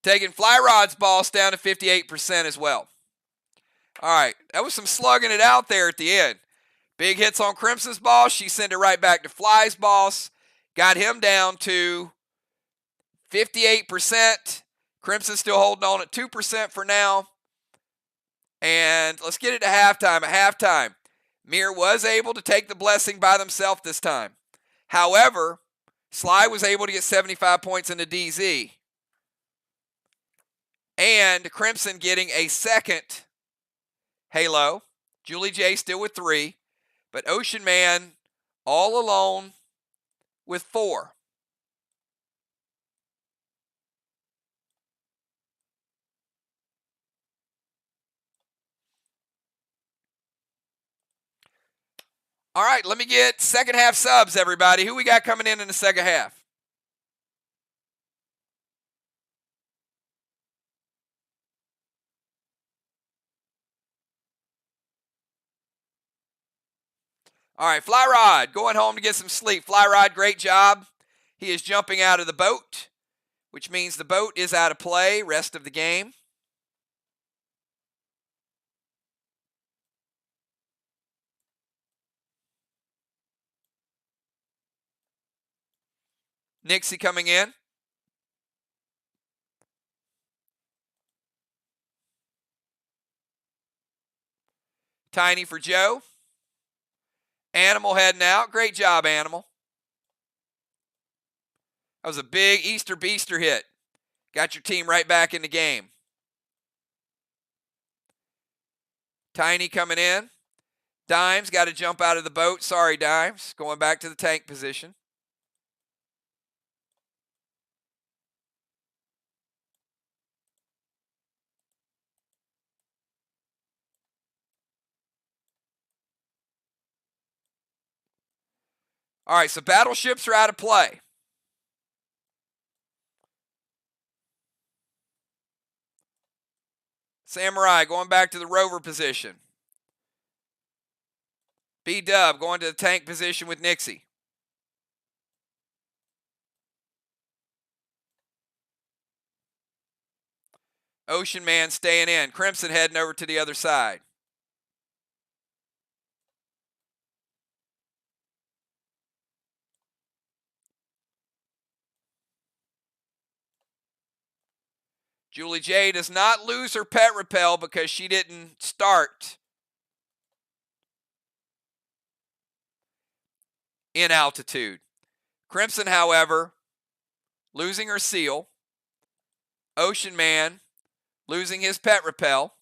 Taking Flyrod's boss down to 58% as well. All right, that was some slugging it out there at the end. Big hits on Crimson's boss. She sent it right back to Fly's boss. Got him down to 58%. Crimson's still holding on at 2% for now. And let's get it to halftime. At halftime, MIR was able to take the blessing by themselves this time. However, SLY was able to get 75 points into DZ. And Crimson getting a second Halo. Julie J still with 3. But Ocean Man all alone with 4. All right, let me get second half subs, everybody. Who we got coming in the second half? All right, Flyrod going home to get some sleep. Flyrod, great job. He is jumping out of the boat, which means the boat is out of play rest of the game. Nixie coming in. Tiny for Joe. Animal heading out. Great job, Animal. That was a big Easter Beaster hit. Got your team right back in the game. Tiny coming in. Dimes got to jump out of the boat. Sorry, Dimes. Going back to the tank position. All right, so battleships are out of play. Samurai going back to the rover position. B-Dub going to the tank position with Nixie. Ocean Man staying in. Crimson heading over to the other side. Julie J does not lose her pet repel because she didn't start in altitude. Crimson, however, losing her seal. Ocean Man losing his pet repel.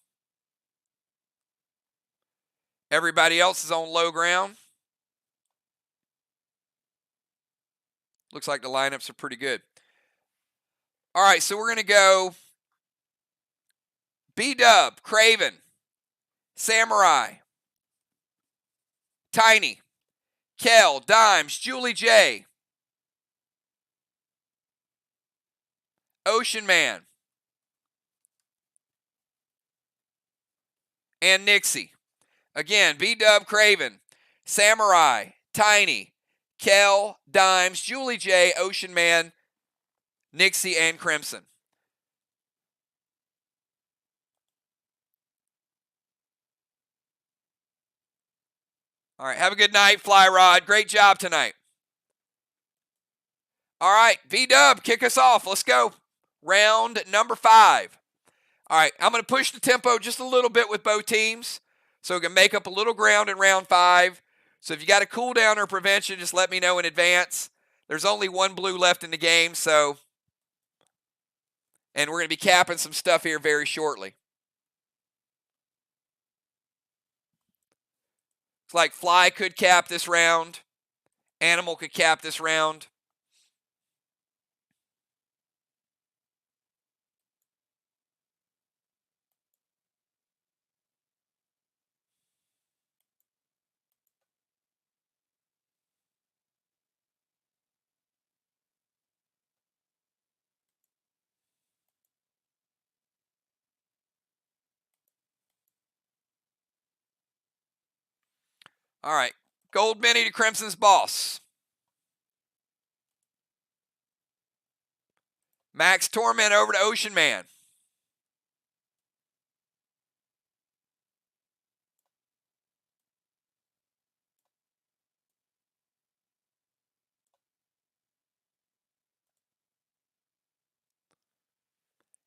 Everybody else is on low ground. Looks like the lineups are pretty good. All right, so we're going to go B-Dub, Craven, Samurai, Tiny, Kel, Dimes, Julie J, Ocean Man, and Nixie. Again, B-Dub, Craven, Samurai, Tiny, Kel, Dimes, Julie J, Ocean Man, Nixie, and Crimson. All right, have a good night, Fly Rod. Great job tonight. All right, V-Dub, kick us off. Let's go. Round number 5. All right, I'm going to push the tempo just a little bit with both teams so we can make up a little ground in round 5. So if you got a cool down or prevention, just let me know in advance. There's only one blue left in the game, so, and we're going to be capping some stuff here very shortly. It's like Fly could cap this round. Animal could cap this round. All right, Gold Mini to Crimson's Boss. Max Torment over to Ocean Man.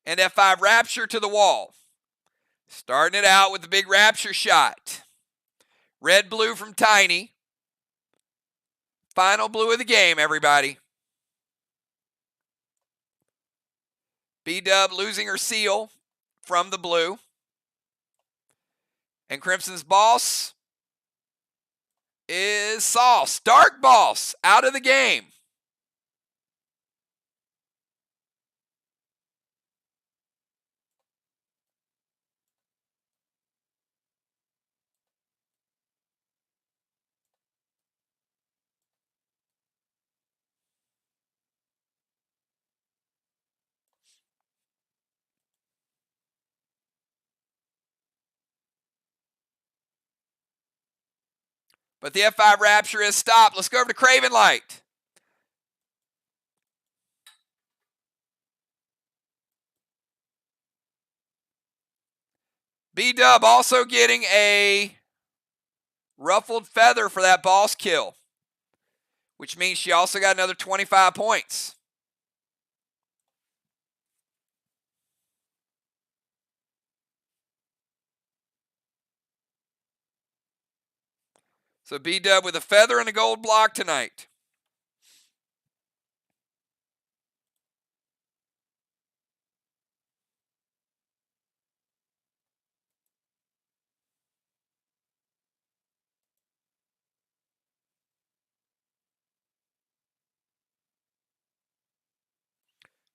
And F5 Rapture to the wall. Starting it out with the big Rapture shot. Red-blue from Tiny. Final blue of the game, everybody. B-Dub losing her seal from the blue. And Crimson's Boss is Sauce. Dark Boss out of the game. But the F5 Rapture is stopped. Let's go over to Craven Light. B-Dub also getting a ruffled feather for that boss kill, which means she also got another 25 points. So B-Dub with a feather and a gold block tonight.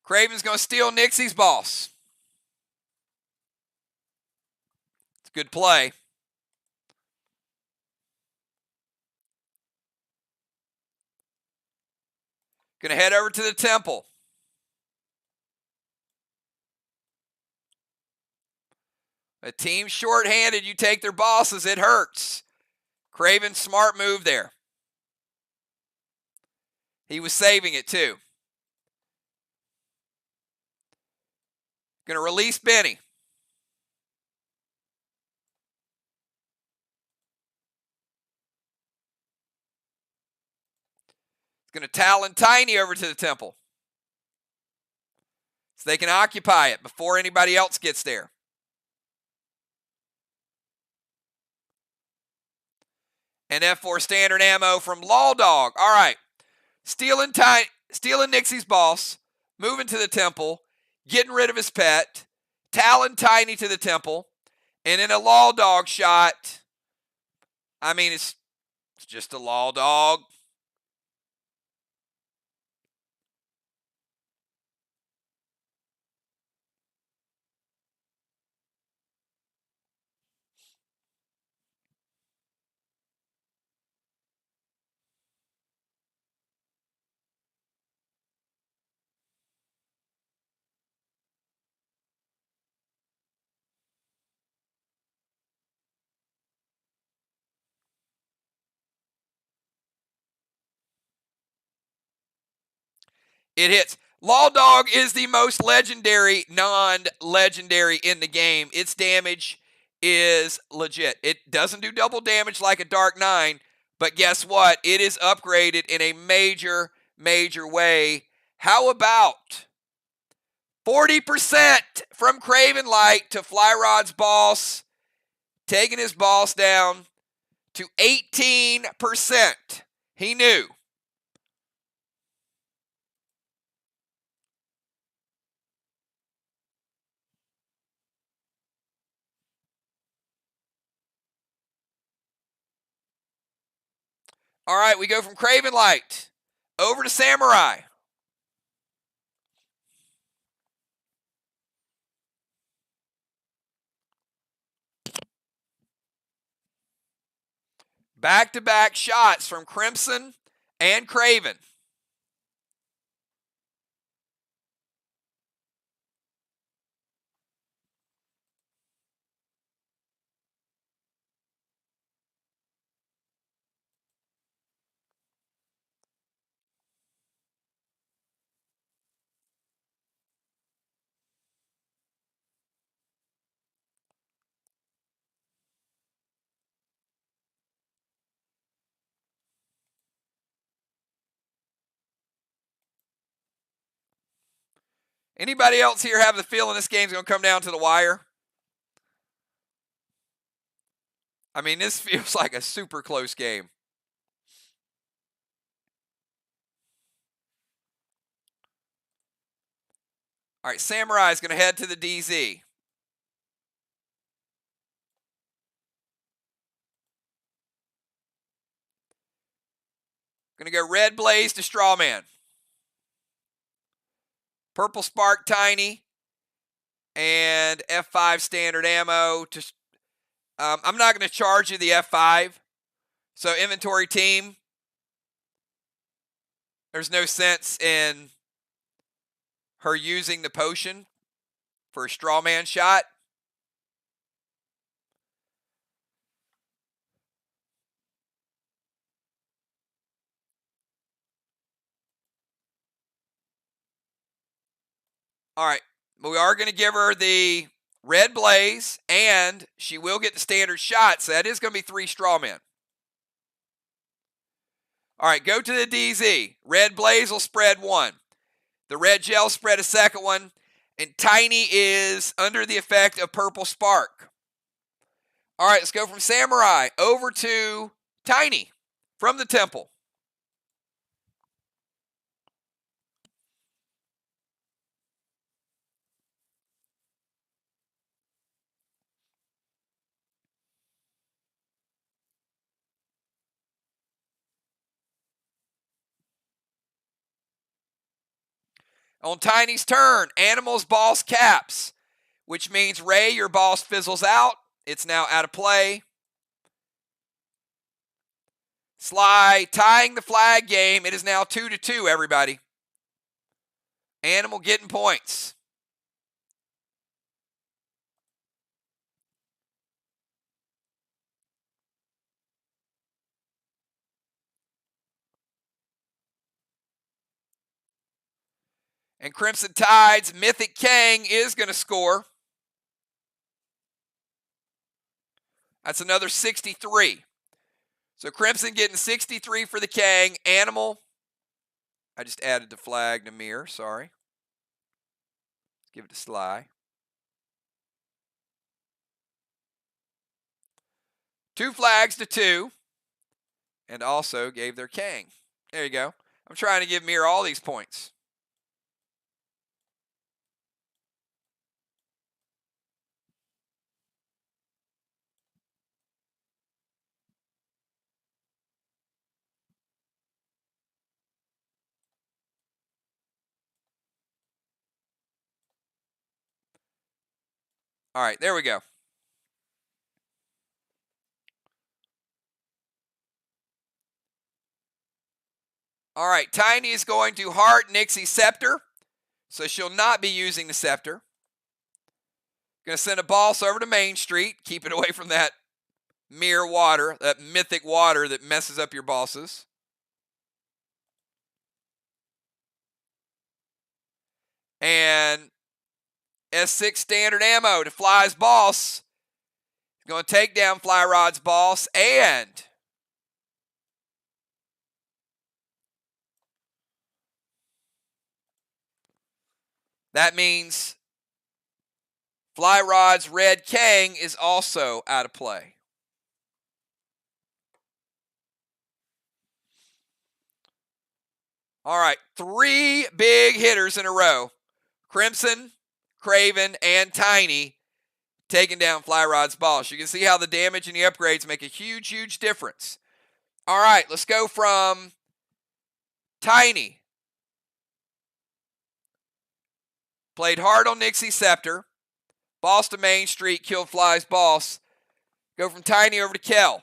Craven's going to steal Nixie's Boss. It's a good play. Going to head over to the temple. A team short-handed, you take their bosses, it hurts. Craven, smart move there. He was saving it too. Going to release Benny. Going to Talon Tiny over to the temple. so they can occupy it before anybody else gets there. And F4 standard ammo from Law Dog. All right. Stealing Nixie's boss, moving to the temple, getting rid of his pet, Talon Tiny to the temple, and in a Law Dog shot, I mean, it's just a Law Dog. It hits. Law Dog is the most legendary, non-legendary in the game. Its damage is legit. It doesn't do double damage like a Dark 9, but guess what? It is upgraded in a major, major way. How about 40% from Craven Light to Flyrod's boss, taking his boss down to 18%. He knew. All right, we go from Craven Light over to Samurai. Back-to-back shots from Crimson and Craven. Anybody else here have the feeling this game's going to come down to the wire? I mean, this feels like a super close game. All right, Samurai is going to head to the DZ. Going to go Red Blaze to Strawman. Purple Spark Tiny. And F5 standard ammo. I'm not going to charge you the F5. So inventory team, there's no sense in her using the potion for a Strawman shot. All right, but we are going to give her the Red Blaze, and she will get the standard shot, so that is going to be 3 Strawmen. All right, go to the DZ. Red Blaze will spread 1. The Red Gel spread a second one, and Tiny is under the effect of Purple Spark. All right, let's go from Samurai over to Tiny from the Temple. On Tiny's turn, Animal's boss caps, which means Ray, your boss fizzles out. It's now out of play. SLY tying the flag game. It is now 2-2, everybody. Animal getting points. And Crimson Tide's Mythic Kang is going to score. That's another 63. So Crimson getting 63 for the Kang. Animal, I just added the flag to MIR, sorry. Give it to SLY. 2 flags to 2. And also gave their king. There you go. I'm trying to give MIR all these points. All right, there we go. All right, Tiny is going to heart Nixie's scepter, so she'll not be using the scepter. Going to send a boss over to Main Street. Keep it away from that MIR water, that mythic water that messes up your bosses. And S6 standard ammo to Fly's boss. Going to take down Fly Rod's boss, and that means Fly Rod's Red King is also out of play. All right, 3 big hitters in a row. Crimson, Craven, and Tiny taking down Fly Rod's boss. You can see how the damage and the upgrades make a huge, huge difference. All right, let's go from Tiny. Played hard on Nixie's scepter. Boss to Main Street, killed Fly's boss. Go from Tiny over to Kel.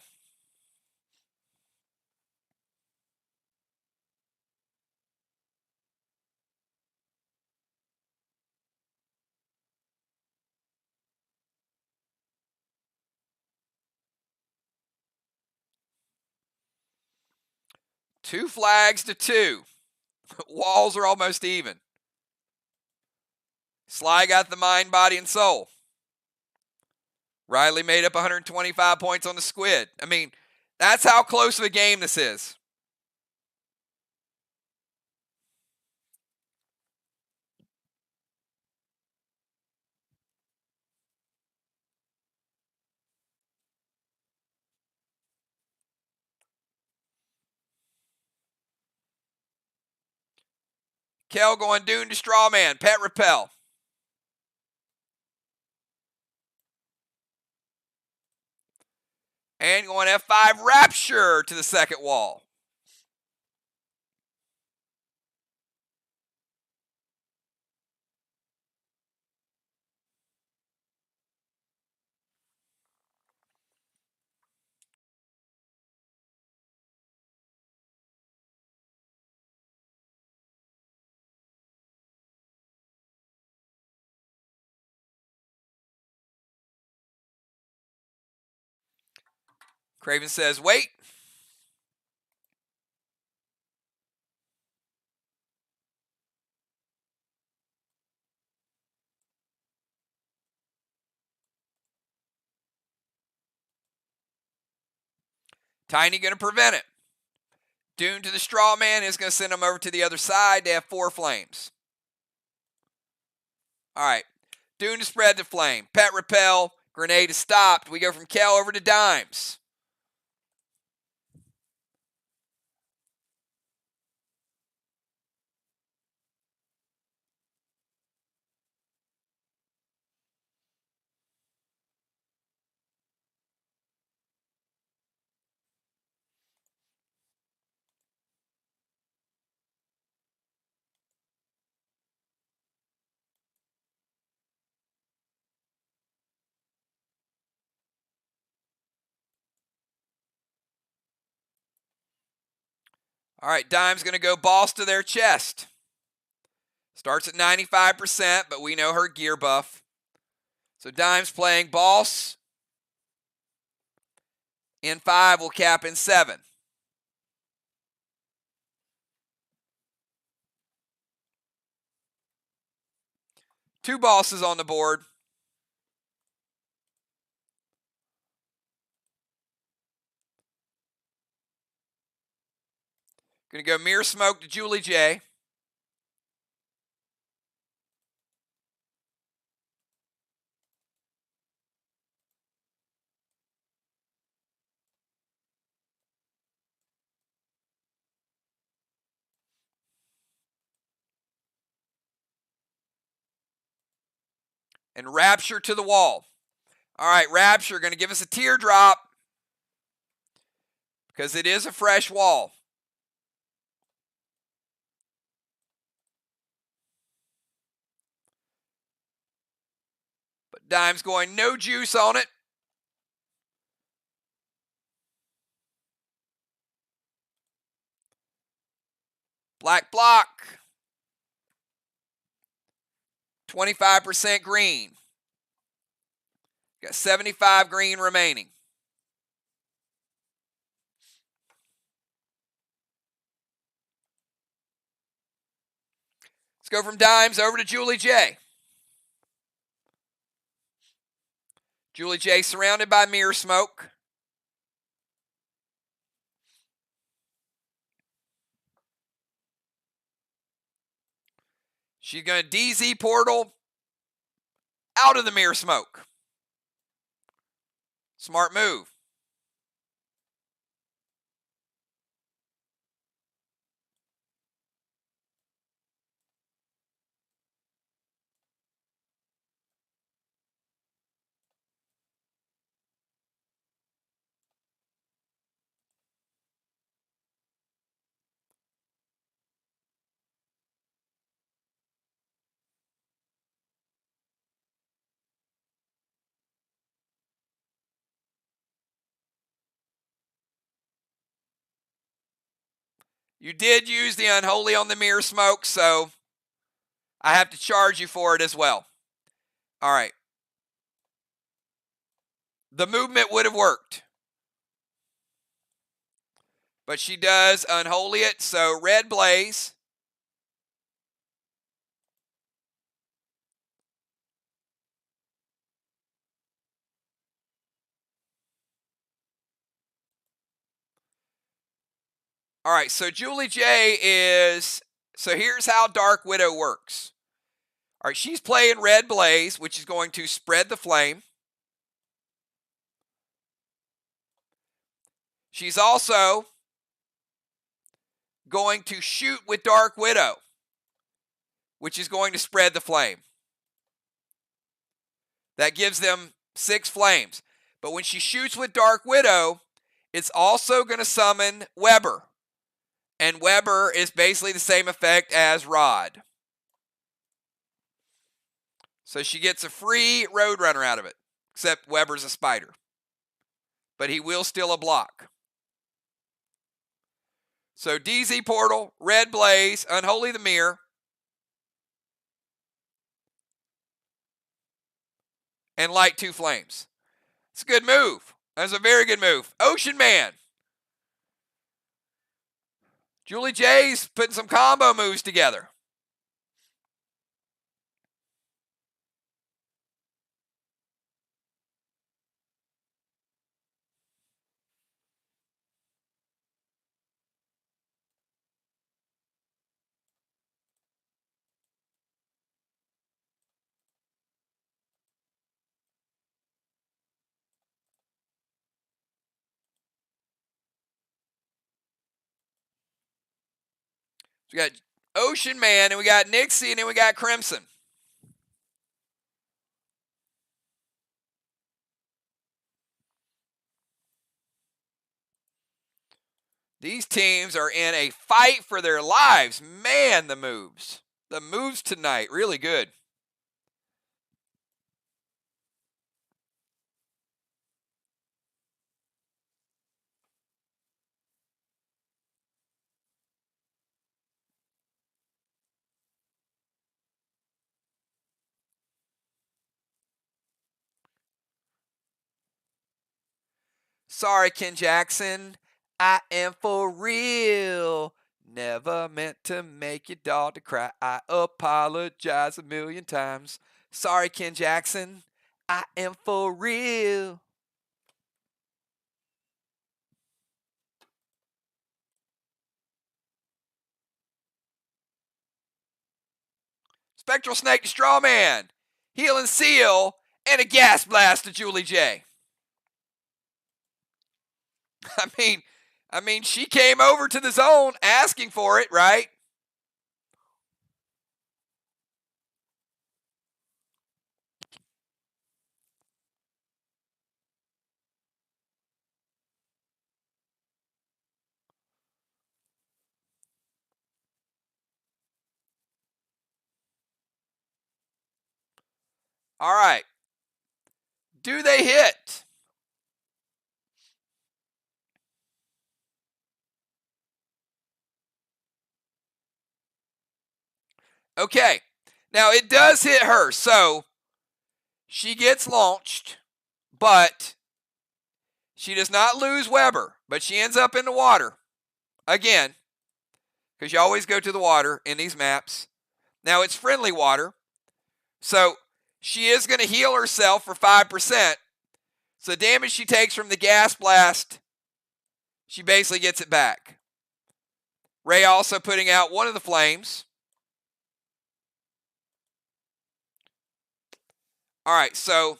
Two flags to 2. Walls are almost even. Sly got the mind, body, and soul. Riley made up 125 points on the squid. I mean, that's how close of a game this is. Kel going Dune to Strawman. Pet Repel. And going F5 Rapture to the second wall. Craven says, wait. Tiny going to prevent it. Dune to the straw man is going to send him over to the other side. They have 4 flames. All right. Dune to spread the flame. Pet repel. Grenade is stopped. We go from Kel over to Dimes. All right, Dime's going to go boss to their chest. Starts at 95%, but we know her gear buff. So Dime's playing boss. In 5 will cap in 7. Two bosses on the board. Going to go Mirror Smoke to Julie J. and Rapture to the wall. All right, Rapture going to give us a teardrop because it is a fresh wall. But Dime's going no juice on it. Black block. 25% green. Got 75 green remaining. Let's go from Dimes over to Julie J. Julie J surrounded by mirror smoke. She's going to DZ portal out of the mirror smoke. Smart move. You did use the unholy on the mirror smoke, so I have to charge you for it as well. All right. The movement would have worked. But she does unholy it, so red blaze. All right, so Julie J is, so here's how Dark Widow works. All right, she's playing red blaze, which is going to spread the flame. She's also going to shoot with Dark Widow, which is going to spread the flame. That gives them 6 flames. But when she shoots with Dark Widow, it's also going to summon Weber. And Weber is basically the same effect as Rod. So she gets a free Roadrunner out of it, except Weber's a spider. But he will steal a block. So DZ Portal, Red Blaze, Unholy the Mirror. And light 2 flames. It's a good move. That's a very good move. Ocean Man. Julie J's putting some combo moves together. So we got Ocean Man, and we got Nixie, and then we got Crimson. These teams are in a fight for their lives. Man, the moves. The moves tonight, really good. Sorry, Ken Jackson. I am for real. Never meant to make your daughter cry. I apologize a million times. Sorry, Ken Jackson. I am for real. Spectral Snake to Strawman. Heal and Seal. And a Gas Blast to Julie J. I mean, she came over to the zone asking for it, right? All right. Do they hit? Okay. Now, it does hit her, so she gets launched, but she does not lose Weber, but she ends up in the water again, because you always go to the water in these maps. Now, it's friendly water, so she is going to heal herself for 5%. So the damage she takes from the gas blast, she basically gets it back. Ray also putting out one of the flames. All right, so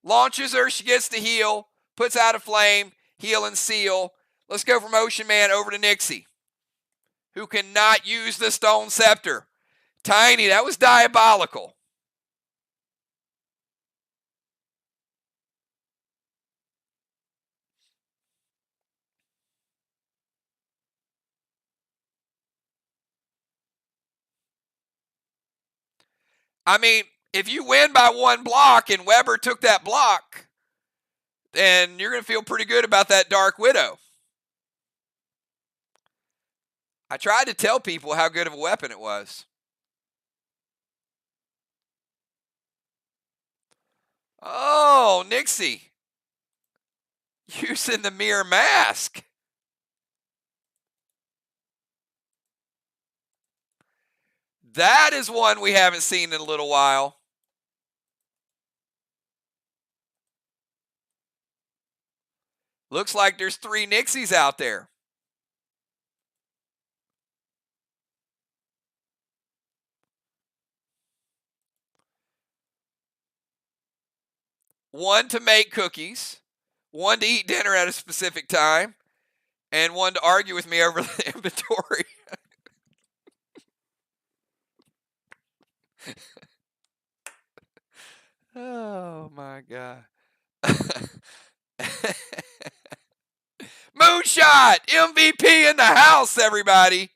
launches her, she gets the heal, puts out a flame, heal and seal. Let's go from Ocean Man over to Nixie, who cannot use the Stone Scepter. Tiny, that was diabolical. I mean, if you win by one block and Weber took that block, then you're going to feel pretty good about that Dark Widow. I tried to tell people how good of a weapon it was. Oh, Nixie. Using the MIR mask. That is one we haven't seen in a little while. Looks like there's 3 Nixies out there. One to make cookies, one to eat dinner at a specific time, and one to argue with me over the inventory. Oh my God. Moonshot! MVP in the house, everybody.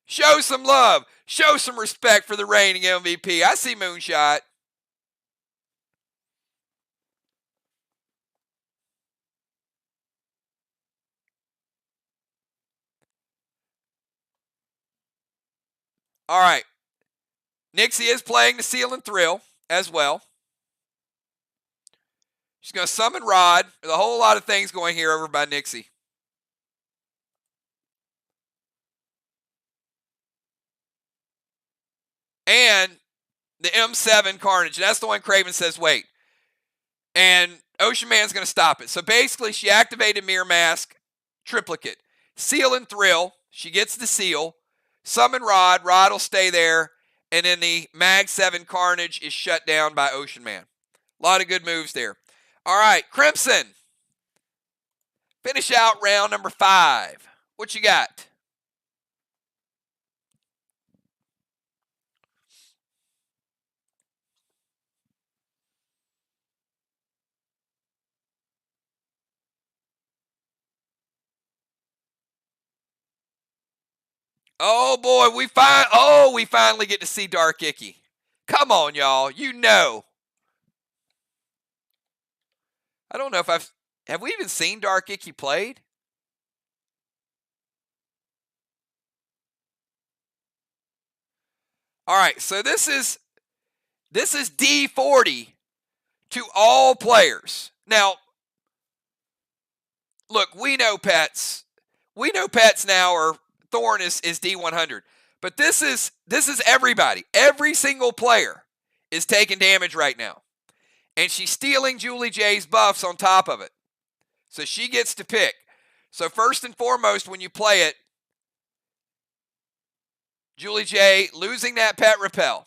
Show some love. Show some respect for the reigning MVP. I see Moonshot. All right. Nixie is playing the Seal and Thrill as well. She's going to summon Rod. There's a whole lot of things going here over by Nixie. And the M7 Carnage. That's the one Craven says, wait. And Ocean Man's going to stop it. So basically, she activated Mirror Mask, triplicate. Seal and Thrill. She gets the seal. Summon Rod. Rod will stay there. And then the Mag 7 Carnage is shut down by Ocean Man. A lot of good moves there. All right, Crimson. Finish out round number 5. What you got? Oh boy, we finally get to see Dark Icky. Come on, y'all. You know. I don't know if have we even seen Dark Icky played? All right, so this is D40 to all players. Now, look, we know pets. We know pets now are Thorn is D100. But this is everybody. Every single player is taking damage right now. And she's stealing Julie J's buffs on top of it. So she gets to pick. So first and foremost, when you play it, Julie J losing that pet repel.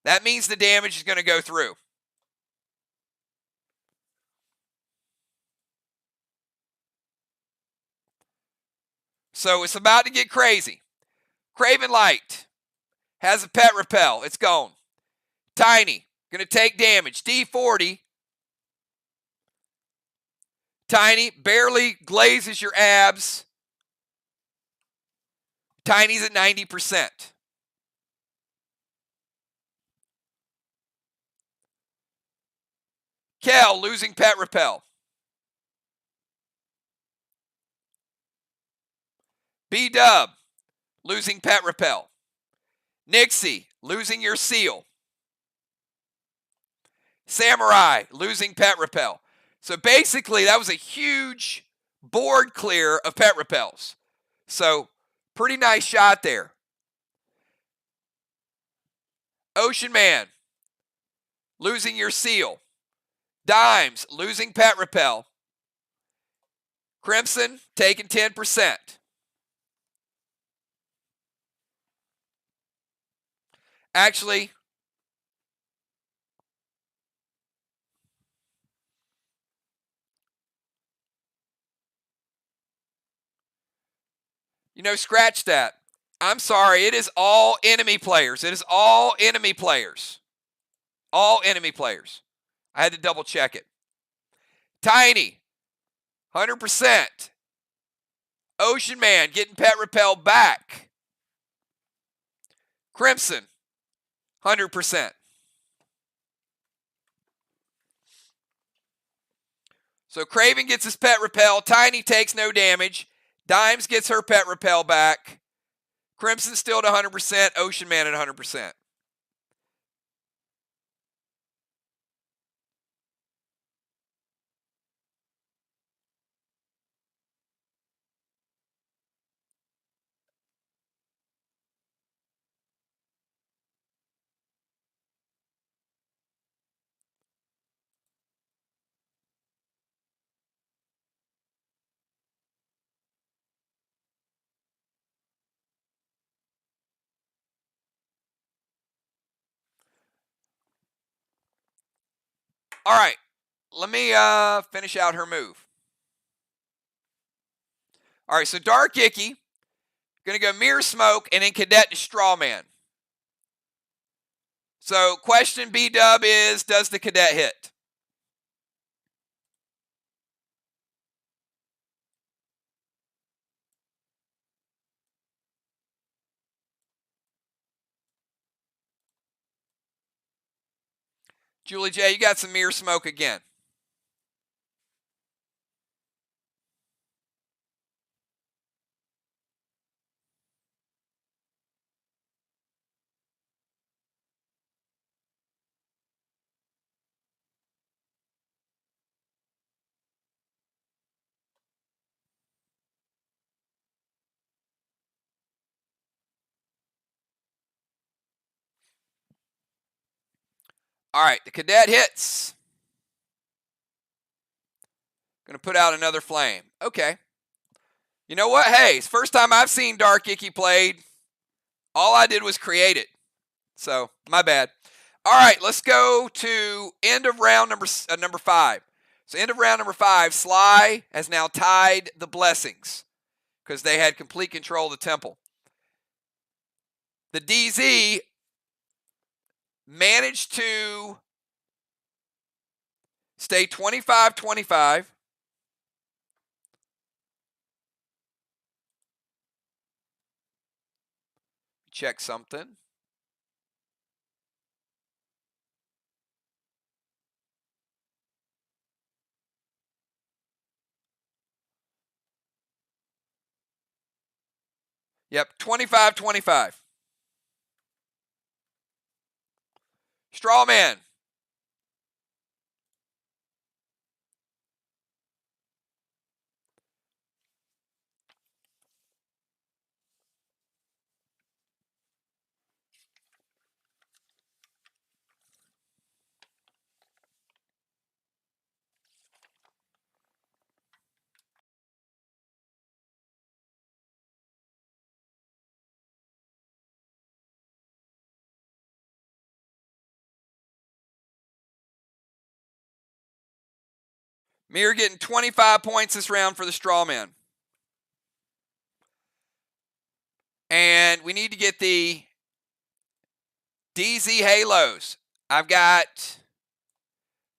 That means the damage is going to go through. So it's about to get crazy. Craven Light has a pet repel. It's gone. Tiny, going to take damage. D40. Tiny barely glazes your abs. Tiny's at 90%. Kel losing Pet Repel. B-Dub losing Pet Repel. Nixie losing your seal. Samurai losing Pet Repel. So basically that was a huge board clear of Pet Repels. So pretty nice shot there. Ocean Man losing your seal. Dimes losing Pet Repel. Crimson taking 10%. Actually, scratch that. I'm sorry. It is all enemy players. It is all enemy players. All enemy players. I had to double check it. Tiny, 100%. Ocean Man getting Pet Repel back. Crimson, 100%. So Craven gets his Pet Repel. Tiny takes no damage. Dimes gets her Pet Repel back. Crimson still at 100%. Ocean Man at 100%. All right, let me finish out her move. All right, so Dark Icky, going to go Mirror Smoke, and then Cadet to Strawman. So question B-Dub is, does the Cadet hit? Julie J., you got some Mirror Smoke again. All right, the Cadet hits. Going to put out another flame. Okay. You know what? Hey, it's the first time I've seen Dark Icky played. All I did was create it. So, my bad. All right, let's go to end of round number 5. So, end of round number 5, SLY has now tied the Blessings because they had complete control of the temple. The DZ managed to stay 25-25. Check something. Yep, 25-25. Strawman. MIR getting 25 points this round for the Strawman. And we need to get the DZ Halos. I've got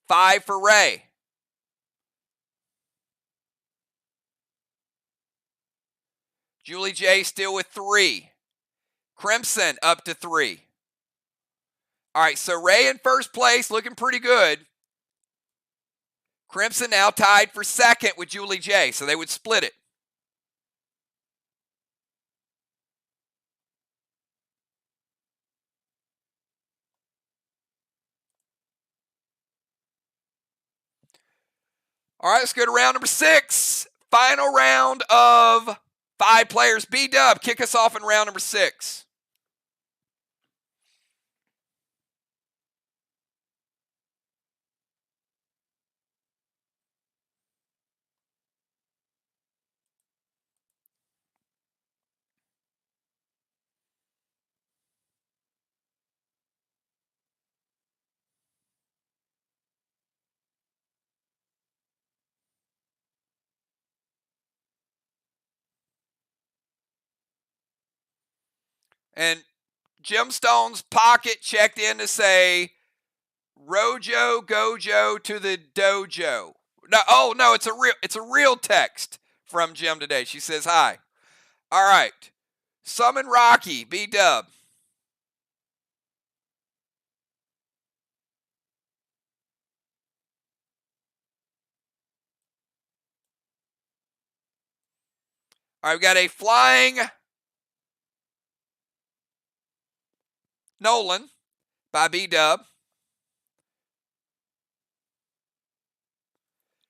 5 for Ray. Julie J still with 3. Crimson up to 3. All right, so Ray in first place, looking pretty good. Crimson now tied for second with Julie J, so they would split it. All right, let's go to round number 6. Final round of 5 players. B-Dub, kick us off in round number 6. And Gemstone's pocket checked in to say, Rojo, Gojo to the dojo. No, oh no, it's a real text from Gem today. She says hi. All right. Summon Rocky, B-Dub. All right, we've got a flying Nolan by B-Dub. Going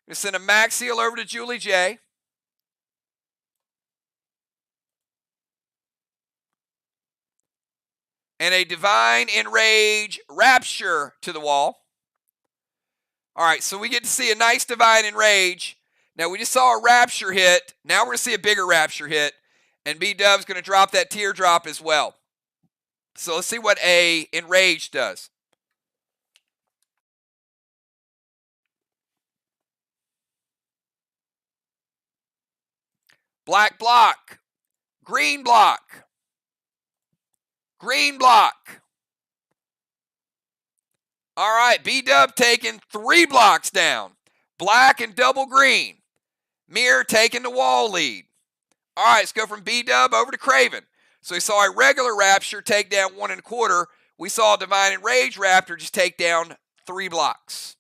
to send a Max Seal over to Julie J. And a Divine Enrage Rapture to the wall. All right, so we get to see a nice Divine Enrage. Now, we just saw a Rapture hit. Now we're going to see a bigger Rapture hit. And B-Dub's going to drop that teardrop as well. So let's see what a Enrage does. Black block. Green block. Green block. All right, B-Dub taking 3 blocks down. Black and double green. MIR taking the wall lead. All right, let's go from B-Dub over to Craven. So we saw a regular Rapture take down 1 1/4. We saw a Divine Enrage Raptor just take down 3 blocks.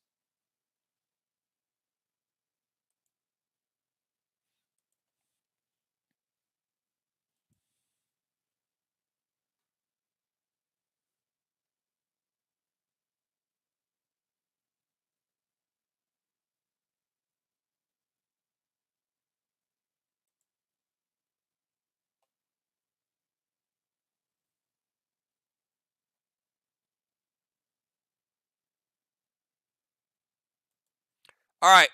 All right,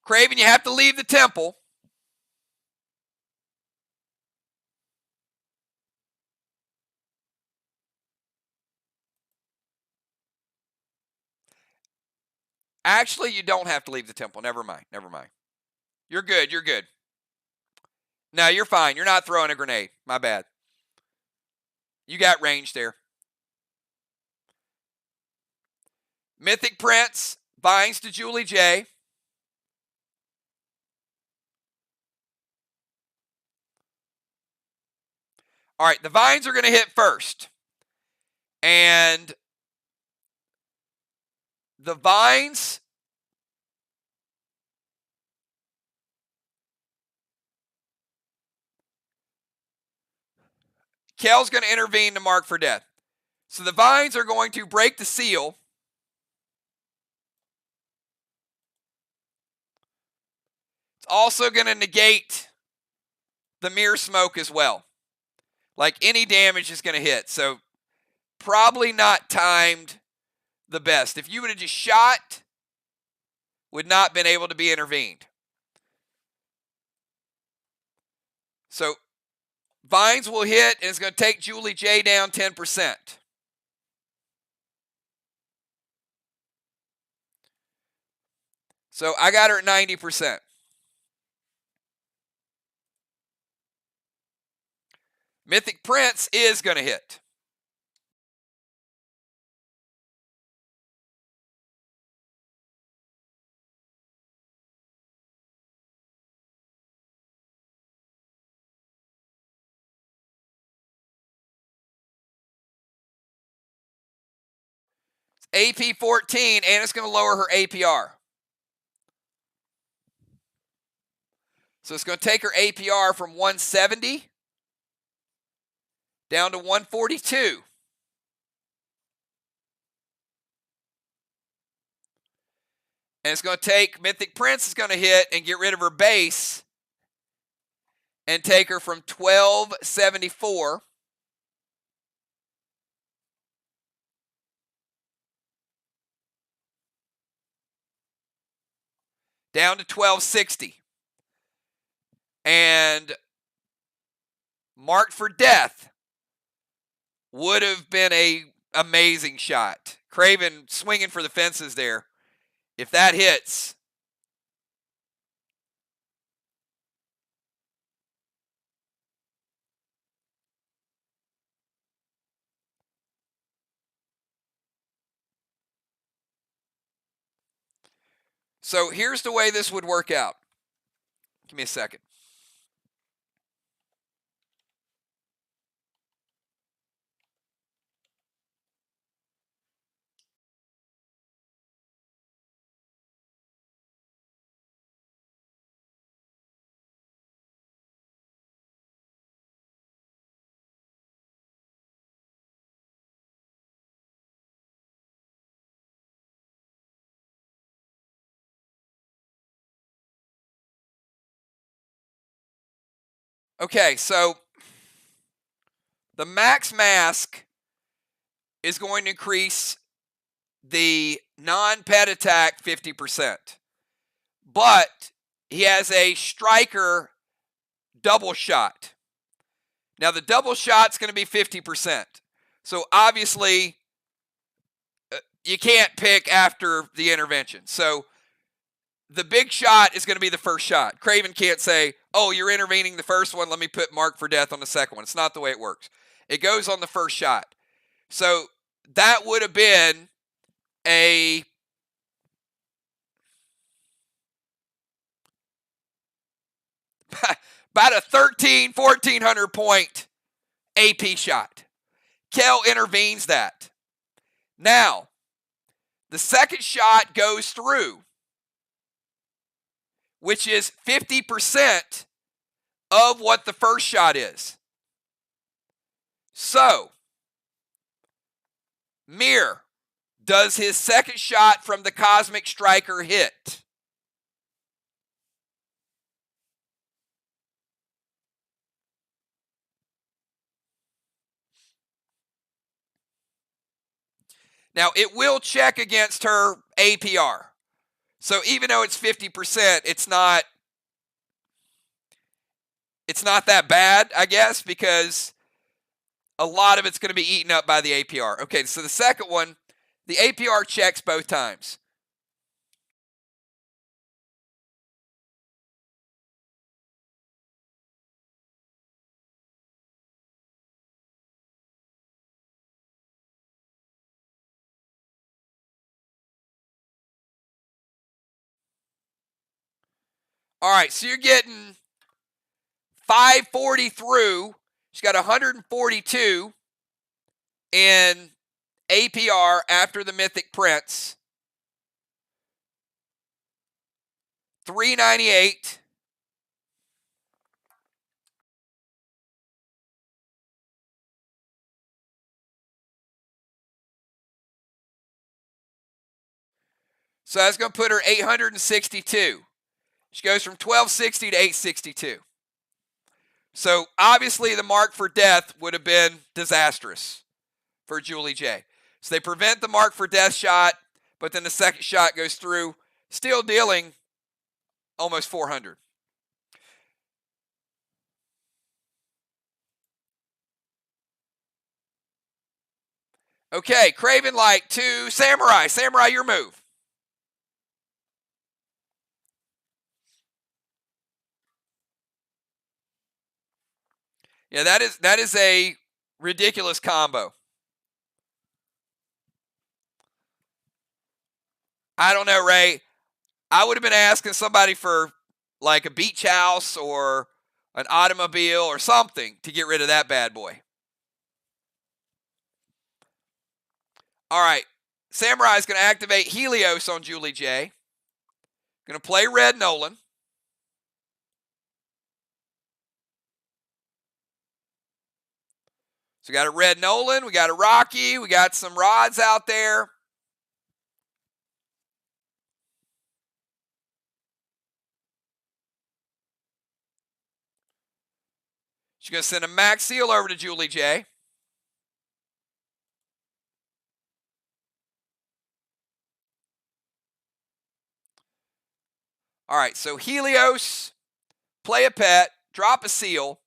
Craven, you have to leave the temple. Actually, you don't have to leave the temple. Never mind. Never mind. You're good. You're good. No, you're fine. You're not throwing a grenade. My bad. You got range there. Mythic Prince binds to Julie J. All right, the vines are going to hit first. And the vines Kel's going to intervene to mark for death. So the vines are going to break the seal. It's also going to negate the MIR smoke as well. Like any damage is going to hit. So probably not timed the best. If you would have just shot, would not been able to be intervened. So vines will hit, and it's going to take Julie J down 10%. So I got her at 90%. Mythic Prince is going to hit. AP 14, and it's going to lower her APR. So it's going to take her APR from 170 down to 142. And it's going to take Mythic Prince is going to hit and get rid of her base and take her from 1274 down to 1260. And Marked for Death would have been a amazing shot. Craven swinging for the fences there. If that hits, so here's the way this would work out. Give me a second. Okay, so the max mask is going to increase the non-pet attack 50%. But he has a striker double shot. Now the double shot's going to be 50%. So obviously you can't pick after the intervention. So the big shot is going to be the first shot. Craven can't say, oh, you're intervening the first one, let me put Mark for Death on the second one. It's not the way it works. It goes on the first shot. So that would have been a about a 1,400 point AP shot. Kel intervenes that. Now, the second shot goes through, which is 50% of what the first shot is. So, MIR does his second shot from the Cosmic Striker hit. Now, it will check against her APR. So even though it's 50%, it's not that bad, I guess, because a lot of it's going to be eaten up by the APR. Okay, so the second one, the APR checks both times. All right, so you're getting 540 through. She's got 142 in APR after the Mythic Prince. 398. So that's going to put her 862. She goes from 1260 to 862. So obviously the Mark for Death would have been disastrous for Julie J. So they prevent the Mark for Death shot, but then the second shot goes through, still dealing almost 400. Okay, Craven Light to Samurai. Samurai, your move. Yeah, that is a ridiculous combo. I don't know, Ray. I would have been asking somebody for like a beach house or an automobile or something to get rid of that bad boy. All right. Samurai is going to activate Helios on Julie J. Going to play Red Nolan. So we got a Red Nolan, we got a Rocky, we got some rods out there. She's going to send a Max Seal over to Julie J. All right, so Helios, play a pet, drop a seal.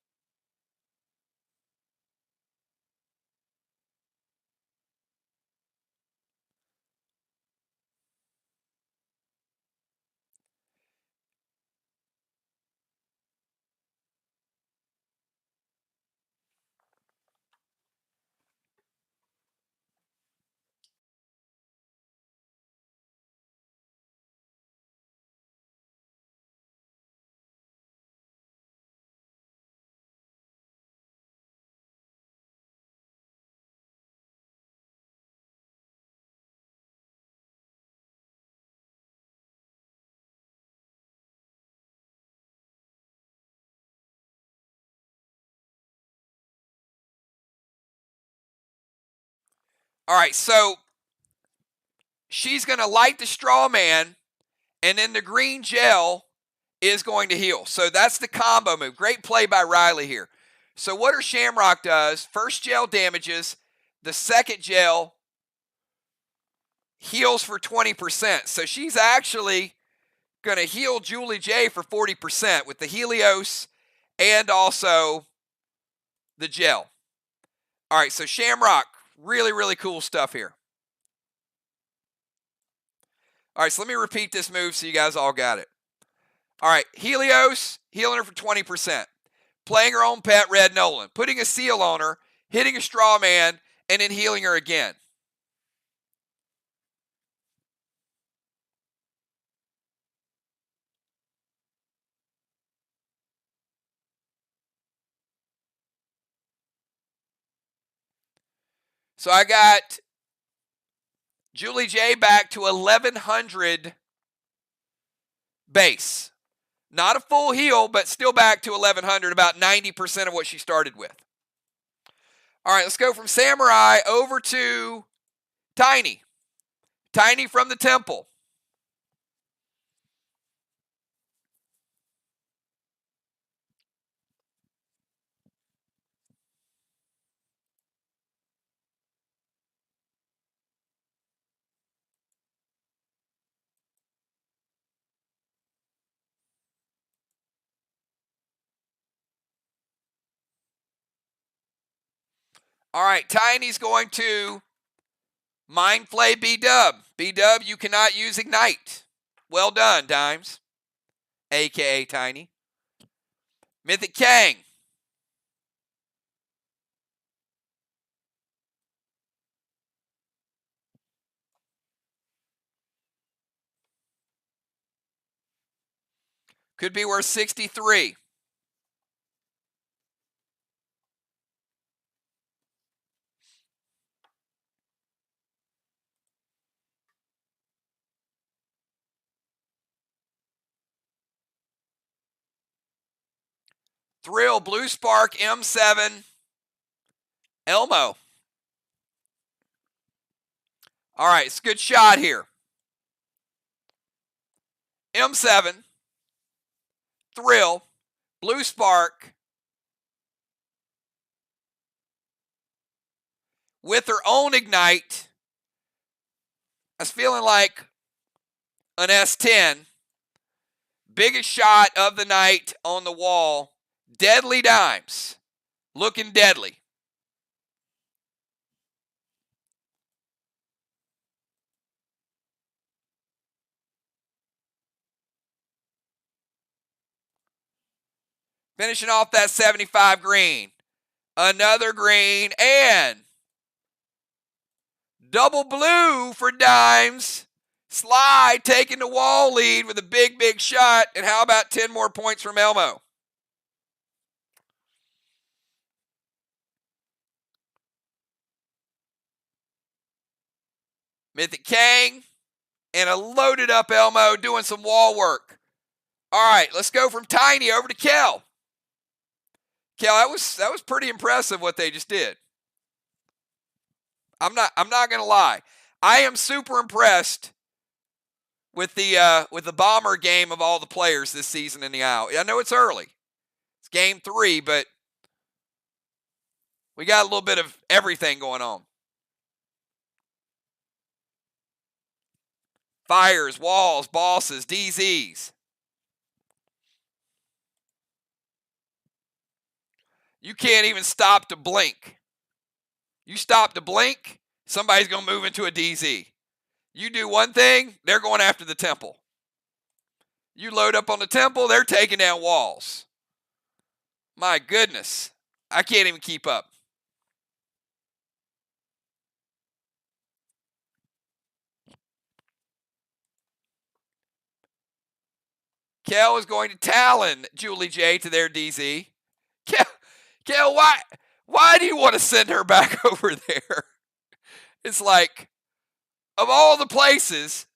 All right, so she's going to light the straw man, and then the green gel is going to heal. So that's the combo move. Great play by Riley here. So what her Shamrock does, first gel damages, the second gel heals for 20%. So she's actually going to heal Julie J for 40% with the Helios and also the gel. All right, so Shamrock, really, really cool stuff here. All right, so let me repeat this move so you guys all got it. All right, Helios, healing her for 20%. Playing her own pet, Red Nolan. Putting a seal on her, hitting a straw man, and then healing her again. So I got Julie J back to 1,100 base. Not a full heal, but still back to 1,100, about 90% of what she started with. All right, let's go from Samurai over to Tiny. Tiny from the Temple. All right, Tiny's going to Mind Flay B-Dub. B-Dub, you cannot use Ignite. Well done, Dimes, a.k.a. Tiny. Mythic Kang. Could be worth 63. Thrill, Blue Spark, M7, Elmo. All right, it's a good shot here. M7, Thrill, Blue Spark, with her own Ignite. I was feeling like an S10. Biggest shot of the night on the wall. Deadly Dimes. Looking deadly. Finishing off that 75 green. Another green and double blue for Dimes. SLY taking the wall lead with a big, big shot. And how about 10 more points from Elmo? Mythic Kang and a loaded up Elmo doing some wall work. All right, let's go from Tiny over to Kel. Kel, that was pretty impressive what they just did. I'm not gonna lie. I am super impressed with the bomber game of all the players this season in the ISLE. I know it's early. It's game 3, but we got a little bit of everything going on. Fires, walls, bosses, DZs. You can't even stop to blink. You stop to blink, somebody's going to move into a DZ. You do one thing, they're going after the temple. You load up on the temple, they're taking down walls. My goodness. I can't even keep up. Kel is going to Talon Julie J to their DZ. Kel, why do you want to send her back over there? It's like, of all the places,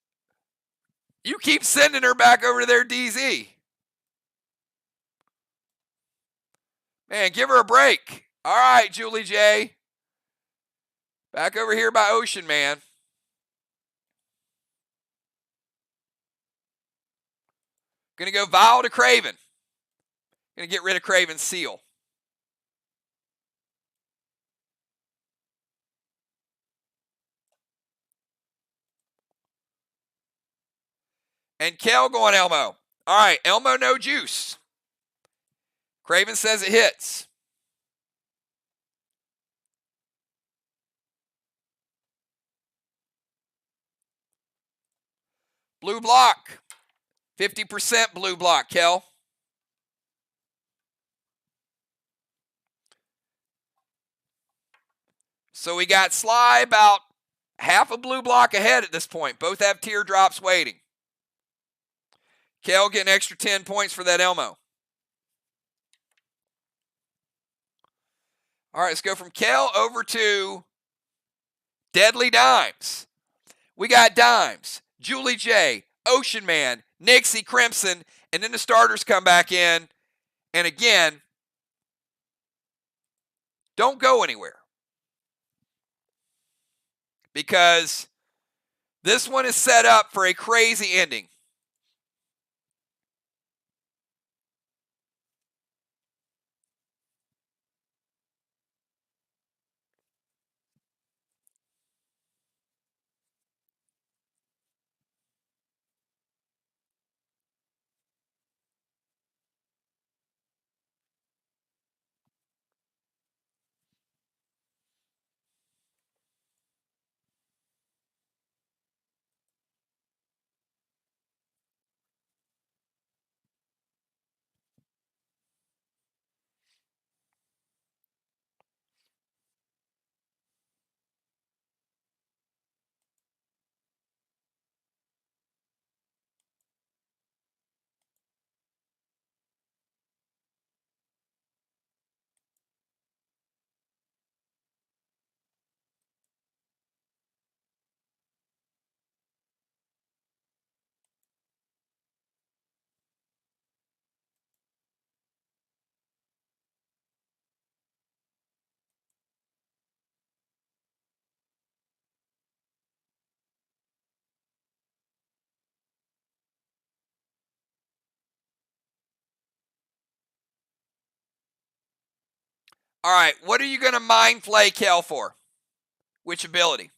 you keep sending her back over to their DZ. Man, give her a break. All right, Julie J. Back over here by Ocean Man. Going to go Vile to Craven. Going to get rid of Craven's seal. And Kel going Elmo. All right, Elmo no juice. Craven says it hits. Blue block. 50% blue block, Kel. So we got SLY about half a blue block ahead at this point. Both have teardrops waiting. Kel getting extra 10 points for that Elmo. All right, let's go from Kel over to Deadly Dimes. We got Dimes, Julie J, Ocean Man, Nixie, Crimson, and then the starters come back in. And again, don't go anywhere. Because this one is set up for a crazy ending. All right, what are you going to mind flay Kel for? Which ability?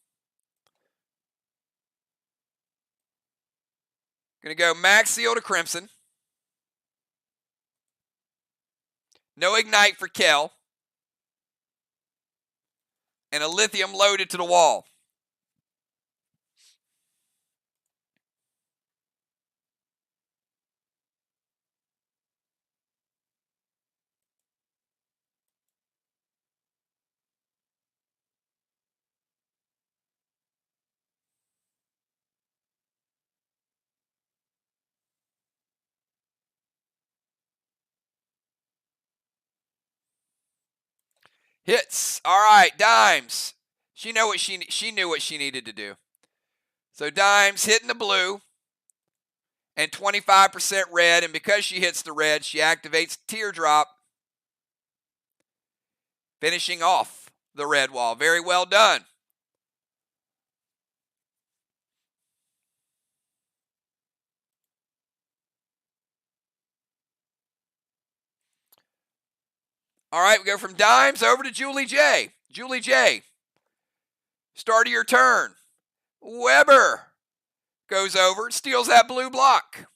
Going to go Max Seal to Crimson. No Ignite for Kel. And a Lithium loaded to the wall. Hits. All right, Dimes. She knew what she needed to do. So Dimes hitting the blue and 25% red, and because she hits the red, she activates Teardrop, finishing off the red wall. Very well done. All right, we go from dimes over to Julie J. Julie J. Start of your turn. Weber goes over, steals that blue block.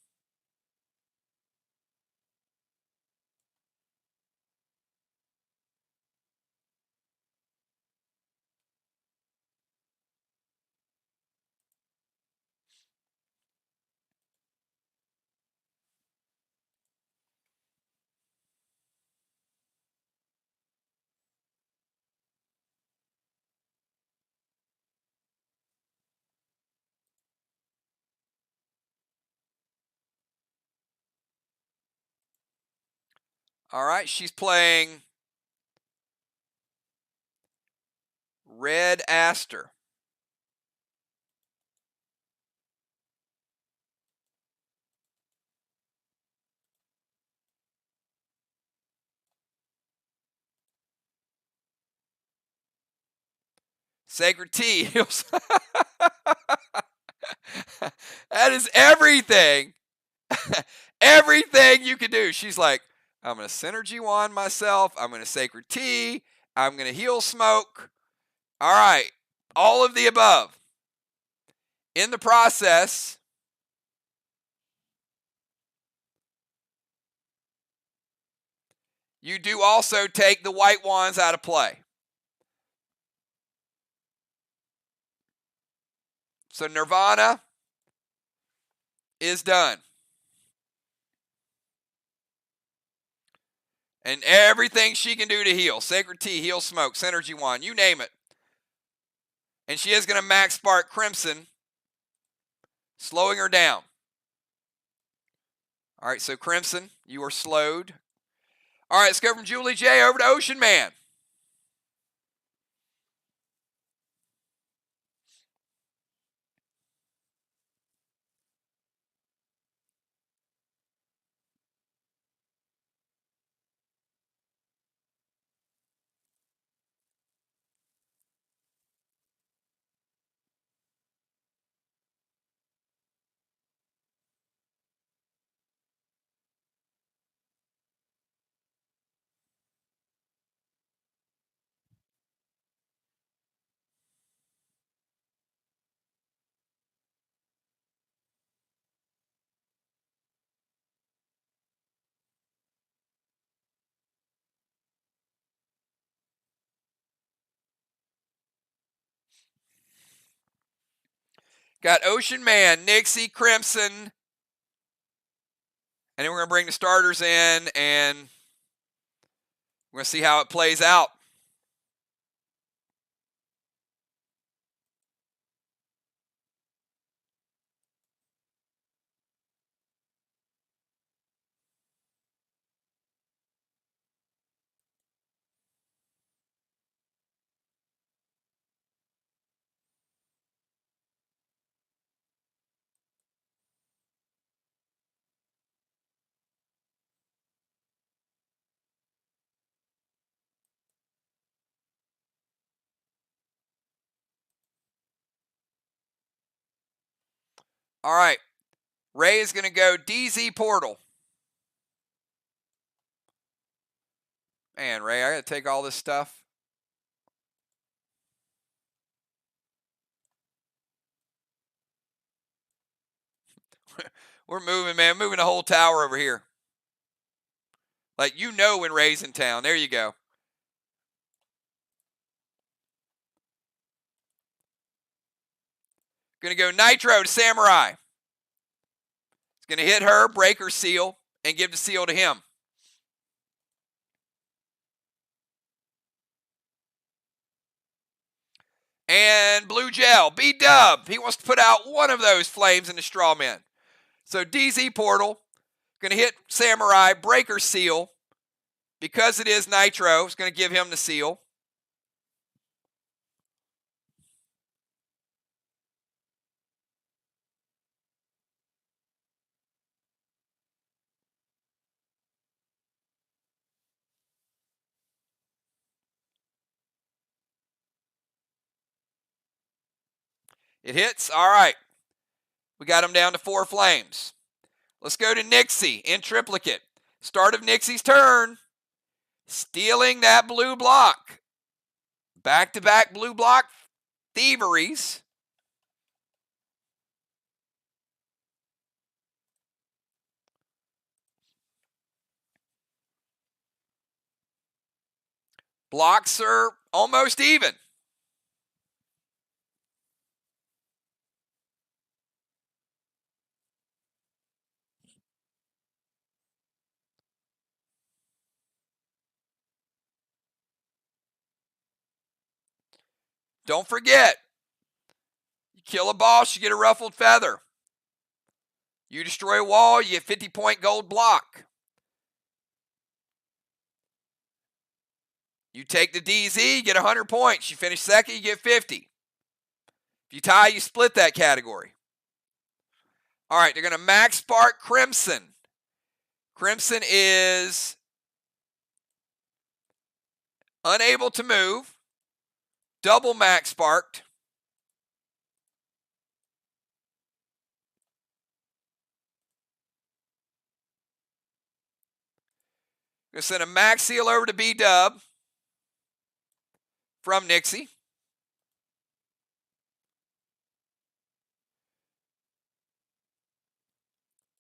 All right, she's playing Red Aster. Sacred T. That is everything. Everything you can do. She's like, I'm going to Synergy Wand myself. I'm going to Sacred T. I'm going to Heal Smoke. All right. All of the above. In the process, you do also take the white wands out of play. So Nirvana is done. And everything she can do to heal. Sacred T, Heal Smoke, Synergy Wand, you name it. And she is going to max spark Crimson, slowing her down. All right, so Crimson, you are slowed. All right, let's go from Julie J over to Ocean Man. Got Ocean Man, Nixie, Crimson. And then we're going to bring the starters in, and we're going to see how it plays out. All right. Ray is going to go DZ Portal. Man, Ray, I got to take all this stuff. We're moving, man. Moving the whole tower over here. Like, you know when Ray's in town. There you go. Going to go Nitro to Samurai. It's going to hit her, break her seal, and give the seal to him. And Blue Gel, B-Dub. He wants to put out one of those flames in the straw man. So DZ Portal, going to hit Samurai, break her seal. Because it is Nitro, it's going to give him the seal. It hits. All right. We got him down to 4 flames. Let's go to Nixie in triplicate. Start of Nixie's turn. Stealing that blue block. Back-to-back blue block thieveries. Blocks are almost even. Don't forget, you kill a boss, you get a ruffled feather. You destroy a wall, you get 50-point gold block. You take the DZ, you get 100 points. You finish second, you get 50. If you tie, you split that category. All right, they're going to max spark Crimson. Crimson is unable to move, double max sparked. Going to send a max seal over to B-Dub from Nixie.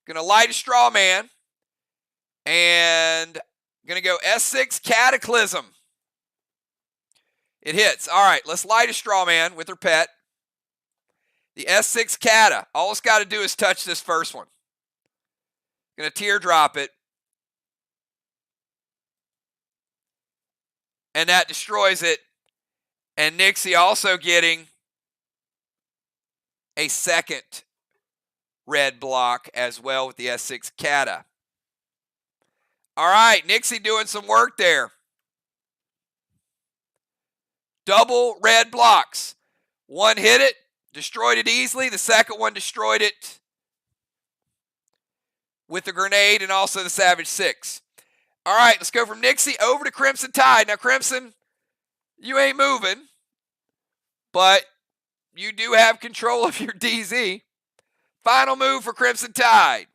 Going to light a straw man. And going to go S6 Cataclysm. It hits. All right, let's light a straw man with her pet. The S6 Cata. All it's got to do is touch this first one. Going to teardrop it. And that destroys it. And Nixie also getting a second red block as well with the S6 Cata. All right, Nixie doing some work there. Double red blocks. One hit it, destroyed it easily. The second one destroyed it with the grenade and also the Savage 6. All right, let's go from Nixie over to Crimson Tide. Now, Crimson, you ain't moving, but you do have control of your DZ. Final move for Crimson Tide.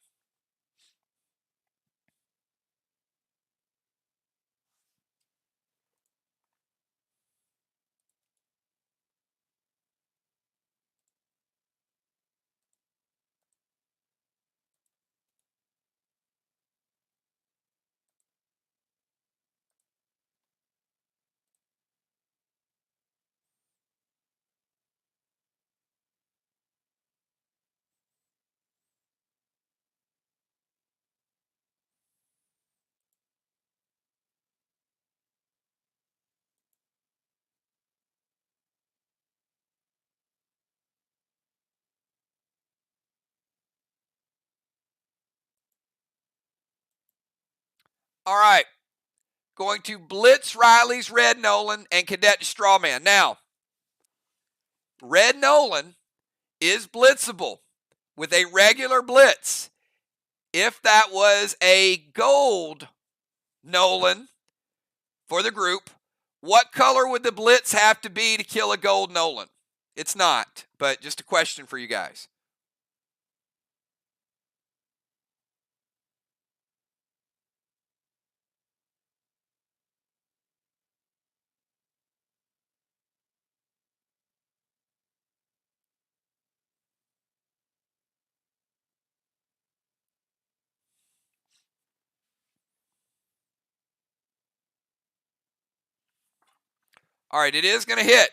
All right. Going to blitz Riley's Red Nolan and Cadet Strawman. Now, Red Nolan is blitzable with a regular blitz. If that was a gold Nolan for the group, what color would the blitz have to be to kill a gold Nolan? It's not, but just a question for you guys. All right, it is going to hit.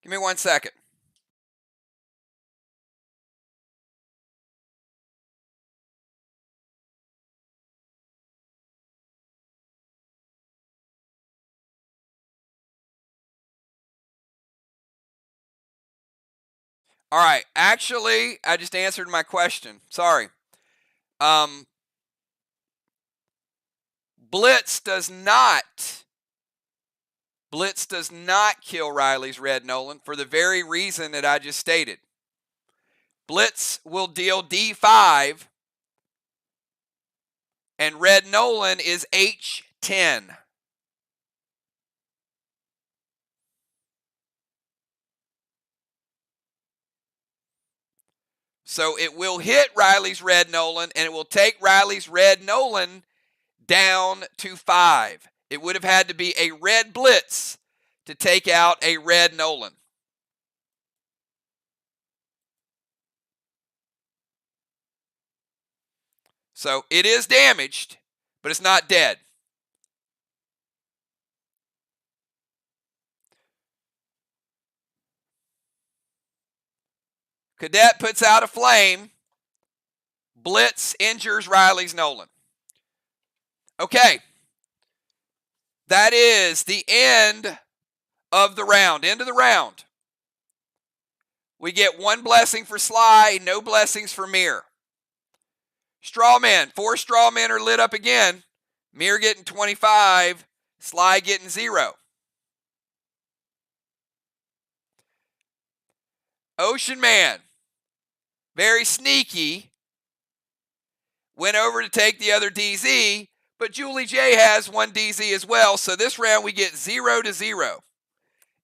Give me 1 second. All right. Actually, I just answered my question. Sorry. Blitz does not kill Riley's Red Nolan for the very reason that I just stated. Blitz will deal D5, and Red Nolan is H10. So it will hit Riley's Red Nolan, and it will take Riley's Red Nolan down to 5. It would have had to be a red blitz to take out a Red Nolan. So it is damaged, but it's not dead. Cadet puts out a flame. Blitz injures Riley's Nolan. Okay. That is the end of the round. End of the round. We get 1 blessing for SLY, no blessings for MIR. Strawman. 4 strawmen are lit up again. MIR getting 25, SLY getting 0. Ocean Man. Very sneaky. Went over to take the other DZ, but Julie J has 1 DZ as well, so this round we get 0 to 0.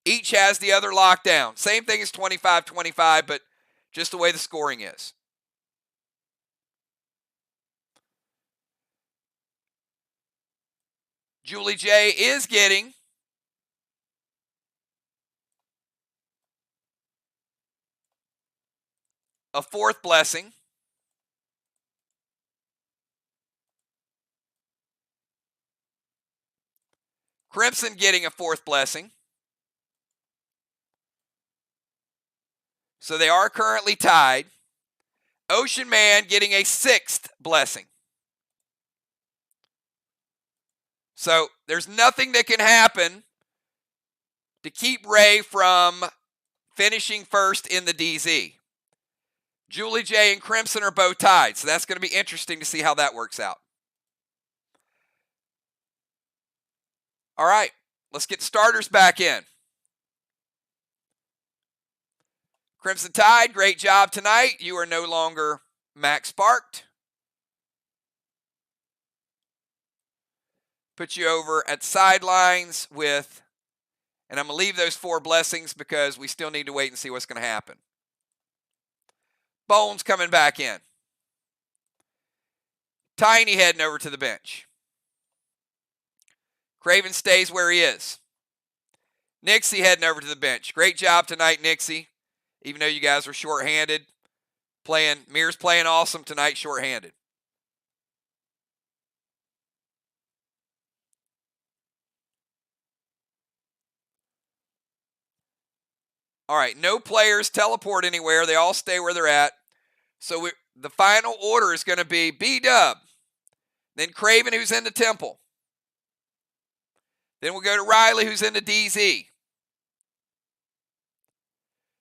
Each has the other locked down. Same thing as 25-25, but just the way the scoring is. Julie J is getting a 4th blessing. Crimson getting a 4th blessing. So they are currently tied. Ocean Man getting a 6th blessing. So there's nothing that can happen to keep Ray from finishing first in the DZ. Julie J and Crimson are both tied, so that's going to be interesting to see how that works out. All right, let's get starters back in. Crimson Tide, great job tonight. You are no longer max sparked. Put you over at sidelines with, and I'm going to leave those 4 blessings because we still need to wait and see what's going to happen. Bones coming back in. Tiny heading over to the bench. Craven stays where he is. Nixie heading over to the bench. Great job tonight, Nixie. Even though you guys were shorthanded. MIR's playing awesome tonight, shorthanded. All right, no players teleport anywhere. They all stay where they're at. So the final order is going to be B-Dub. Then Craven, who's in the Temple. Then we'll go to Riley, who's in the DZ.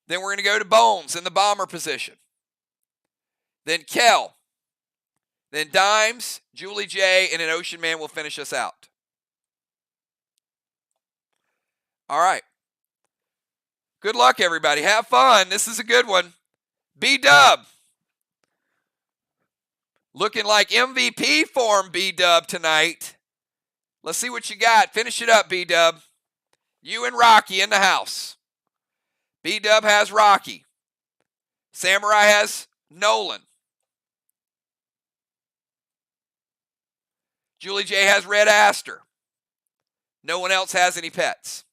Then we're going to go to Bones in the bomber position. Then Kel. Then Dimes, Julie J, and an Ocean Man will finish us out. All right. Good luck, everybody. Have fun. This is a good one. B-Dub. Looking like MVP form, B-Dub, tonight. Let's see what you got. Finish it up, B-Dub. You and Rocky in the house. B-Dub has Rocky. Samurai has Nolan. Julie J has Red Aster. No one else has any pets.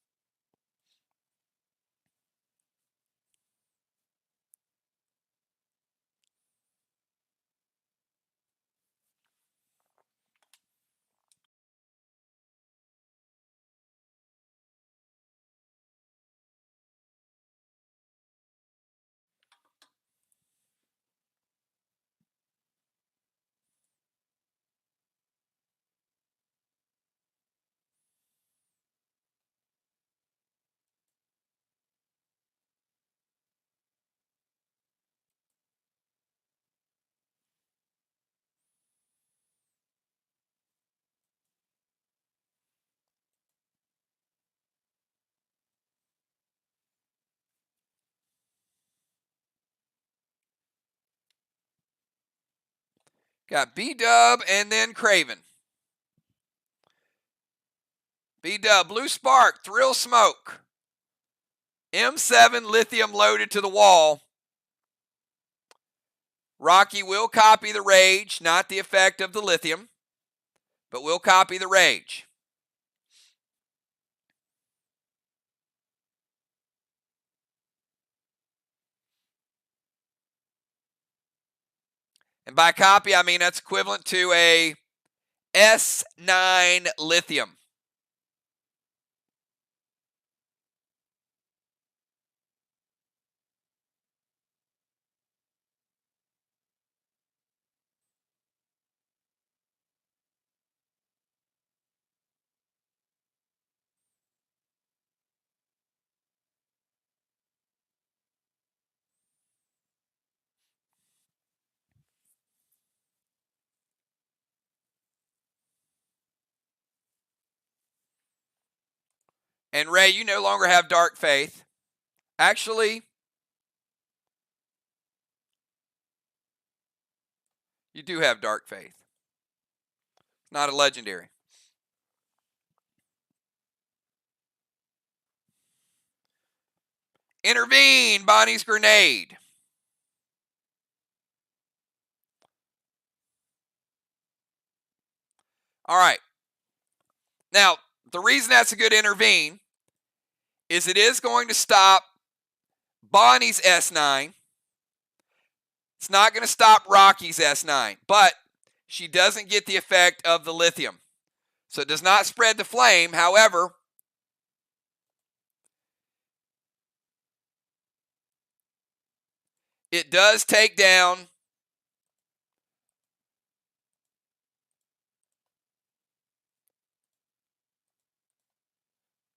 Got B-Dub and then Craven. B-Dub, Blue Spark, Thrill Smoke. M7 lithium loaded to the wall. Rocky will copy the rage, not the effect of the lithium, but will copy the rage. And by copy, I mean that's equivalent to a S9 lithium. And Ray, you no longer have Dark Faith. Actually, you do have Dark Faith. Not a legendary. Intervene, Bonnie's Grenade. All right. Now, the reason that's a good intervene is it is going to stop Bonnie's S9. It's not going to stop Rocky's S9, but she doesn't get the effect of the lithium. So it does not spread the flame. However, it does take down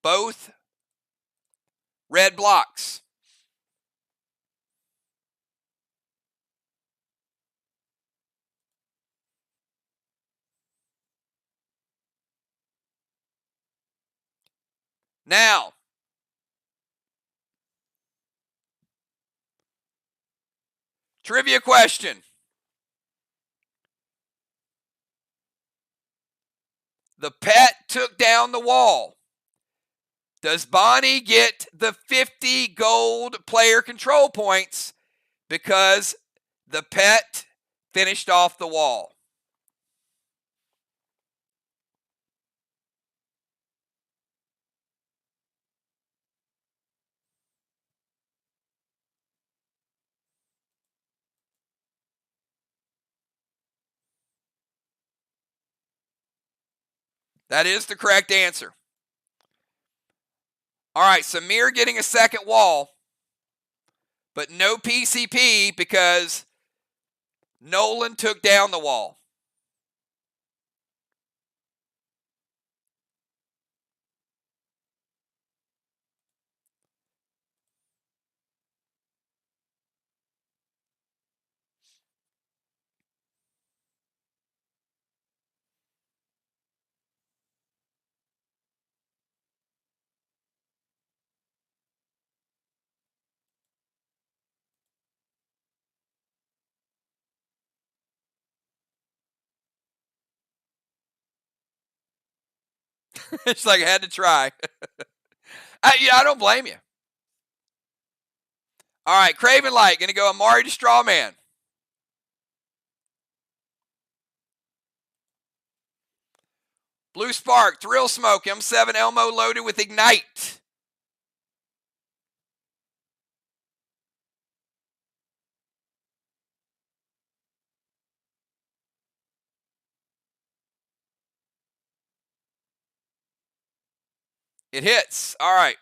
both red blocks. Now, trivia question. The pet took down the wall. Does Bonnie get the 50 gold player control points because the pet finished off the wall? That is the correct answer. All right, so MIR getting a second wall, but no PCP because Nolan took down the wall. It's like I had to try. I don't blame you. All right, Craven Light, going to go Amari to Strawman. Blue Spark, Thrill Smoke, M7 Elmo loaded with Ignite. It hits. All right.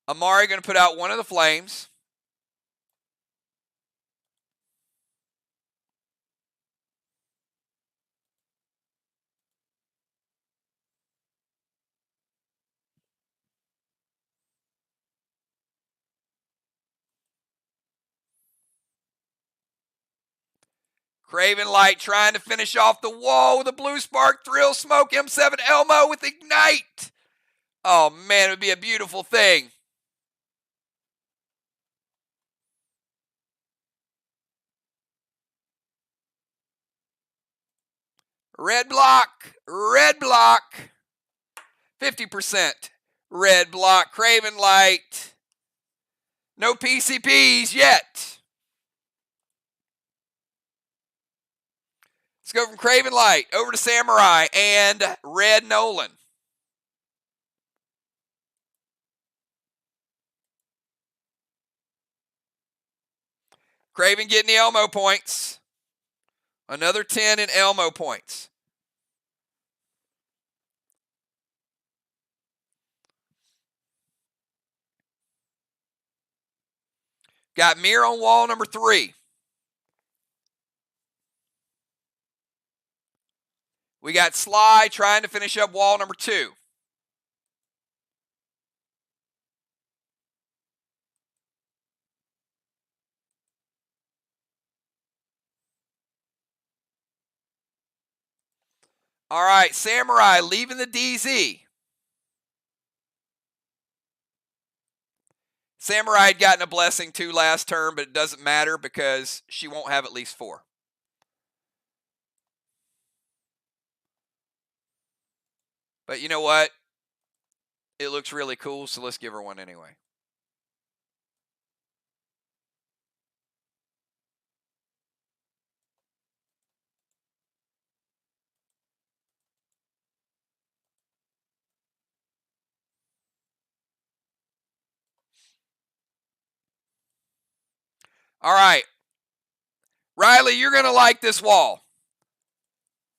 Amari going to put out one of the flames. Craven Light trying to finish off the wall with a Blue Spark, Thrill Smoke, M7 Elmo with Ignite. Oh, man, it would be a beautiful thing. Red block, red block. 50% red block, Craven Light. No PCPs yet. Let's go from Craven Light over to Samurai and Red Nolan. Craven getting the Elmo points. Another 10 in Elmo points. Got MIR on wall number 3. We got SLY trying to finish up wall number 2. All right, Samurai leaving the DZ. Samurai had gotten a blessing too last turn, but it doesn't matter because she won't have at least 4. But you know what? It looks really cool, so let's give her one anyway. All right. Riley, you're going to like this wall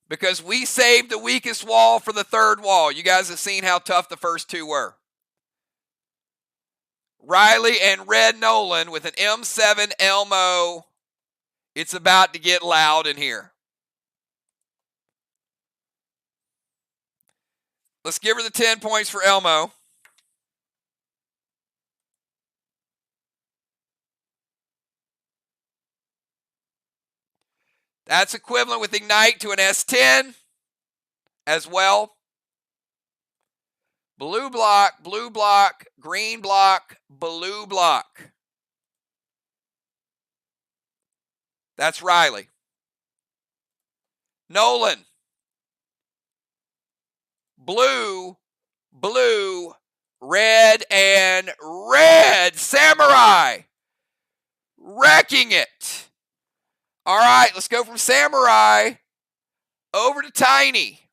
because we saved the weakest wall for the third wall. You guys have seen how tough the first 2 were. Riley and Red Nolan with an M7 Elmo. It's about to get loud in here. Let's give her the 10 points for Elmo. That's equivalent with Ignite to an S10 as well. Blue block, green block, blue block. That's Riley. Nolan. Blue, red, and red. Samurai. Wrecking it. All right, let's go from Samurai over to Tiny.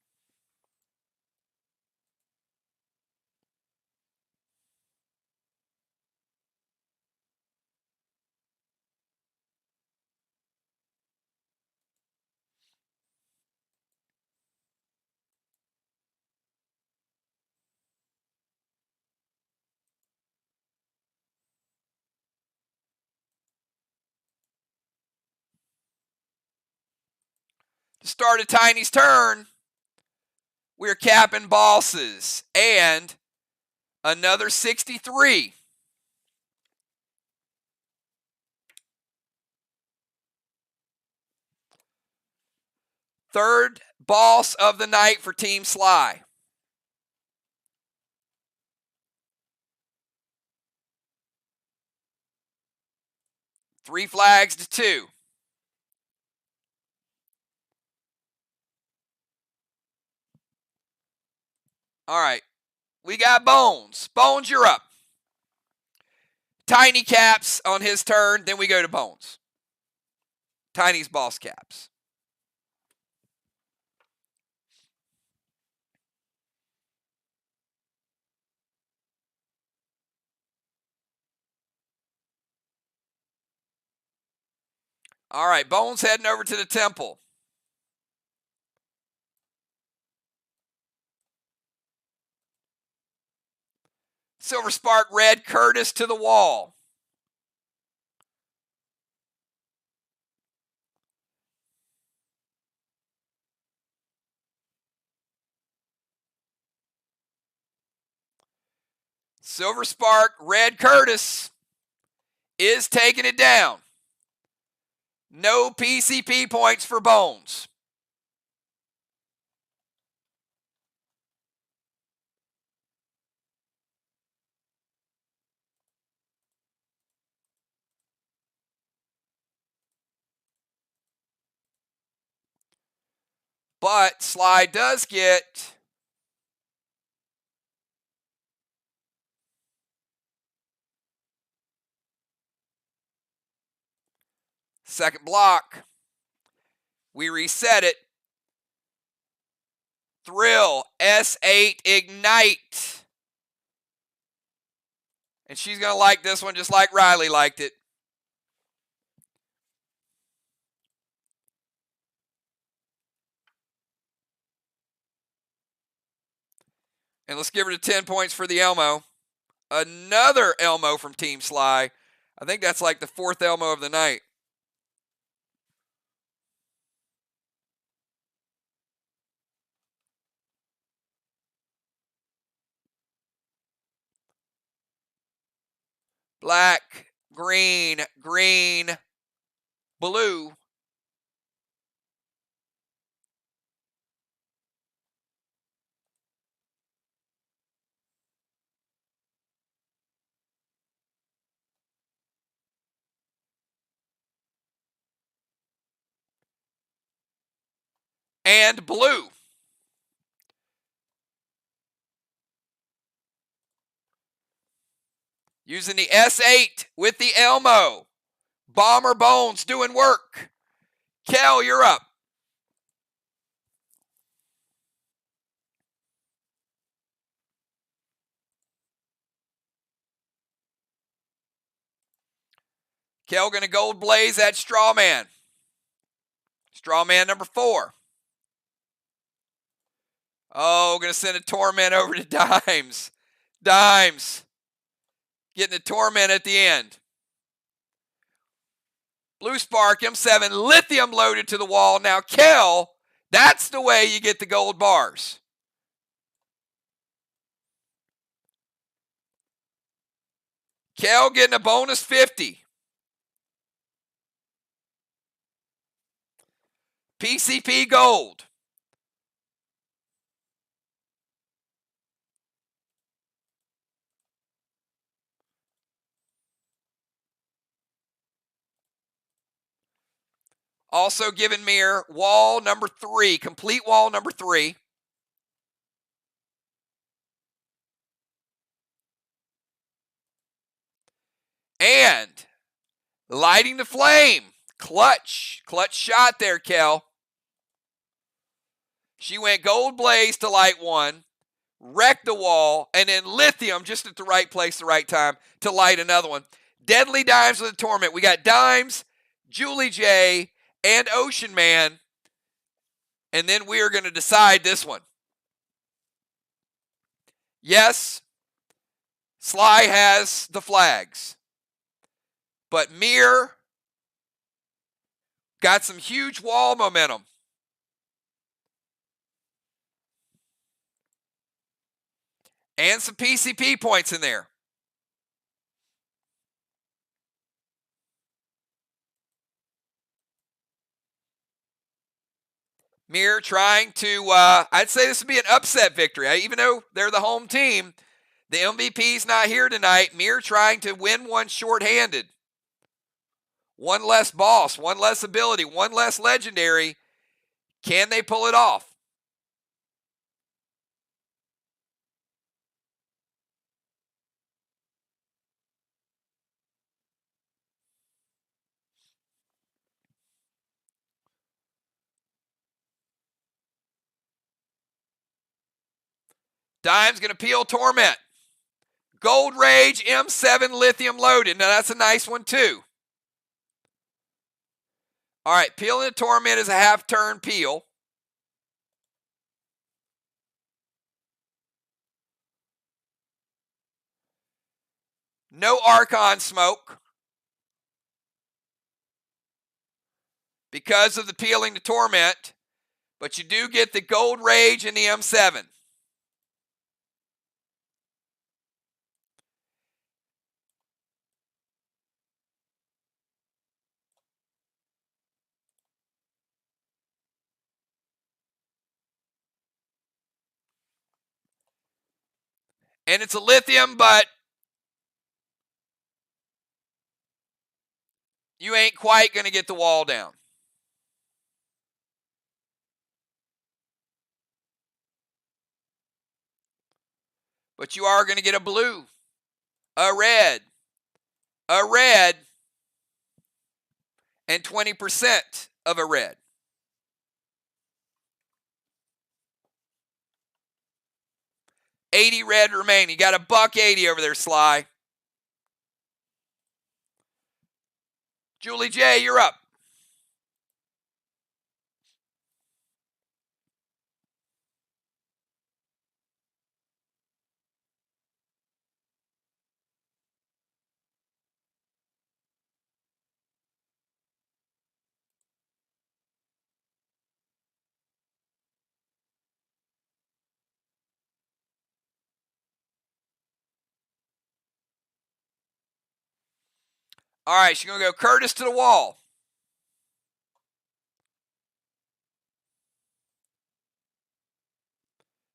To start a Tiny's turn, we're capping bosses and another 63. Third boss of the night for Team SLY. Three flags to 2. All right. We got Bones. Bones, you're up. Tiny caps on his turn, then we go to Bones. Tiny's boss caps. All right, Bones heading over to the temple. Silver Spark Red Curtis to the wall. Silver Spark Red Curtis is taking it down. No PCP points for Bones. But SLY does get second block. We reset it. Thrill, S8, Ignite. And she's going to like this one just like Riley liked it. And let's give her the 10 points for the Elmo. Another Elmo from Team SLY. I think that's like the fourth Elmo of the night. Black, green, green, blue. And blue. Using the S8 with the Elmo. Bomber Bones doing work. Kel, you're up. Kel going to gold blaze that Strawman. Strawman number 4. Oh, going to send a Torment over to Dimes. Dimes. Getting a Torment at the end. Blue Spark, M7, Lithium loaded to the wall. Now, Kel, that's the way you get the gold bars. Kel getting a bonus 50. PCP gold. Also giving MIR wall number 3, complete wall number 3. And lighting the flame. Clutch shot there, Kel. She went gold blaze to light 1, wrecked the wall, and then lithium just at the right place, the right time to light another one. Deadly Dimes with a Torment. We got Dimes, Julie J, and Ocean Man. And then we are going to decide this one. Yes, SLY has the flags. But MIR got some huge wall momentum. And some PCP points in there. MIR trying to, I'd say this would be an upset victory. Even though they're the home team, the MVP's not here tonight. MIR trying to win one shorthanded. One less boss, one less ability, one less legendary. Can they pull it off? Dime's going to peel Torment. Gold Rage, M7 lithium loaded. Now that's a nice one too. All right, peeling the Torment is a half turn peel. No Archon smoke. Because of the peeling the Torment. But you do get the Gold Rage and the M7. And it's a lithium, but you ain't quite going to get the wall down. But you are going to get a blue, a red, and 20% of a red. $80 red remaining. You got a $1.80 over there, Sly. Julie J, you're up. All right, she's going to go Curtis to the wall.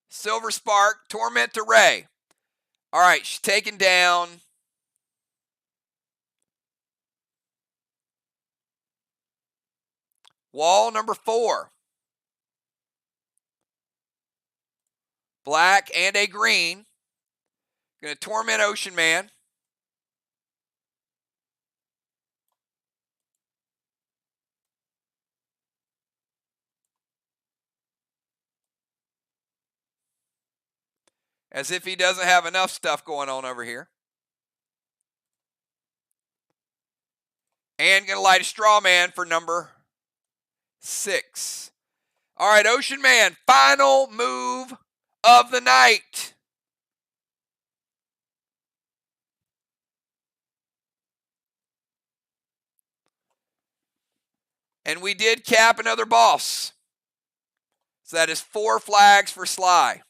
Silver Spark, Torment to Ray. All right, she's taken down wall number 4. Black and a green. Going to Torment Ocean Man. As if he doesn't have enough stuff going on over here. And going to light a Straw Man for number 6. All right, Ocean Man, final move of the night. And we did cap another boss. So that is 4 flags for Sly.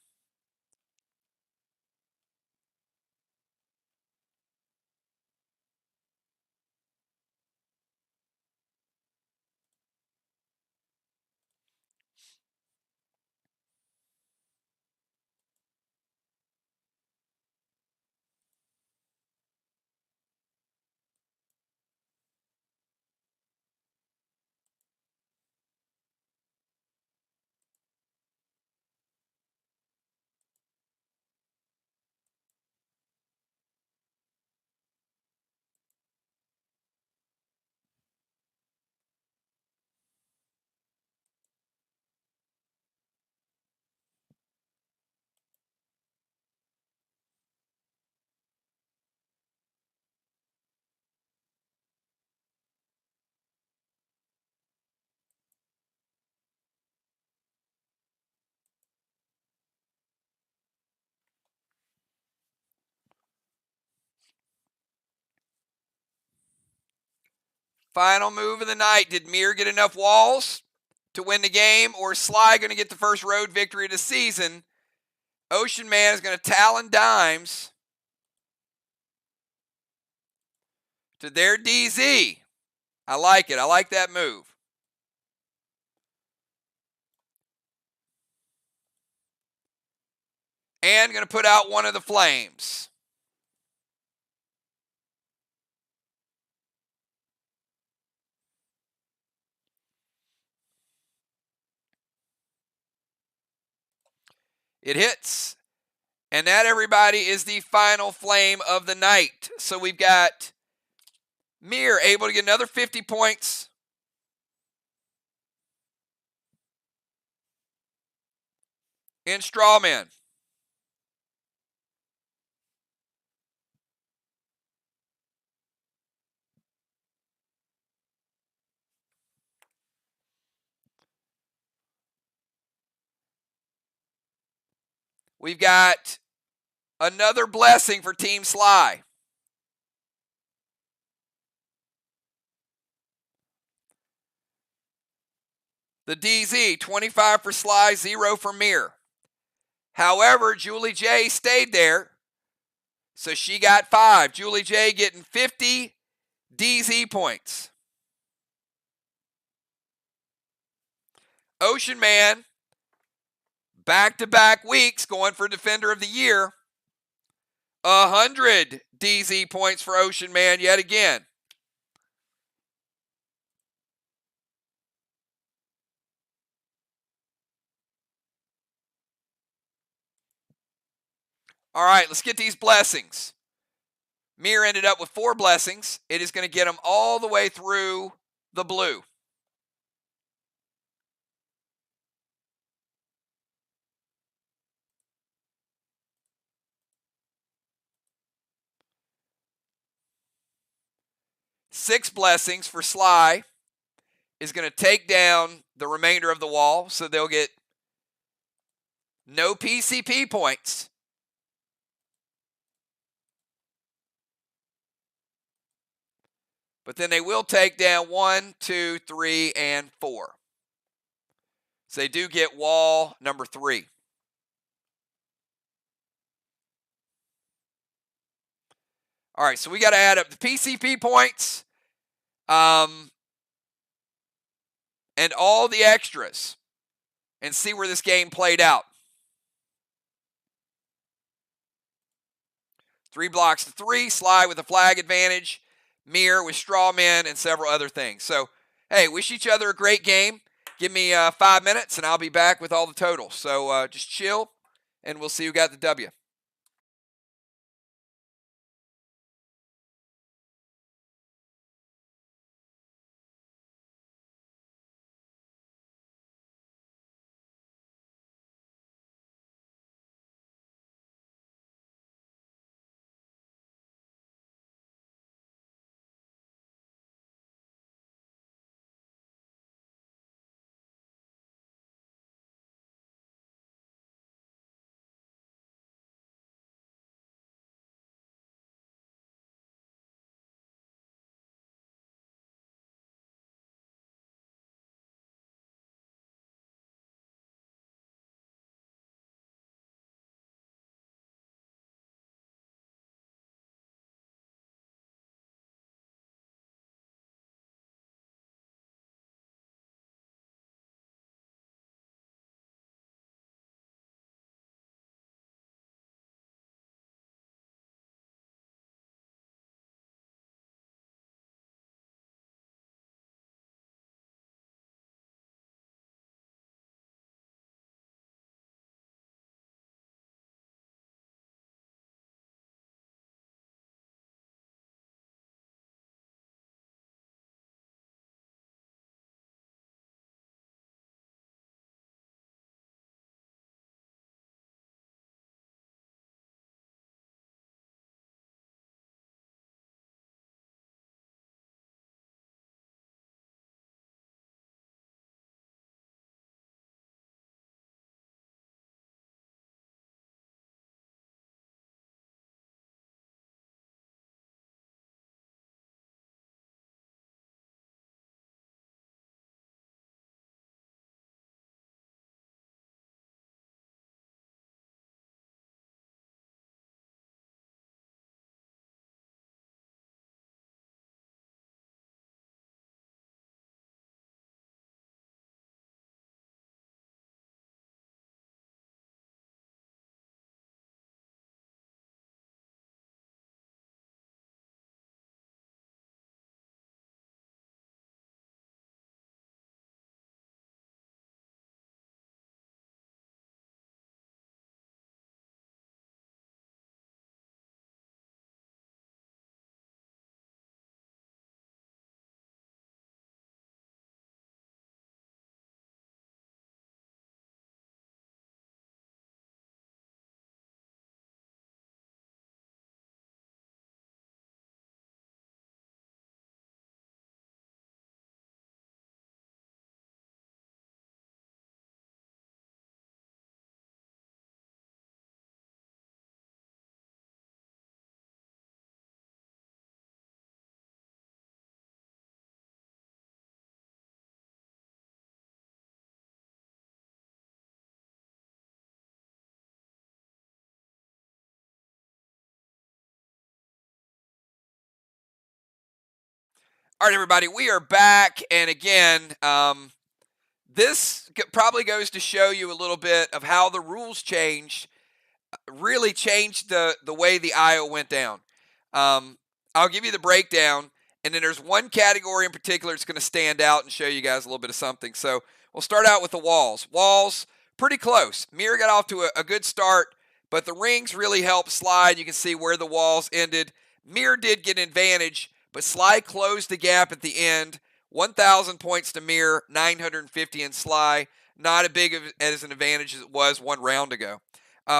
Final move of the night. Did MIR get enough walls to win the game, or is Sly going to get the first road victory of the season? Ocean Man is going to Talon Dimes to their DZ. I like it. I like that move. And going to put out one of the flames. It hits. And that, everybody, is the final flame of the night. So we've got MIR able to get another 50 points. In Strawman. We've got another blessing for Team Sly. The DZ, 25 for Sly, 0 for MIR. However, Julie J stayed there, so she got 5. Julie J getting 50 DZ points. Ocean Man, back-to-back weeks going for Defender of the Year. 100 DZ points for Ocean Man yet again. All right, let's get these blessings. MIR ended up with 4 blessings. It is going to get them all the way through the blue. Six blessings for SLY is going to take down the remainder of the wall, so they'll get no PCP points. But then they will take down 1, 2, 3, and 4. So they do get wall number 3. All right, so we got to add up the PCP points and all the extras and see where this game played out. 3 blocks to 3, SLY with a flag advantage, MIR with straw men, and several other things. So, hey, wish each other a great game. Give me 5 minutes, and I'll be back with all the totals. So just chill, and we'll see who got the W. All right, everybody, we are back. And again, this probably goes to show you a little bit of how the rules changed, really changed the way the IO went down. I'll give you the breakdown, and then there's one category in particular that's going to stand out and show you guys a little bit of something. So we'll start out with the walls. Walls, pretty close. MIR got off to a good start. But the rings really help SLY. You can see where the walls ended. MIR did get an advantage, but SLY closed the gap at the end. 1,000 points to MIR, 950 in SLY. Not as big as an advantage as it was one round ago.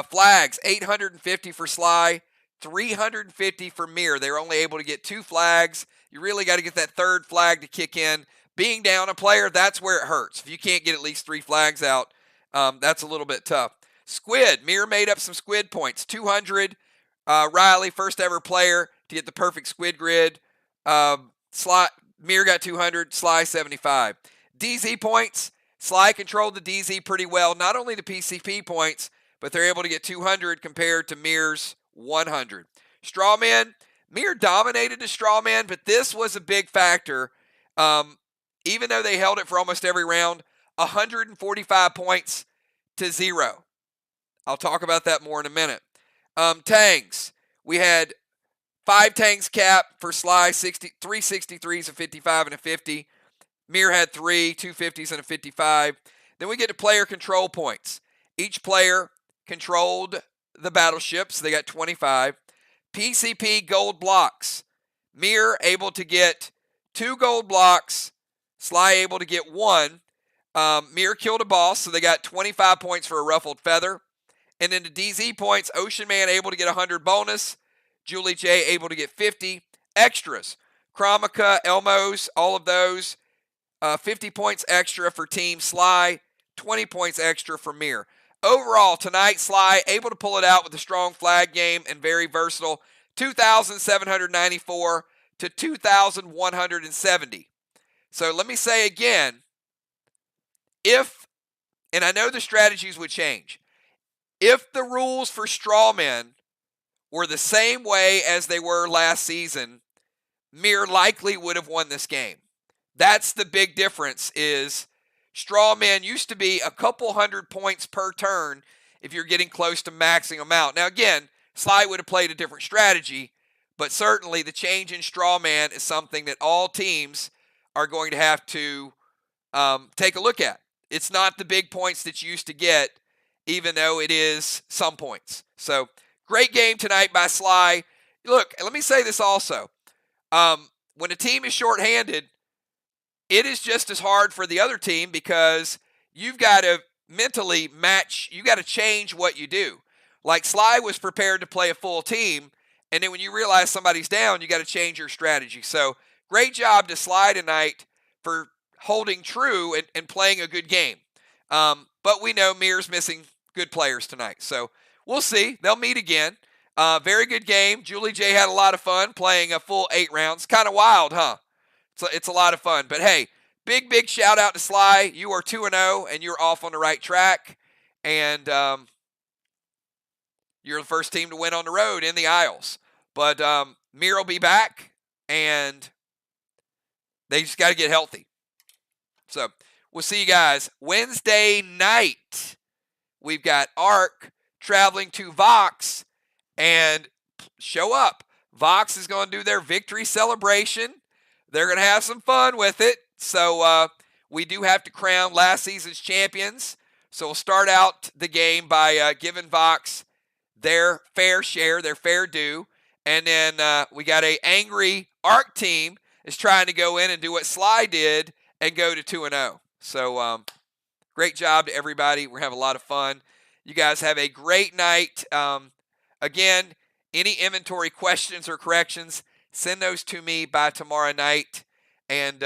Flags, 850 for SLY, 350 for MIR. They were only able to get 2 flags. You really got to get that third flag to kick in. Being down a player, that's where it hurts. If you can't get at least 3 flags out, that's a little bit tough. Squid, MIR made up some squid points. 200. Riley, first ever player to get the perfect squid grid. MIR got 200, SLY 75. DZ points, SLY controlled the DZ pretty well. Not only the PCP points, but they're able to get 200 compared to MIR's 100. Strawman, MIR dominated the strawman, but this was a big factor. Even though they held it for almost every round, 145 points to 0. I'll talk about that more in a minute. Tangs, we had 5 tangs cap for SLY, 3 63s, a 55, and a 50. MIR had 3, 2 50s, and a 55. Then we get to player control points. Each player controlled the battleship, so they got 25. PCP gold blocks. MIR able to get 2 gold blocks. SLY able to get 1. MIR killed a boss, so they got 25 points for a ruffled feather. And then the DZ points, Ocean Man able to get 100 bonus. Julie J able to get 50. Extras, Chromica, Elmos, all of those. 50 points extra for Team SLY. 20 points extra for MIR. Overall, tonight, SLY able to pull it out with a strong flag game and very versatile. 2,794 to 2,170. So let me say again, and I know the strategies would change, if the rules for strawmen were the same way as they were last season, MIR likely would have won this game. That's the big difference is strawmen used to be a couple hundred points per turn if you're getting close to maxing them out. Now again, SLY would have played a different strategy, but certainly the change in strawman is something that all teams are going to have to take a look at. It's not the big points that you used to get, even though it is some points. So, great game tonight by SLY. Look, let me say this also. When a team is shorthanded, it is just as hard for the other team because you've got to mentally match, you got to change what you do. Like SLY was prepared to play a full team, and then when you realize somebody's down, you got to change your strategy. So, great job to SLY tonight for holding true and playing a good game. But we know MIR's missing good players tonight. So we'll see. They'll meet again. Very good game. Julie J had a lot of fun playing a full 8 rounds. Kind of wild, huh? So it's a lot of fun. But hey, big shout out to SLY. You are 2-0 and you're off on the right track. And you're the first team to win on the road in the Isles. But MIR will be back and they just got to get healthy. So we'll see you guys Wednesday night. We've got ARC traveling to Vox and show up. Vox is going to do their victory celebration. They're going to have some fun with it. So we do have to crown last season's champions. So we'll start out the game by giving Vox their fair share, their fair due. And then we got an angry ARC team is trying to go in and do what SLY did and go to 2-0. So great job to everybody. We're having a lot of fun. You guys have a great night. Again, any inventory questions or corrections, send those to me by tomorrow night. And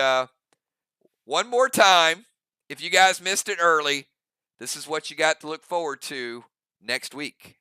one more time, if you guys missed it early, this is what you got to look forward to next week.